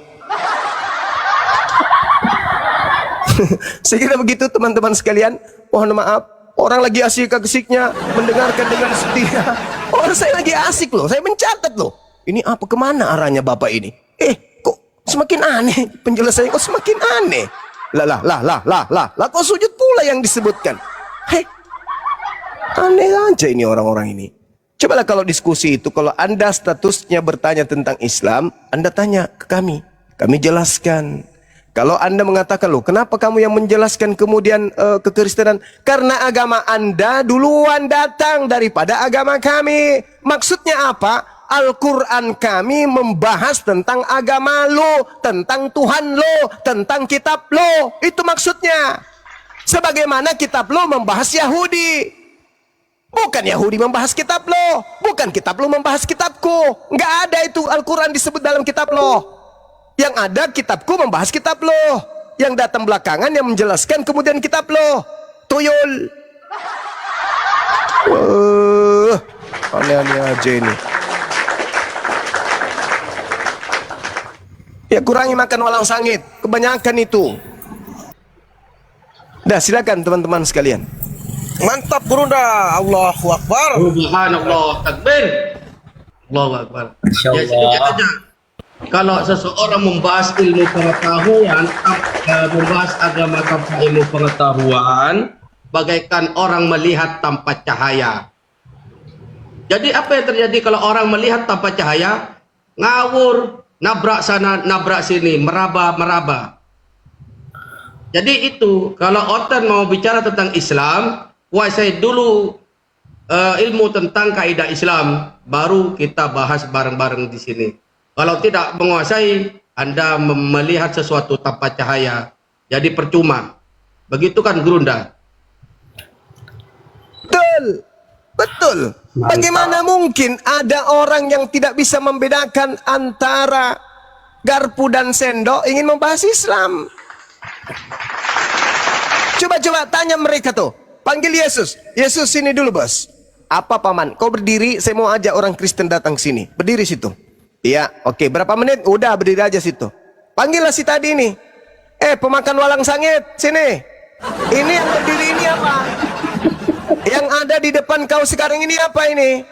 Speaker 1: Saya kira begitu teman-teman sekalian. Mohon maaf, orang lagi asik-asiknya mendengarkan dengan setia. Orang saya lagi asik loh, saya mencatat loh. Ini apa, kemana arahnya Bapak ini? Kok semakin aneh penjelasannya, kok semakin aneh. Lah, kok sujud pula yang disebutkan. Aneh aja ini orang-orang ini. Cobalah kalau diskusi itu, kalau Anda statusnya bertanya tentang Islam, Anda tanya ke kami jelaskan. Kalau Anda mengatakan, loh kenapa kamu yang menjelaskan kemudian kekristenan? Karena agama Anda duluan datang daripada agama kami. Maksudnya apa? Al-Quran kami membahas tentang agama lo, tentang Tuhan lo, tentang kitab lo. Itu maksudnya. Sebagaimana kitab lo membahas Yahudi. Bukan Yahudi membahas kitab lo, bukan kitab lo membahas kitabku. Nggak ada itu Al-Quran disebut dalam kitab lo. Yang ada kitabku membahas kitab lo. Yang datang belakangan yang menjelaskan kemudian kitab lo. Tuyul. Aneh-aneh aja ini. Ya kurangi makan walang sangit, kebanyakan itu. Dah silakan teman-teman sekalian.
Speaker 3: Mantap Gurunda. Allahu Akbar.
Speaker 7: Subhanallah, takbir. Allahu Akbar. Ya sedikit aja. Kalau seseorang membahas ilmu pengetahuan, membahas agama tanpa ilmu pengetahuan, bagaikan orang melihat tanpa cahaya. Jadi apa yang terjadi kalau orang melihat tanpa cahaya? Ngawur, nabrak sana, nabrak sini, meraba-meraba. Jadi itu, kalau Otan mau bicara tentang Islam, kuasai dulu ilmu tentang kaidah Islam, baru kita bahas bareng-bareng di sini. Kalau tidak menguasai, Anda melihat sesuatu tanpa cahaya, jadi percuma. Begitu kan Gurunda?
Speaker 1: Betul. Bagaimana mungkin ada orang yang tidak bisa membedakan antara garpu dan sendok ingin membahas Islam? Coba tanya mereka tuh. Panggil Yesus. Yesus sini dulu bos. Apa paman? Kau berdiri, saya mau ajak orang Kristen datang sini. Berdiri situ. Iya, oke. Berapa menit? Udah berdiri aja situ. Panggillah si tadi ini. Pemakan walang sangit, sini. Ini yang berdiri ini apa? Yang ada di depan kau sekarang ini apa ini?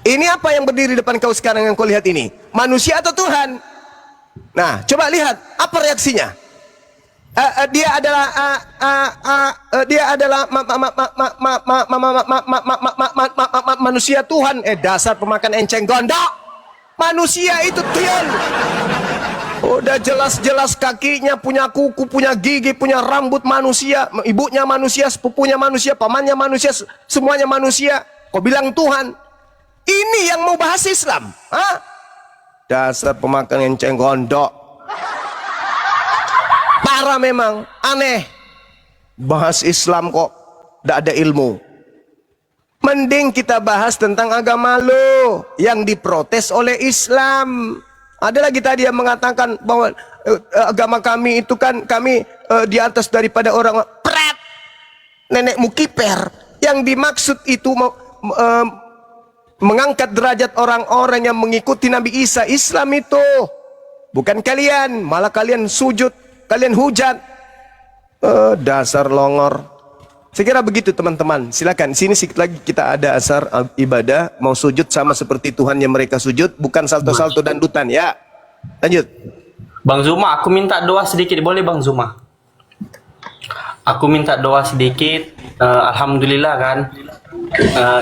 Speaker 1: Ini apa yang berdiri di depan kau sekarang yang kau lihat ini? Manusia atau Tuhan? Nah, coba lihat apa reaksinya. Dia adalah manusia Tuhan. Dasar pemakan enceng gondok. Manusia itu tuyul. Udah jelas-jelas kakinya punya kuku, punya gigi, punya rambut manusia, ibunya manusia, sepupunya manusia, pamannya manusia, semuanya manusia. Kau bilang Tuhan. Ini yang mau bahas Islam. Hah? Dasar pemakan enceng gondok. Parah memang, aneh. Bahas Islam kok tidak ada ilmu. Mending kita bahas tentang agama lo yang diprotes oleh Islam. Ada lagi tadi yang mengatakan bahwa agama kami itu kan kami di atas daripada orang pret, nenekmu kiper. Yang dimaksud itu mengangkat derajat orang-orang yang mengikuti Nabi Isa. Islam itu bukan kalian, malah kalian sujud, kalian hujat. Dasar longor. Saya kira begitu teman-teman. Silakan sini sedikit lagi kita ada asar ibadah, mau sujud sama seperti Tuhan yang mereka sujud, bukan salto-salto dan dutan ya. Lanjut.
Speaker 8: Bang Zuma, aku minta doa sedikit, boleh Bang Zuma? Aku minta doa sedikit. Alhamdulillah kan,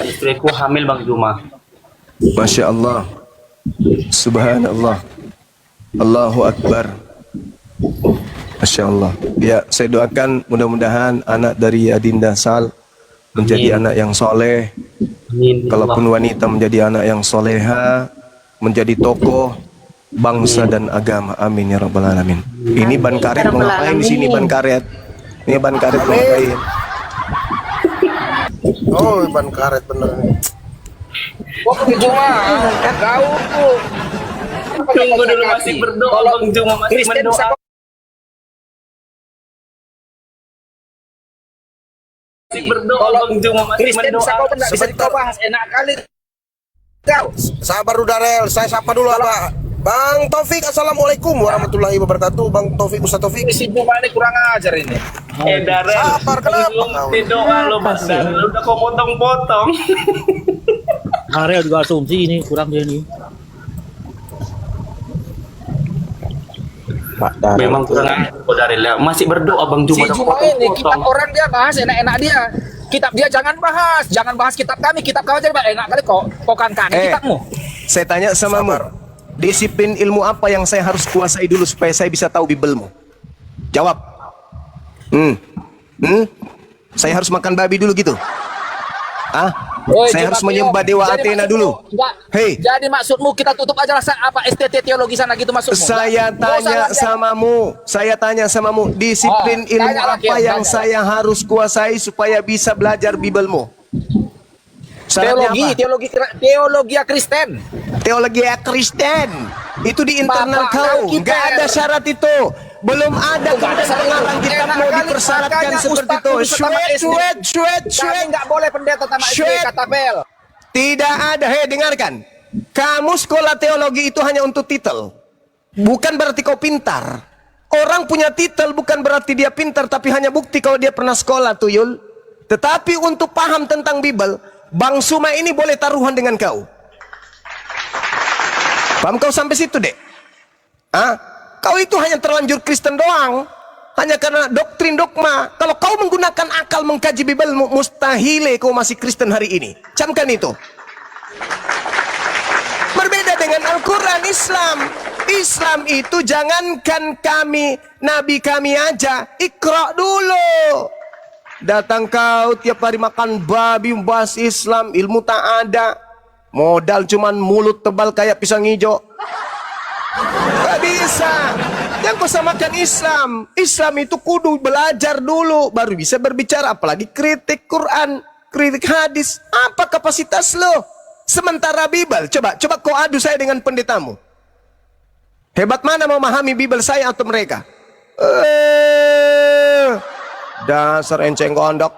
Speaker 8: istriku hamil Bang Zuma.
Speaker 1: Masya Allah. Subhanallah. Allahu Akbar. Masya Allah. Ya, saya doakan mudah-mudahan anak dari Adinda Sal menjadi anak yang soleh.
Speaker 8: Amin.
Speaker 1: Kalaupun wanita menjadi anak yang soleha, menjadi tokoh bangsa dan agama. Amin ya rabbal alamin. Ini ban karet mau ngapain di sini ban karet? Ini ban karet mau ngapain?
Speaker 3: Oh, ban karet bener nih.
Speaker 8: Tunggu dulu, masih berdoa Bang Zuma, masih berdoa. Berdoa Bang Zuma, masih berdoa.
Speaker 3: Bisa kau bahas enak kali. Kau sabar dulu Darel, saya sapa dulu Pak. Bang Taufik, assalamualaikum warahmatullahi wabarakatuh. Bang Taufik, Ustaz Taufik.
Speaker 7: Si Juma ini kurang ajar ini.
Speaker 8: Darel,
Speaker 3: Sabar, kenapa
Speaker 8: belum doa lo Bang Darel, udah kau potong-potong.
Speaker 9: Area juga asumsi ini kurang dia nih.
Speaker 8: Memang kurang ajar kok Darel ya. Masih berdoa Bang Zuma.
Speaker 7: Si Juma ini kitab orang dia bahas enak-enak dia. Kitab dia jangan bahas kitab kami, kitab kau aja enak kali kok kan kitabmu.
Speaker 1: Saya tanya sama disiplin ilmu apa yang saya harus kuasai dulu supaya saya bisa tahu Bibelmu? Jawab. Saya harus makan babi dulu gitu? Saya harus menyembah dewa Athena dulu. Hei,
Speaker 7: jadi maksudmu kita tutup aja lah apa STT teologi sana gitu maksudmu?
Speaker 1: Saya tanya samamu, disiplin ilmu apa yang saya harus kuasai supaya bisa belajar Bibelmu?
Speaker 7: Teologi Kristen.
Speaker 1: Teologi Kristen. Itu di internal kau. Nggak ada syarat itu. Belum ada pengarang kitab mau dipersyaratkan seperti itu. Kami
Speaker 7: nggak boleh pendeta tamat SD kata Bel.
Speaker 1: Tidak ada. Hei, dengarkan. Kamu sekolah teologi itu hanya untuk titel. Bukan berarti kau pintar. Orang punya titel bukan berarti dia pintar, tapi hanya bukti kalau dia pernah sekolah, tuyul. Tetapi untuk paham tentang Bibel, Bang Zuma ini boleh taruhan dengan kau. Paham kau sampai situ, Dek? Kau itu hanya terlanjur Kristen doang. Hanya karena doktrin dogma. Kalau kau menggunakan akal mengkaji Bibel, mustahil kau masih Kristen hari ini. Camkan itu. Berbeda dengan Al-Quran Islam. Islam itu jangankan kami, Nabi kami aja. Iqra dulu. Datang kau tiap hari makan babi, membahas Islam, ilmu tak ada. Modal cuman mulut tebal kayak pisang hijau. Gak bisa. Yang kau samakan Islam. Islam itu kudu belajar dulu baru bisa berbicara, apalagi kritik Quran, kritik hadis. Apa kapasitas lo? Sementara Bibel, coba kau adu saya dengan pendetamu. Hebat mana mau memahami Bibel saya atau mereka? Dasar enceng gondok.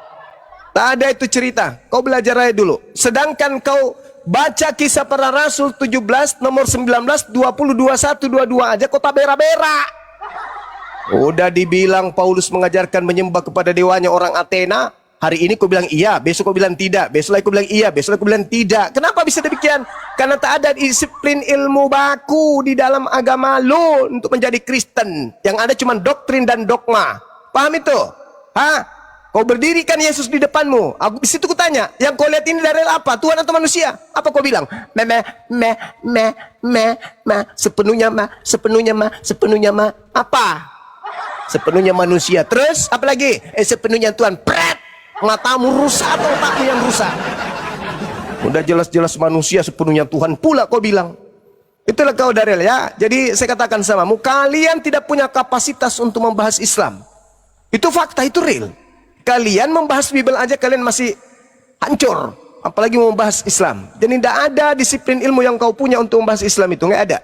Speaker 1: Tak ada itu cerita. Kau belajar aja dulu. Sedangkan kau baca Kisah Para Rasul 17 nomor 19 20 21 22 aja kau tak bera-bera. Udah dibilang Paulus mengajarkan menyembah kepada dewanya orang Athena. Hari ini kau bilang iya, besok kau bilang tidak, besok lagi kau bilang iya, besok lagi kau bilang tidak. Kenapa bisa demikian? Karena tak ada disiplin ilmu baku di dalam agama lo untuk menjadi Kristen. Yang ada cuma doktrin dan dogma. Paham itu? Kau berdiri kan Yesus di depanmu. Aku di situ kutanya, yang kau lihat ini Darel apa? Tuhan atau manusia? Apa kau bilang? Sepenuhnya ma. Apa? Sepenuhnya manusia. Terus apa lagi? Sepenuhnya Tuhan. Pret! Matamu rusak atau otakmu yang rusak? Udah jelas-jelas manusia, sepenuhnya Tuhan pula kau bilang. Itulah kau Darel ya. Jadi saya katakan samamu, kalian tidak punya kapasitas untuk membahas Islam. Itu fakta, itu real. Kalian membahas Bible aja kalian masih hancur, apalagi mau membahas Islam. Jadi tidak ada disiplin ilmu yang kau punya untuk membahas Islam, itu nggak ada.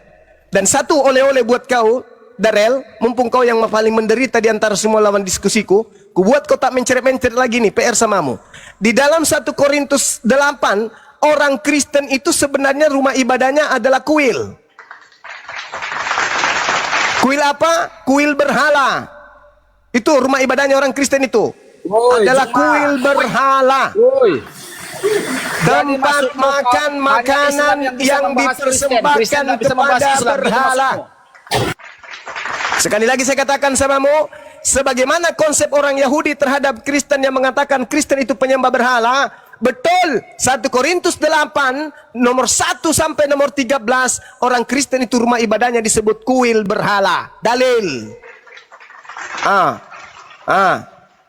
Speaker 1: Dan satu oleh-oleh buat kau Darel, mumpung kau yang paling menderita di antara semua lawan diskusiku, ku buat kau tak mencret-mencret lagi nih, PR samamu. Di dalam 1 Korintus 8, orang Kristen itu sebenarnya rumah ibadahnya adalah kuil. Kuil apa? Kuil berhala. Itu rumah ibadahnya orang Kristen itu. Adalah kuil berhala. Tempat makan makanan yang dipersembahkan kepada berhala. Sekali lagi saya katakan samamu, sebagaimana konsep orang Yahudi terhadap Kristen yang mengatakan Kristen itu penyembah berhala, betul. 1 Korintus 8 nomor 1 sampai nomor 13, orang Kristen itu rumah ibadahnya disebut kuil berhala. Dalil.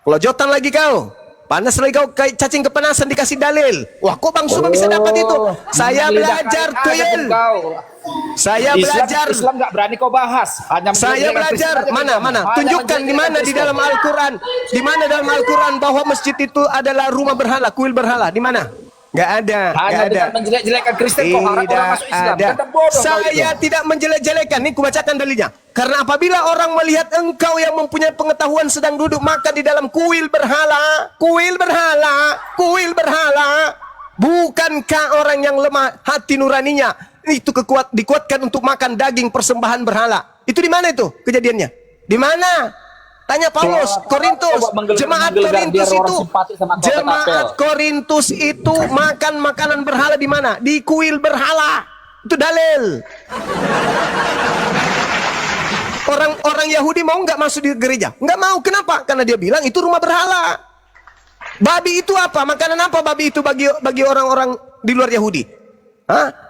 Speaker 1: Kelojotan lagi kau. Panas lagi kau, kayak cacing kepanasan dikasih dalil. Wah, kok Bang Suma bisa dapat itu? Saya belajar, tuyul. Saya belajar.
Speaker 9: Islam nggak berani kau bahas.
Speaker 1: Saya belajar. Mana? Tunjukkan di mana di dalam Al-Quran. Di mana dalam Al-Quran bahwa masjid itu adalah rumah berhala, kuil berhala. Di mana? Nggak ada.
Speaker 9: Hanya dengan menjelek-jelekan Kristen kau harap orang masuk Islam.
Speaker 1: Saya tidak menjelek-jelekan. Ini kubacakan dalilnya. Karena apabila orang melihat engkau yang mempunyai pengetahuan sedang duduk makan di dalam kuil berhala, bukankah orang yang lemah hati nuraninya itu dikuatkan untuk makan daging persembahan berhala? Itu di mana itu kejadiannya? Di mana? Tanya Paulus, Korintus, jemaat Korintus itu makan makanan berhala di mana? Di kuil berhala. Itu dalil. Orang Yahudi mau nggak masuk di gereja? Nggak mau. Kenapa? Karena dia bilang itu rumah berhala. Babi itu apa? Makanan apa babi itu bagi orang-orang di luar Yahudi?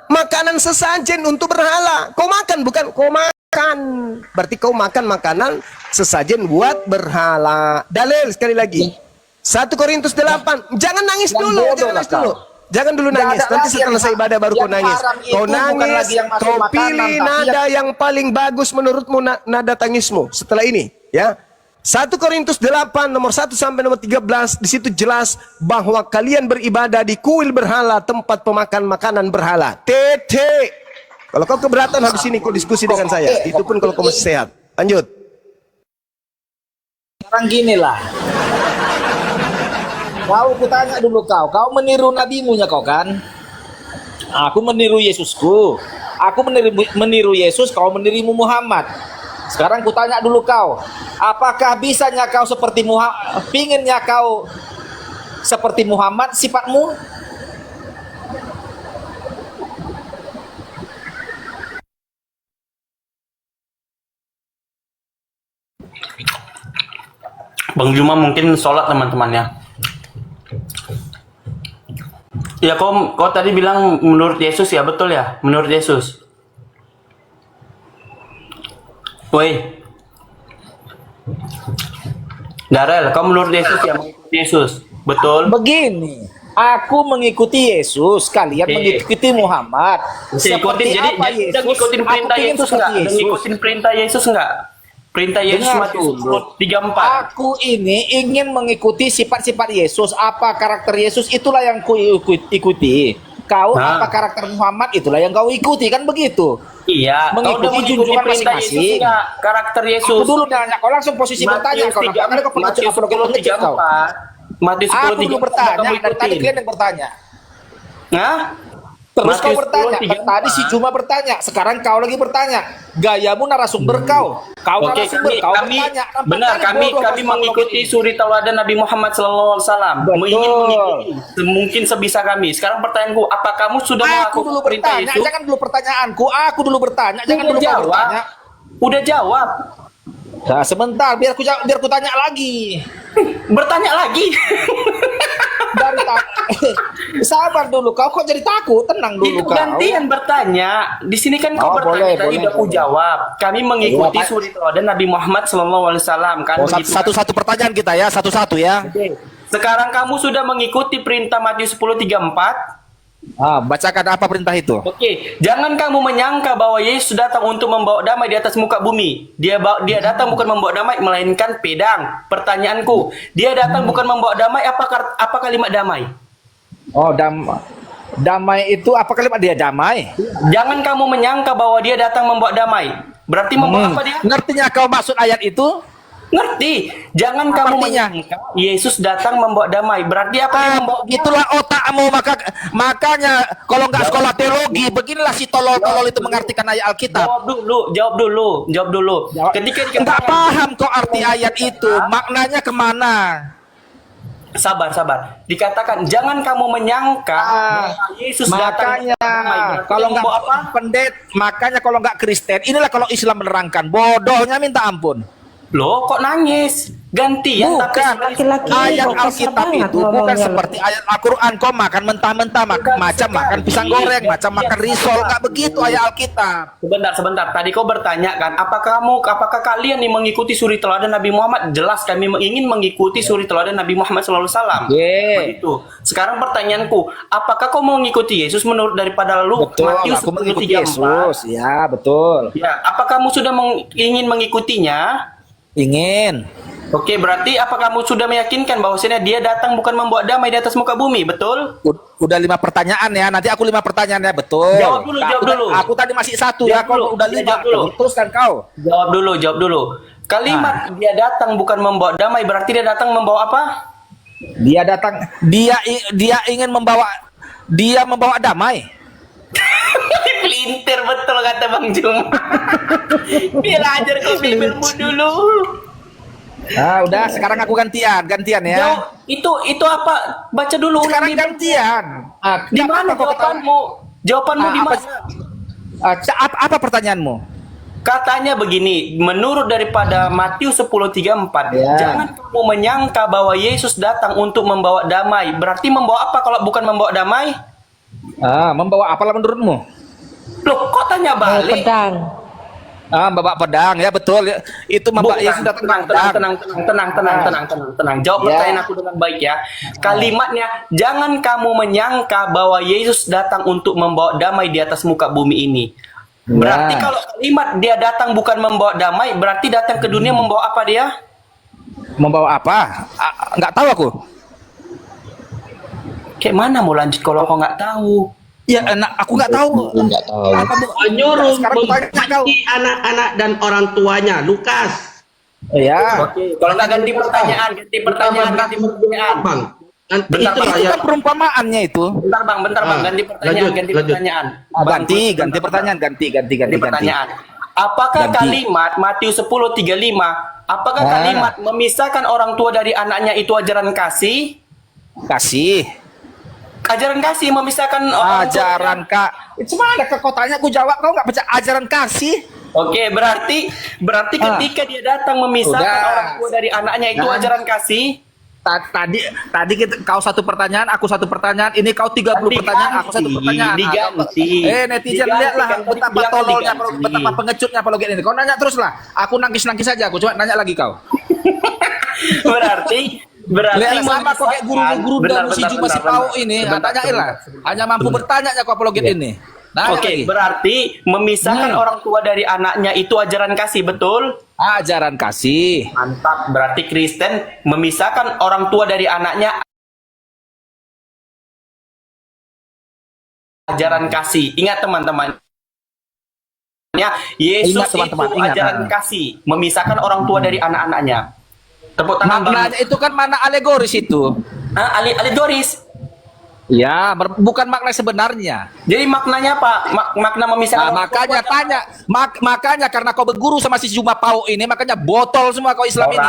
Speaker 1: Makanan sesajen untuk berhala. Kau makan bukan? Kau makan. Berarti kau makan makanan sesajen buat berhala. Dalil sekali lagi. 1 Korintus 8. Jangan nangis dulu. Jangan dulu nangis. Nanti setelah selesai ibadah baru kau nangis. Kau nangis. Kau pilih nada yang paling bagus menurutmu, nada tangismu. Setelah ini, ya. 1 Korintus 8 nomor 1 sampai nomor 13, di situ jelas bahwa kalian beribadah di kuil berhala, tempat pemakan makanan berhala. Tete. Kalau kau keberatan habis ini kau diskusi dengan saya. Itu pun kalau kau masih sehat. Lanjut.
Speaker 9: Sekarang gini lah. Kau kutanya dulu kau meniru nabimunya kau kan? Aku meniru Yesusku. Aku meniru Yesus, kau meniru Muhammad. Sekarang kutanya dulu kau, apakah bisanya kau seperti Muhammad? Pinginnya kau seperti Muhammad sifatmu?
Speaker 8: Bang Juma mungkin sholat teman-temannya. Ya kau tadi bilang menurut Yesus ya, betul ya? Menurut Yesus. Woi. Darel, kau menurut Yesus ya, mengikuti Yesus. Betul?
Speaker 9: Begini, aku mengikuti Yesus, kalian mengikuti Muhammad.
Speaker 8: Seperti jadi apa Yesus? Ngikutin perintah Yesus enggak? Ngikutin perintah Yesus enggak? Perintah Yesus Matius 34.
Speaker 9: Aku ini ingin mengikuti sifat-sifat Yesus. Apa karakter Yesus, itulah yang ku ikuti. Kau apa karakter Muhammad, itulah yang kau ikuti, kan begitu?
Speaker 8: Iya,
Speaker 9: mengikuti junjungan masing-masing.
Speaker 8: Karakter Yesus.
Speaker 9: Aku dulu nanya, kau langsung posisi bertanya.
Speaker 8: Matius 10:34.
Speaker 9: Aku dulu bertanya, dari tadi kalian yang bertanya.
Speaker 8: Nah?
Speaker 9: Terus kau bertanya, tadi si Juma bertanya, sekarang kau lagi bertanya. Gayamu narasumber kau.
Speaker 8: Oke, bertanya. Benar, kami mengikuti suri tauladan Nabi Muhammad SAW. Mengikuti mungkin sebisa kami. Sekarang pertanyaanku, apa kamu sudah melakukan perintah Yesus?
Speaker 9: Jangan dulu pertanyaanku, aku dulu bertanya, jangan dulu
Speaker 8: jawab.
Speaker 9: bertanya.
Speaker 8: Udah jawab.
Speaker 9: Nah, sebentar, biar ku tanya lagi.
Speaker 8: Bertanya lagi.
Speaker 9: Dari sabar dulu, kau kok jadi takut? Tenang dulu
Speaker 8: Itu
Speaker 9: kau.
Speaker 8: gantian bertanya. Di sini kan kau
Speaker 9: Oh,
Speaker 8: bertanya, tadi
Speaker 9: boleh.
Speaker 8: udah aku jawab. Kami mengikuti
Speaker 9: Iya, Pak.
Speaker 8: suri teladan Nabi Muhammad SAW kan
Speaker 9: Oh,
Speaker 8: begitu.
Speaker 9: satu-satu pertanyaan kita ya, satu-satu ya.
Speaker 8: Oke. Sekarang kamu sudah mengikuti perintah Matius 10:34.
Speaker 9: Bacakan apa perintah itu?
Speaker 8: Oke, jangan kamu menyangka bahwa Yesus datang untuk membawa damai di atas muka bumi. Dia datang bukan membawa damai, melainkan pedang. Pertanyaanku, dia datang bukan membawa damai, apa kalimat damai?
Speaker 9: Oh, damai itu apa kalimat dia damai?
Speaker 8: Jangan kamu menyangka bahwa dia datang membawa damai. Berarti membawa apa dia?
Speaker 9: Ngertinya kau maksud ayat itu?
Speaker 8: Ngerti. Jangan
Speaker 9: Apa
Speaker 8: kamu
Speaker 9: artinya?
Speaker 8: menyangka Yesus datang membawa damai. Berarti apa dia membawa?
Speaker 9: Itulah otakmu, makanya kalau nggak sekolah teologi, beginilah si tolol-tolol itu mengartikan ayat Alkitab.
Speaker 8: Jawab dulu. Ketika
Speaker 9: Nggak
Speaker 8: dikatakan
Speaker 9: paham kok arti ayat itu, maknanya kemana?
Speaker 8: sabar. Dikatakan jangan kamu menyangka bahwa Yesus datang
Speaker 9: Makanya
Speaker 8: membawa damai. Berarti
Speaker 9: kalau
Speaker 8: dia membawa apa?
Speaker 9: makanya kalau nggak Kristen, inilah kalau Islam menerangkan, bodohnya minta ampun.
Speaker 8: Loh, kok nangis? Gantian tapi
Speaker 9: Bukan,
Speaker 5: laki-laki
Speaker 9: ayat
Speaker 5: kok kasar
Speaker 9: Alkitab
Speaker 5: banget
Speaker 9: itu bukan
Speaker 5: ngomongnya.
Speaker 9: seperti ayat Al-Quran. Kau makan mentah-mentah, macam makan pisang goreng, macam makan risol, nggak begitu ayat Alkitab.
Speaker 8: Sebentar. Tadi kau bertanya kan, apakah kalian nih mengikuti suri teladan Nabi Muhammad? Jelas kami ingin mengikuti suri teladan Nabi Muhammad SAW.
Speaker 9: Ye.
Speaker 8: Begitu. Sekarang pertanyaanku, apakah kau mau mengikuti Yesus menurut daripada lalu
Speaker 9: Betul,
Speaker 8: Matius
Speaker 9: aku mengikuti
Speaker 8: 10:34?
Speaker 9: Yesus. Ya, betul.
Speaker 8: Ya, apa kamu sudah ingin mengikutinya?
Speaker 9: Ingin.
Speaker 8: Oke, berarti apa kamu sudah meyakinkan bahwasanya dia datang bukan membawa damai di atas muka bumi, betul?
Speaker 9: Udah 5 pertanyaan ya. Nanti aku 5 pertanyaan ya, betul.
Speaker 8: Jawab dulu.
Speaker 9: Aku tadi masih 1 ya.
Speaker 8: Jawab dulu.
Speaker 9: Kau udah 5.
Speaker 8: Jawab dulu.
Speaker 9: Teruskan kau.
Speaker 8: Jawab dulu. Kalimat dia datang bukan membawa damai, berarti dia datang membawa apa?
Speaker 9: Dia ingin membawa damai.
Speaker 8: Pelintir betul kata Bang Juma. Belajar kau bibirmu dulu.
Speaker 9: Nah, udah sekarang aku gantian ya.
Speaker 8: Itu apa? Baca dulu ulang
Speaker 9: Sekarang
Speaker 8: bibir.
Speaker 9: gantian.
Speaker 8: Di mana jawabanmu? Jawabanmu di mana?
Speaker 9: Apa pertanyaanmu?
Speaker 8: Katanya begini, menurut daripada Matius 10:34,
Speaker 9: Ya.
Speaker 8: jangan kamu menyangka bahwa Yesus datang untuk membawa damai. Berarti membawa apa kalau bukan membawa damai?
Speaker 9: Membawa apalah menurutmu?
Speaker 8: Loh, kok tanya balik?
Speaker 5: Pedang.
Speaker 9: Membawa pedang ya, betul. Itu membawa
Speaker 8: Bukan.
Speaker 9: Yesus datang bawa pedang.
Speaker 8: Tenang. Jawab
Speaker 9: Ya.
Speaker 8: pertanyaan aku dengan baik ya. Kalimatnya, jangan kamu menyangka bahwa Yesus datang untuk membawa damai di atas muka bumi ini. Berarti kalau kalimat dia datang bukan membawa damai, berarti datang ke dunia membawa apa dia?
Speaker 9: Membawa apa? Nggak tahu aku.
Speaker 8: Kayak mana mau lanjut kalau kau nggak tahu?
Speaker 9: Ya, aku nggak tahu. Apa
Speaker 7: Menyuruh
Speaker 9: sekarang aku tanya kau.
Speaker 7: membenci anak-anak dan orang tuanya. Lukas.
Speaker 9: Ya.
Speaker 8: Oke, kalau nggak ganti pertanyaan.
Speaker 7: Bang. Nanti
Speaker 8: Bentar,
Speaker 7: itu
Speaker 8: Bang.
Speaker 9: Itu
Speaker 7: ya.
Speaker 9: kan perumpamaannya itu.
Speaker 8: Bentar bang, ganti pertanyaan,
Speaker 7: lanjut.
Speaker 8: pertanyaan.
Speaker 9: Ganti pertanyaan, ganti.
Speaker 8: Pertanyaan. Apakah
Speaker 9: Ganti.
Speaker 8: kalimat Matius 10:35, apakah kalimat memisahkan orang tua dari anaknya itu ajaran kasih?
Speaker 9: Kasih.
Speaker 8: Ajaran kasih memisahkan orang tua.
Speaker 9: Ajaran kak. Itu mana ke kotanya? Aku jawab, kau nggak baca ajaran kasih?
Speaker 8: Oke, berarti ketika dia datang memisahkan
Speaker 9: Udah.
Speaker 8: orang tua dari anaknya itu ajaran kasih.
Speaker 9: Tadi kau 1 pertanyaan, aku 1 pertanyaan. Ini kau 30 pertanyaan, aku 1 pertanyaan.
Speaker 8: Diganti.
Speaker 9: Netizen
Speaker 8: Diganti,
Speaker 9: lihatlah
Speaker 8: kan tadi
Speaker 9: betapa
Speaker 8: bilang
Speaker 9: tololnya,
Speaker 8: diganti.
Speaker 9: betapa pengecutnya apologet ini. Kau nanya terus lah. Aku nangis saja. Aku coba nanya lagi kau.
Speaker 8: berarti
Speaker 9: Lihatlah sama kok kayak guru-guru dan si Juma si Pau ini. Tanyain lah. Hanya mampu bertanya kau apologet ini. Nanya
Speaker 8: Oke,
Speaker 9: lagi.
Speaker 8: berarti memisahkan orang tua dari anaknya itu ajaran kasih, betul?
Speaker 9: Ajaran kasih.
Speaker 8: Mantap, berarti Kristen memisahkan orang tua dari anaknya ajaran kasih. Ingat teman-teman. Yesus
Speaker 9: Ingat, teman-teman,
Speaker 8: itu
Speaker 9: ingat.
Speaker 8: ajaran kasih, memisahkan orang tua dari anak-anaknya. Tepuk tangan Bang.
Speaker 9: Maknanya itu kan mana alegoris itu.
Speaker 8: Alegoris.
Speaker 9: Ya, bukan makna sebenarnya.
Speaker 8: Jadi maknanya apa? Makna memisahkan
Speaker 9: Nah,
Speaker 8: orang tua
Speaker 9: makanya
Speaker 8: itu apa?
Speaker 9: tanya, makanya karena kau berguru sama si Juma Pau ini, makanya botol semua kau Islam
Speaker 8: Oh,
Speaker 9: ini.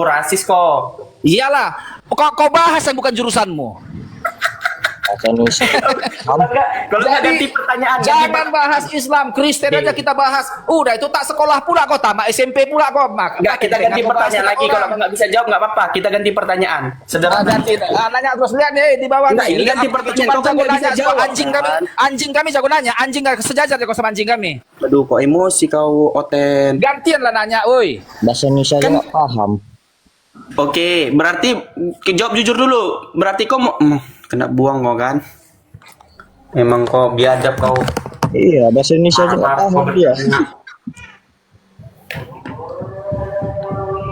Speaker 8: rasis kok.
Speaker 9: Iyalah, kau bahas yang bukan jurusanmu.
Speaker 8: Kalau nggak ganti pertanyaan,
Speaker 9: Jangan bahas Islam, Kristen aja kita bahas. Udah itu tak sekolah pula kok, tamat SMP pula kok, Mak.
Speaker 8: Enggak, kita ganti pertanyaan lagi. Kalau nggak bisa jawab nggak apa-apa, kita ganti pertanyaan. Sederhana.
Speaker 9: Ganti. Nanya terus, lihat nih di bawah
Speaker 8: Enggak,
Speaker 9: nih.
Speaker 8: ini ganti
Speaker 9: Lihat,
Speaker 8: pertanyaan.
Speaker 9: cuma
Speaker 8: Kau kan
Speaker 9: jago
Speaker 8: nggak bisa
Speaker 9: nanya,
Speaker 8: jawab,
Speaker 9: anjing kami jago nanya, anjing nggak sejajar kok sama anjing kami.
Speaker 8: Aduh, kok emosi kau, Oten.
Speaker 9: Gantian lah nanya, woi.
Speaker 10: Bahasa Indonesia
Speaker 8: Kan-
Speaker 10: nggak paham.
Speaker 8: Oke, berarti jawab jujur dulu. Berarti kau mau kena buang kau kan? Memang kau biadab kau.
Speaker 10: Iya, bahasa Indonesia aja nggak paham dia.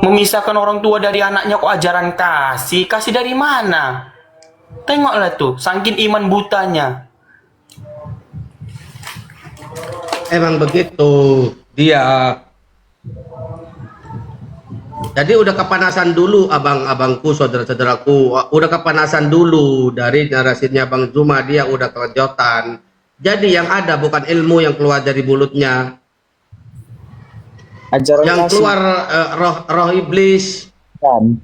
Speaker 8: Memisahkan orang tua dari anaknya kok ajaran kasih? Kasih dari mana? Tengoklah tuh, saking iman butanya.
Speaker 7: Emang begitu dia. Jadi udah kepanasan dulu abang-abangku, saudara-saudaraku, udah kepanasan dulu dari narasinya Bang Zuma, dia udah kelejotan. Jadi yang ada bukan ilmu yang keluar dari mulutnya,
Speaker 10: Ajaran
Speaker 7: yang
Speaker 10: kasih
Speaker 7: keluar roh iblis.
Speaker 10: kan.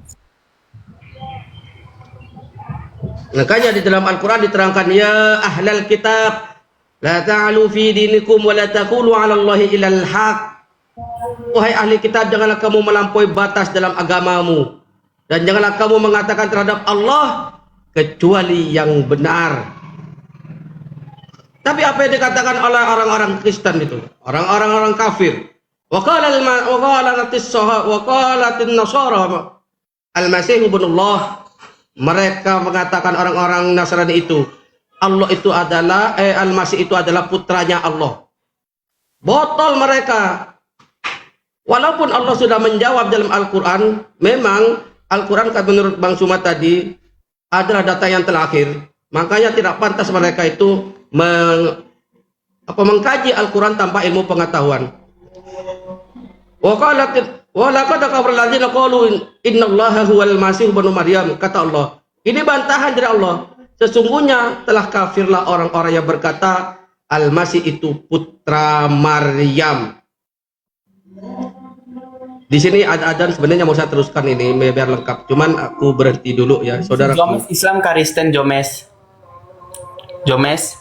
Speaker 7: Makanya di dalam Al-Quran diterangkan, ya ahlal kitab la ta'alu fi dinikum wa la taqulu 'ala Allahi illal haq. Wahai ahli kitab, janganlah kamu melampaui batas dalam agamamu, dan janganlah kamu mengatakan terhadap Allah kecuali yang benar. Tapi apa yang dikatakan oleh orang-orang Kristen itu, orang-orang kafir, waqalatin nasara al-masih ibnullah, mereka mengatakan orang-orang Nasrani itu, Allah itu adalah Al-Masih itu adalah putranya Allah. Botol mereka. Walaupun Allah sudah menjawab dalam Al-Quran, memang Al-Quran menurut Bang Suma tadi adalah data yang terakhir. Makanya tidak pantas mereka itu mengkaji Al-Quran tanpa ilmu pengetahuan. Walaqad kafara alladziina qalu innallaha huwal masih ibnu Maryam, kata Allah. Ini bantahan dari Allah. Sesungguhnya telah kafirlah orang-orang yang berkata Al-Masih itu putra Maryam. Di sini ada adzan, sebenarnya mau saya teruskan ini biar lengkap. Cuman aku berhenti dulu ya, saudara.
Speaker 8: Jomes Islam Kristen Jomes. Jomes.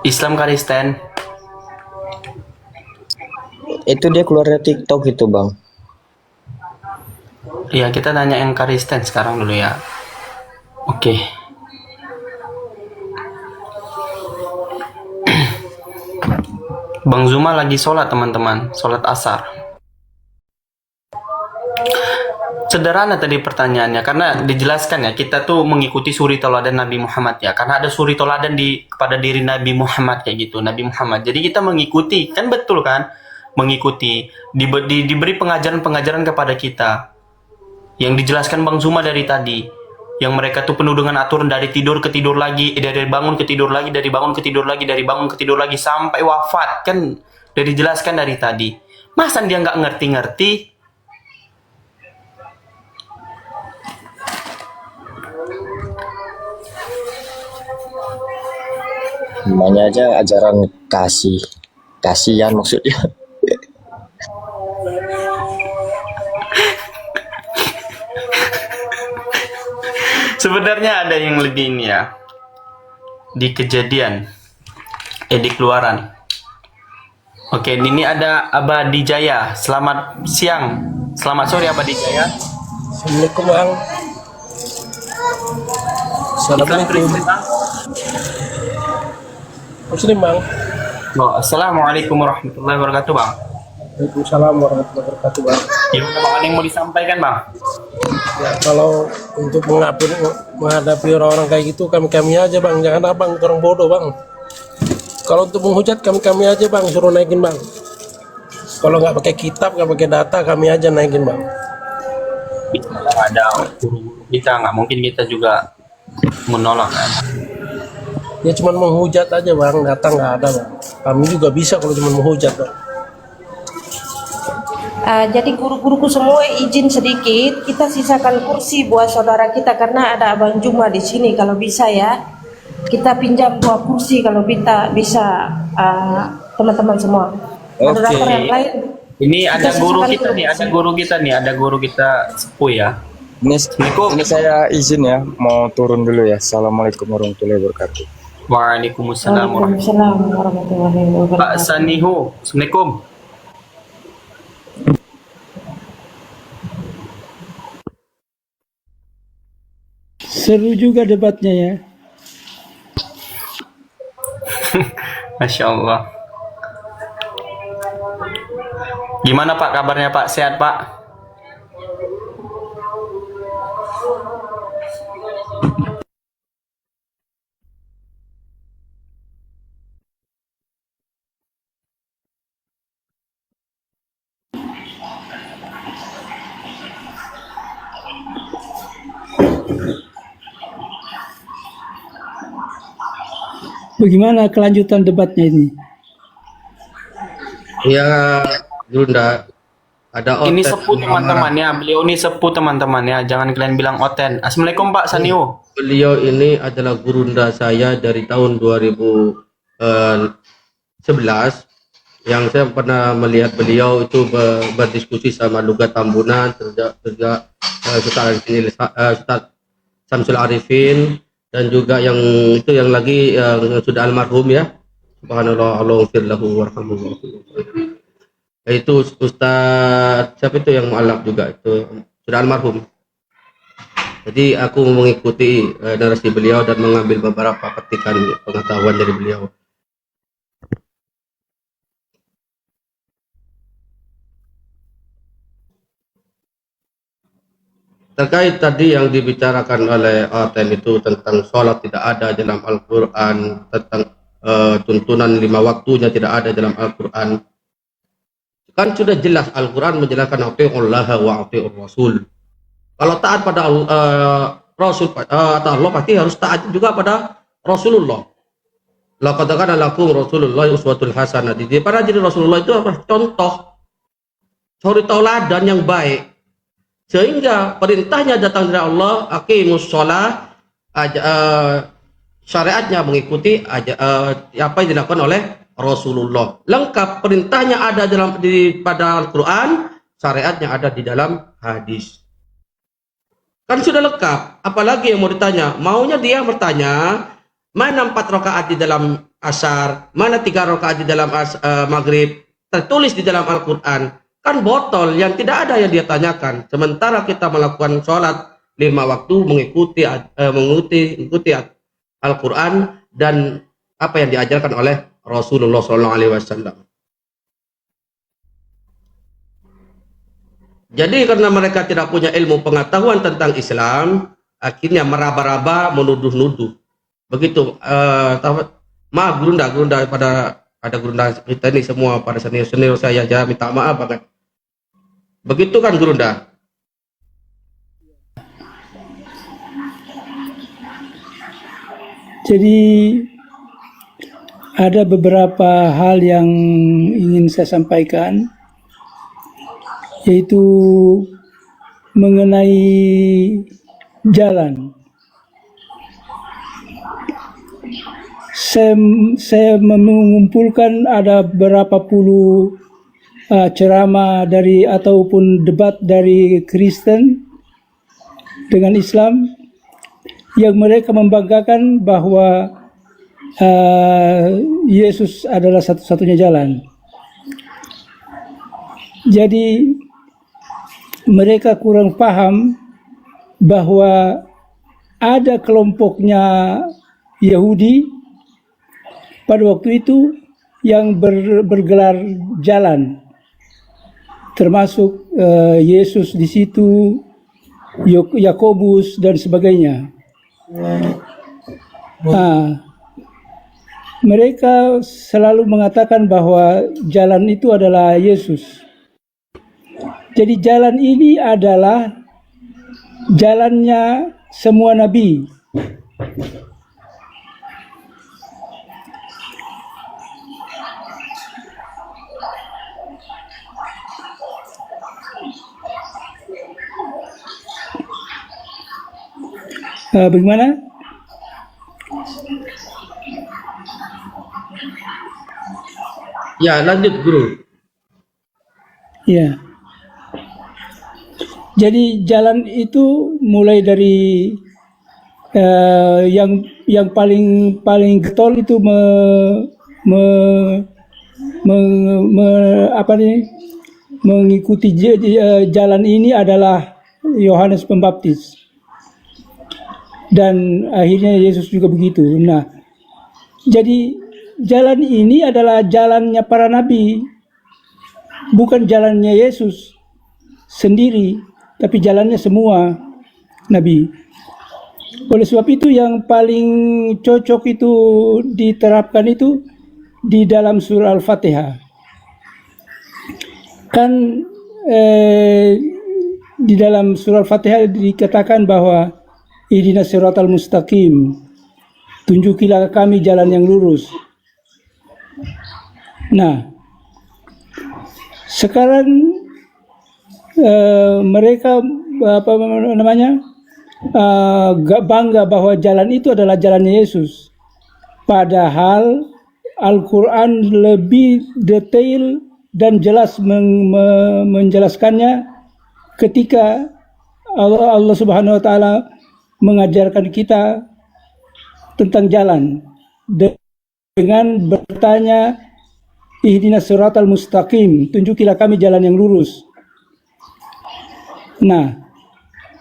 Speaker 8: Islam Kristen.
Speaker 10: Itu dia keluar dari TikTok itu, Bang.
Speaker 8: Iya, kita nanya yang Kristen sekarang dulu ya. Oke. Bang Zuma lagi sholat, teman-teman. Sholat asar. Sederhana tadi pertanyaannya, karena dijelaskan ya, kita tuh mengikuti suri teladan Nabi Muhammad ya, karena ada suri teladan kepada diri Nabi Muhammad kayak gitu, Nabi Muhammad. Jadi kita mengikuti, kan betul kan? Mengikuti, diberi pengajaran-pengajaran kepada kita yang dijelaskan Bang Zuma dari tadi, yang mereka tuh penuh dengan aturan dari tidur ke tidur lagi, dari bangun ke tidur lagi, dari bangun ke tidur lagi, dari bangun ke tidur lagi sampai wafat, kan udah dijelaskan dari tadi. Masa dia nggak ngerti-ngerti?
Speaker 10: Namanya aja ajaran kasihan maksudnya.
Speaker 8: Sebenarnya ada yang lebih ini ya, di Kejadian, di Keluaran. Oke, ini ada Abadi Jaya. Selamat siang, selamat sore Abadi Jaya.
Speaker 3: Assalamualaikum Bang. Assalamualaikum. Muslim Bang.
Speaker 8: Oh, Assalamualaikum warahmatullahi wabarakatuh Bang.
Speaker 3: Waalaikumsalam warahmatullahi wabarakatuh Bang.
Speaker 8: Gimana Bang, ada yang mau disampaikan Bang?
Speaker 3: Ya, kalau untuk menghadapi orang-orang kayak gitu, kami aja Bang, jangan abang orang bodoh Bang. Kalau untuk menghujat kami aja Bang, suruh naikin Bang. Kalau nggak pakai kitab, nggak pakai data, kami aja naikin Bang.
Speaker 8: Ada guru-guru kita, nggak mungkin kita juga menolak kan?
Speaker 3: Ya cuma menghujat aja Bang, data nggak ada Bang. Kami juga bisa kalau cuma menghujat Bang.
Speaker 5: Jadi guru-guruku semua izin sedikit, kita sisakan kursi buat saudara kita karena ada Abang Juma di sini. Kalau bisa ya, kita pinjam 2 kursi kalau bisa teman-teman semua. Moderator yang lain.
Speaker 8: Ini ada
Speaker 5: Kita
Speaker 8: guru
Speaker 5: sisakan
Speaker 8: kita nih,
Speaker 5: kursi.
Speaker 8: ada guru kita sepuh ya.
Speaker 10: Ini saya izin ya, mau turun dulu ya. Assalamualaikum warahmatullahi wabarakatuh.
Speaker 8: Waalaikumsalam warahmatullahi
Speaker 5: Waalaikumsalam warahmatullahi
Speaker 8: wabarakatuh. Pak
Speaker 5: wabarakatuh.
Speaker 8: Saniho, Assalamualaikum.
Speaker 11: Seru juga debatnya ya.
Speaker 8: Masya Allah. Gimana Pak kabarnya Pak? Sehat Pak?
Speaker 11: Bagaimana kelanjutan debatnya ini?
Speaker 7: Ya, Yunda, ada
Speaker 8: Ini
Speaker 7: Oten
Speaker 8: sepuh
Speaker 7: yang
Speaker 8: teman-temannya. Beliau ini sepuh teman-temannya. Jangan kalian bilang Oten. Assalamualaikum Pak Sanio.
Speaker 7: Beliau ini adalah gurunda saya dari tahun 2011 yang saya pernah melihat beliau itu berdiskusi sama Lugat Tambunan, juga Ustaz Samsul Arifin, dan juga yang itu yang lagi yang sudah almarhum ya. Subhanallah, Allahumma lahu warhamhu. Itu Ustaz siapa itu yang mualaf juga itu sudah almarhum. Jadi aku mengikuti narasi beliau dan mengambil beberapa petikan pengetahuan dari beliau. Terkait tadi yang dibicarakan oleh Oten itu tentang sholat tidak ada dalam Al-Quran, tentang tuntunan 5 waktunya tidak ada dalam Al-Quran. Kan sudah jelas Al-Quran menjelaskan ati'ullah wa ati'ur rasul. Kalau taat pada Rasul atau Allah pasti harus taat juga pada Rasulullah. Laqad kana lakum Rasulullah uswatul hasanah. Di para jadi Rasulullah itu apa? Contoh, suri tauladan yang baik. Sehingga perintahnya datang dari Allah, aqimus shalah, syariatnya mengikuti apa yang dilakukan oleh Rasulullah. Lengkap perintahnya ada pada Al-Quran, syariatnya ada di dalam hadis. Kan sudah lengkap, apalagi yang mau ditanya? Maunya dia bertanya, mana 4 rakaat di dalam asar, mana 3 rakaat di dalam maghrib, tertulis di dalam Al-Quran. Kan botol yang tidak ada yang dia tanyakan. Sementara kita melakukan sholat 5 waktu mengikuti Al-Quran dan apa yang diajarkan oleh Rasulullah SAW. Jadi karena mereka tidak punya ilmu pengetahuan tentang Islam, akhirnya meraba-raba, menuduh-nuduh. Begitu. Maaf Gurunda pada Gurunda kita ini semua, pada senior saya aja minta maaf banget. Begitu kan Gurunda?
Speaker 11: Jadi ada beberapa hal yang ingin saya sampaikan, yaitu mengenai jalan. Saya mengumpulkan ada berapa puluh ceramah dari ataupun debat dari Kristen dengan Islam yang mereka membanggakan bahwa Yesus adalah satu-satunya jalan. Jadi mereka kurang paham bahwa ada kelompoknya Yahudi pada waktu itu yang bergelar jalan, termasuk Yesus di situ, Yakobus dan sebagainya. Mereka selalu mengatakan bahwa jalan itu adalah Yesus. Jadi jalan ini adalah jalannya semua nabi. Bagaimana?
Speaker 7: Ya, lanjut Guru.
Speaker 11: Ya. Jadi jalan itu mulai dari yang paling getol itu mengikuti jalan ini adalah Yohanes Pembaptis, dan akhirnya Yesus juga begitu. Nah, jadi jalan ini adalah jalannya para nabi, bukan jalannya Yesus sendiri, tapi jalannya semua nabi. Oleh sebab itu yang paling cocok itu diterapkan itu di dalam surah Al-Fatihah. Kan di dalam surah Al-Fatihah dikatakan bahwa ihdinas siratal mustaqim, tunjukilah kami jalan yang lurus. Nah, sekarang mereka bangga bahwa jalan itu adalah jalannya Yesus, padahal Al-Quran lebih detail dan jelas menjelaskannya ketika Allah Subhanahu wa Ta'ala mengajarkan kita tentang jalan dengan bertanya, ihdinas siratal mustaqim, tunjukilah kami jalan yang lurus. Nah,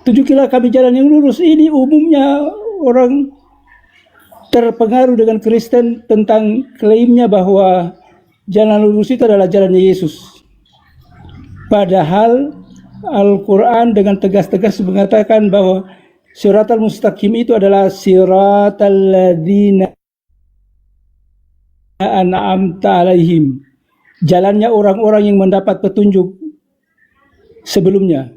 Speaker 11: tunjukilah kami jalan yang lurus ini umumnya orang terpengaruh dengan Kristen tentang klaimnya bahwa jalan lurus itu adalah jalannya Yesus. Padahal Al-Quran dengan tegas-tegas mengatakan bahwa siratal mustaqim itu adalah siratal ladzina an'amta alaihim, jalannya orang-orang yang mendapat petunjuk sebelumnya.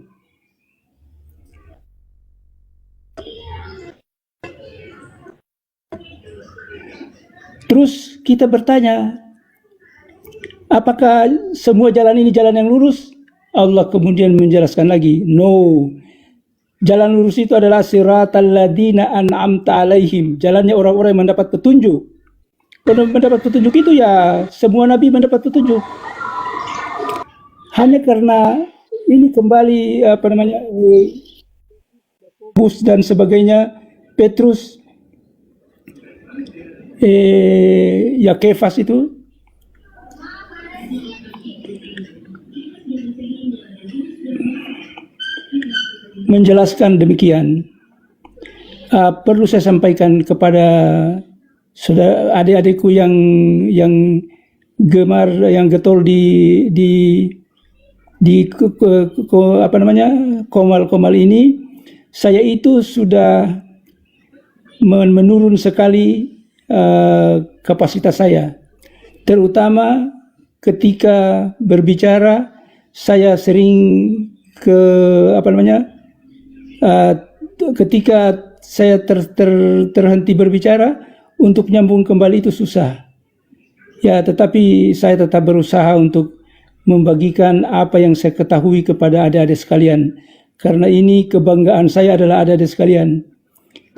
Speaker 11: Terus kita bertanya, apakah semua jalan ini jalan yang lurus? Allah kemudian menjelaskan lagi, no. Jalan lurus itu adalah siratal ladzina an'amta alaihim, jalannya orang-orang yang mendapat petunjuk. Kalau mendapat petunjuk itu ya semua nabi mendapat petunjuk. Hanya karena ini kembali Bus dan sebagainya, Petrus, ya Kefas itu menjelaskan demikian. Perlu saya sampaikan kepada saudara adik-adikku yang gemar, yang getol di komal-komal ini, saya itu sudah menurun sekali kapasitas saya, terutama ketika berbicara. Saya sering ketika saya terhenti berbicara, untuk nyambung kembali itu susah. Ya, tetapi saya tetap berusaha untuk membagikan apa yang saya ketahui kepada adik-adik sekalian, karena ini kebanggaan saya adalah adik-adik sekalian.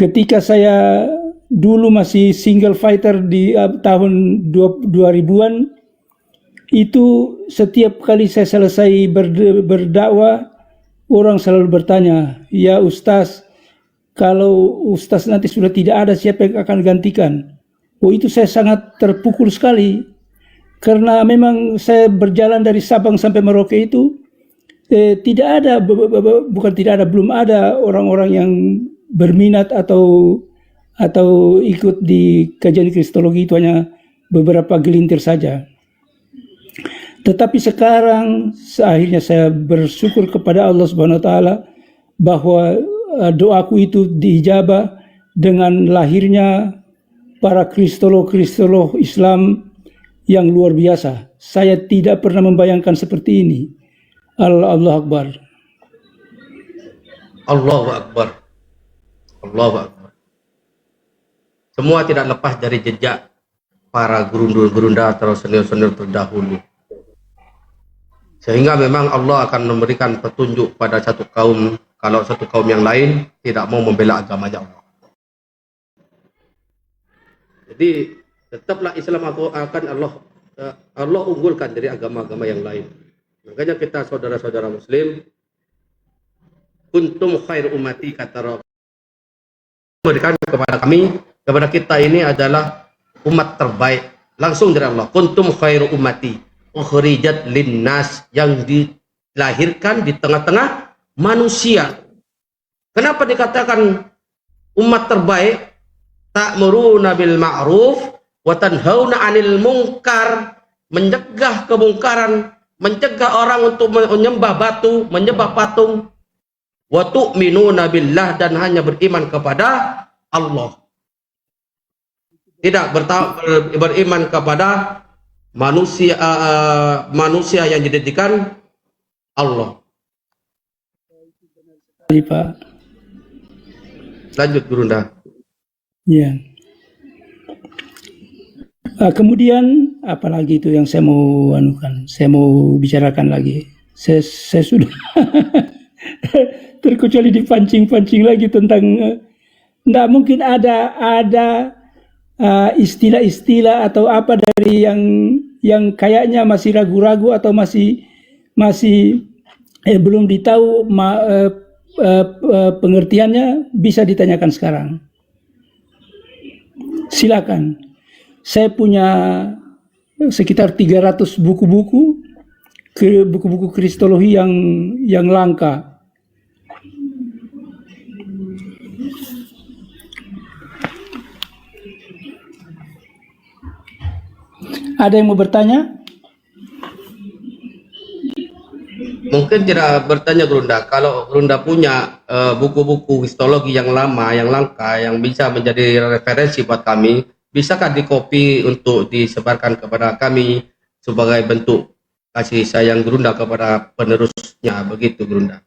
Speaker 11: Ketika saya dulu masih single fighter di tahun 2000-an, itu setiap kali saya selesai berdakwah, orang selalu bertanya, ya Ustaz, kalau Ustaz nanti sudah tidak ada, siapa yang akan gantikan? Oh, itu saya sangat terpukul sekali, karena memang saya berjalan dari Sabang sampai Merauke itu belum ada orang-orang yang berminat atau ikut di kajian kristologi, itu hanya beberapa gelintir saja. Tetapi sekarang akhirnya saya bersyukur kepada Allah Subhanahu wa Ta'ala bahwa doaku itu diijabah dengan lahirnya para kristolog Islam yang luar biasa. Saya tidak pernah membayangkan seperti ini. Allahu Akbar.
Speaker 7: Allahu Akbar. Allahu Akbar. Semua tidak lepas dari jejak para gurunda atau senior-senior terdahulu. Sehingga memang Allah akan memberikan petunjuk pada satu kaum kalau satu kaum yang lain tidak mau membela agamanya Allah. Jadi tetaplah Islam akan Allah unggulkan dari agama-agama yang lain. Makanya kita saudara-saudara Muslim kuntum khairu ummati kata Rabb. Berikan kepada kami, kepada kita ini adalah umat terbaik. Langsung dari Allah, kuntum khairu ummati ukhrijat linnas, yang dilahirkan di tengah-tengah manusia. Kenapa dikatakan umat terbaik? Ta'muruna bil ma'ruf wa tanhauna 'anil munkar, mencegah kemungkaran, mencegah orang untuk menyembah batu, menyembah patung. Wa tu'minuna billah, dan hanya beriman kepada Allah. Tidak beriman kepada manusia manusia yang dijadikan Allah.
Speaker 11: Pak.
Speaker 7: Lanjut Gurunda.
Speaker 11: Ya. Kemudian apalagi itu yang saya mau anukan, saya mau bicarakan lagi. Saya sudah terkecuali dipancing-pancing lagi tentang nggak mungkin ada istilah-istilah atau apa dari yang kayaknya masih ragu-ragu atau masih belum ditahu pengertiannya, bisa ditanyakan sekarang. Silakan. Saya punya sekitar 300 buku-buku kristologi yang langka. Ada yang mau bertanya?
Speaker 7: Mungkin tidak bertanya Gurunda, kalau Gurunda punya buku-buku histologi yang lama, yang langka, yang bisa menjadi referensi buat kami, bisakah dikopi untuk disebarkan kepada kami sebagai bentuk kasih sayang Gurunda kepada penerusnya, begitu Gurunda?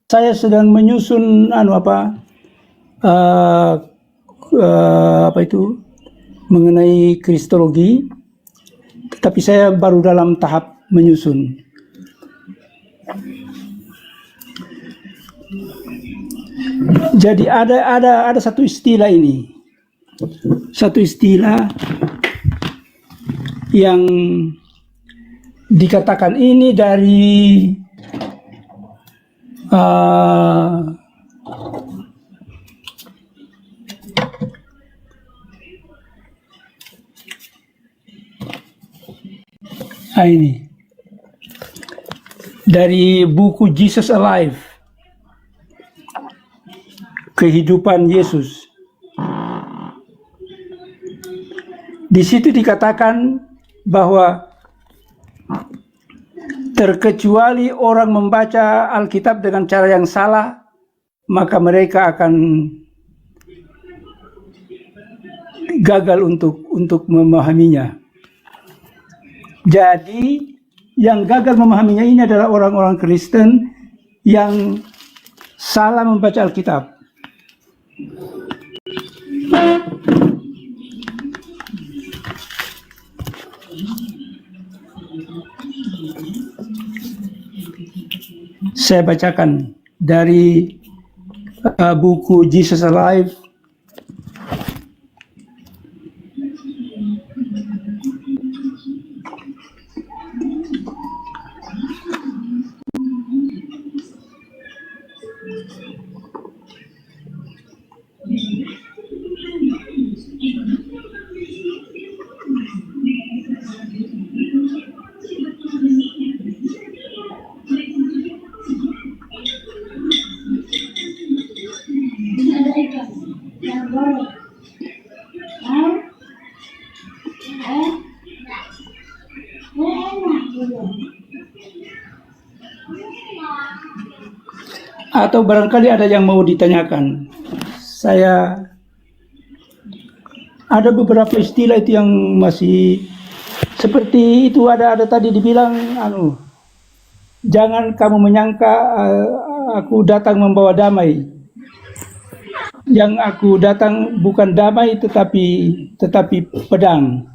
Speaker 11: Saya sedang menyusun mengenai kristologi, tetapi saya baru dalam tahap menyusun. Jadi ada satu istilah ini, satu istilah yang dikatakan ini dari ini dari buku Jesus Alive, kehidupan Yesus. Di situ dikatakan bahwa terkecuali orang membaca Alkitab dengan cara yang salah, maka mereka akan gagal untuk memahaminya. Jadi yang gagal memahaminya ini adalah orang-orang Kristen yang salah membaca Alkitab. Saya bacakan dari buku Jesus Alive, atau barangkali ada yang mau ditanyakan. Saya ada beberapa istilah itu yang masih seperti itu, ada tadi dibilang jangan kamu menyangka aku datang membawa damai. Yang aku datang bukan damai tetapi pedang.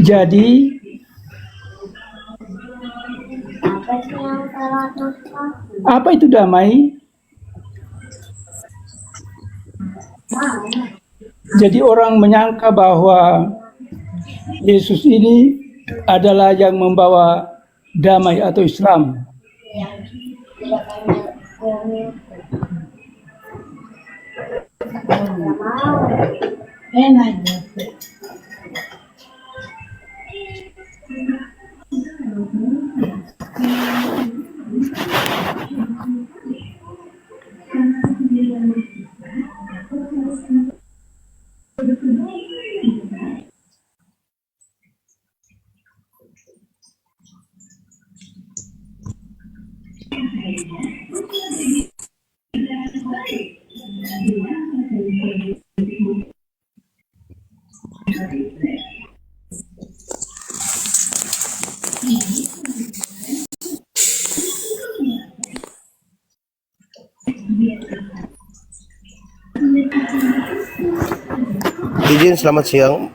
Speaker 11: Jadi apa itu damai? Jadi orang menyangka bahwa Yesus ini adalah yang membawa damai atau Islam.
Speaker 12: Izin, selamat siang.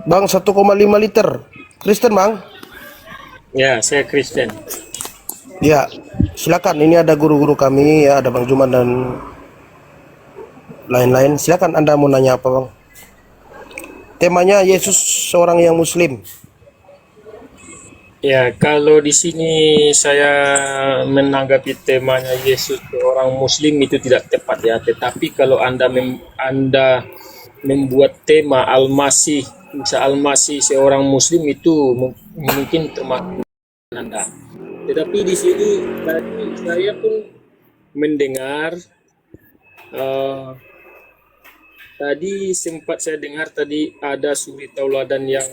Speaker 12: Bang, 1,5 liter. Kristen, Bang?
Speaker 13: Ya, saya Kristen.
Speaker 12: Ya, silakan. Ini ada guru-guru kami, ya, ada Bang Juman dan lain-lain. Silakan Anda mau nanya apa, Bang? Temanya Yesus seorang yang Muslim.
Speaker 13: Ya, kalau di sini saya menanggapi temanya Yesus seorang Muslim itu tidak tepat ya. Tetapi kalau Anda membuat tema Al-Masih, Isa Al-Masih seorang Muslim itu mungkin termasuk Anda. Tetapi di sini saya pun mendengar tadi sempat saya dengar tadi ada suri tauladan yang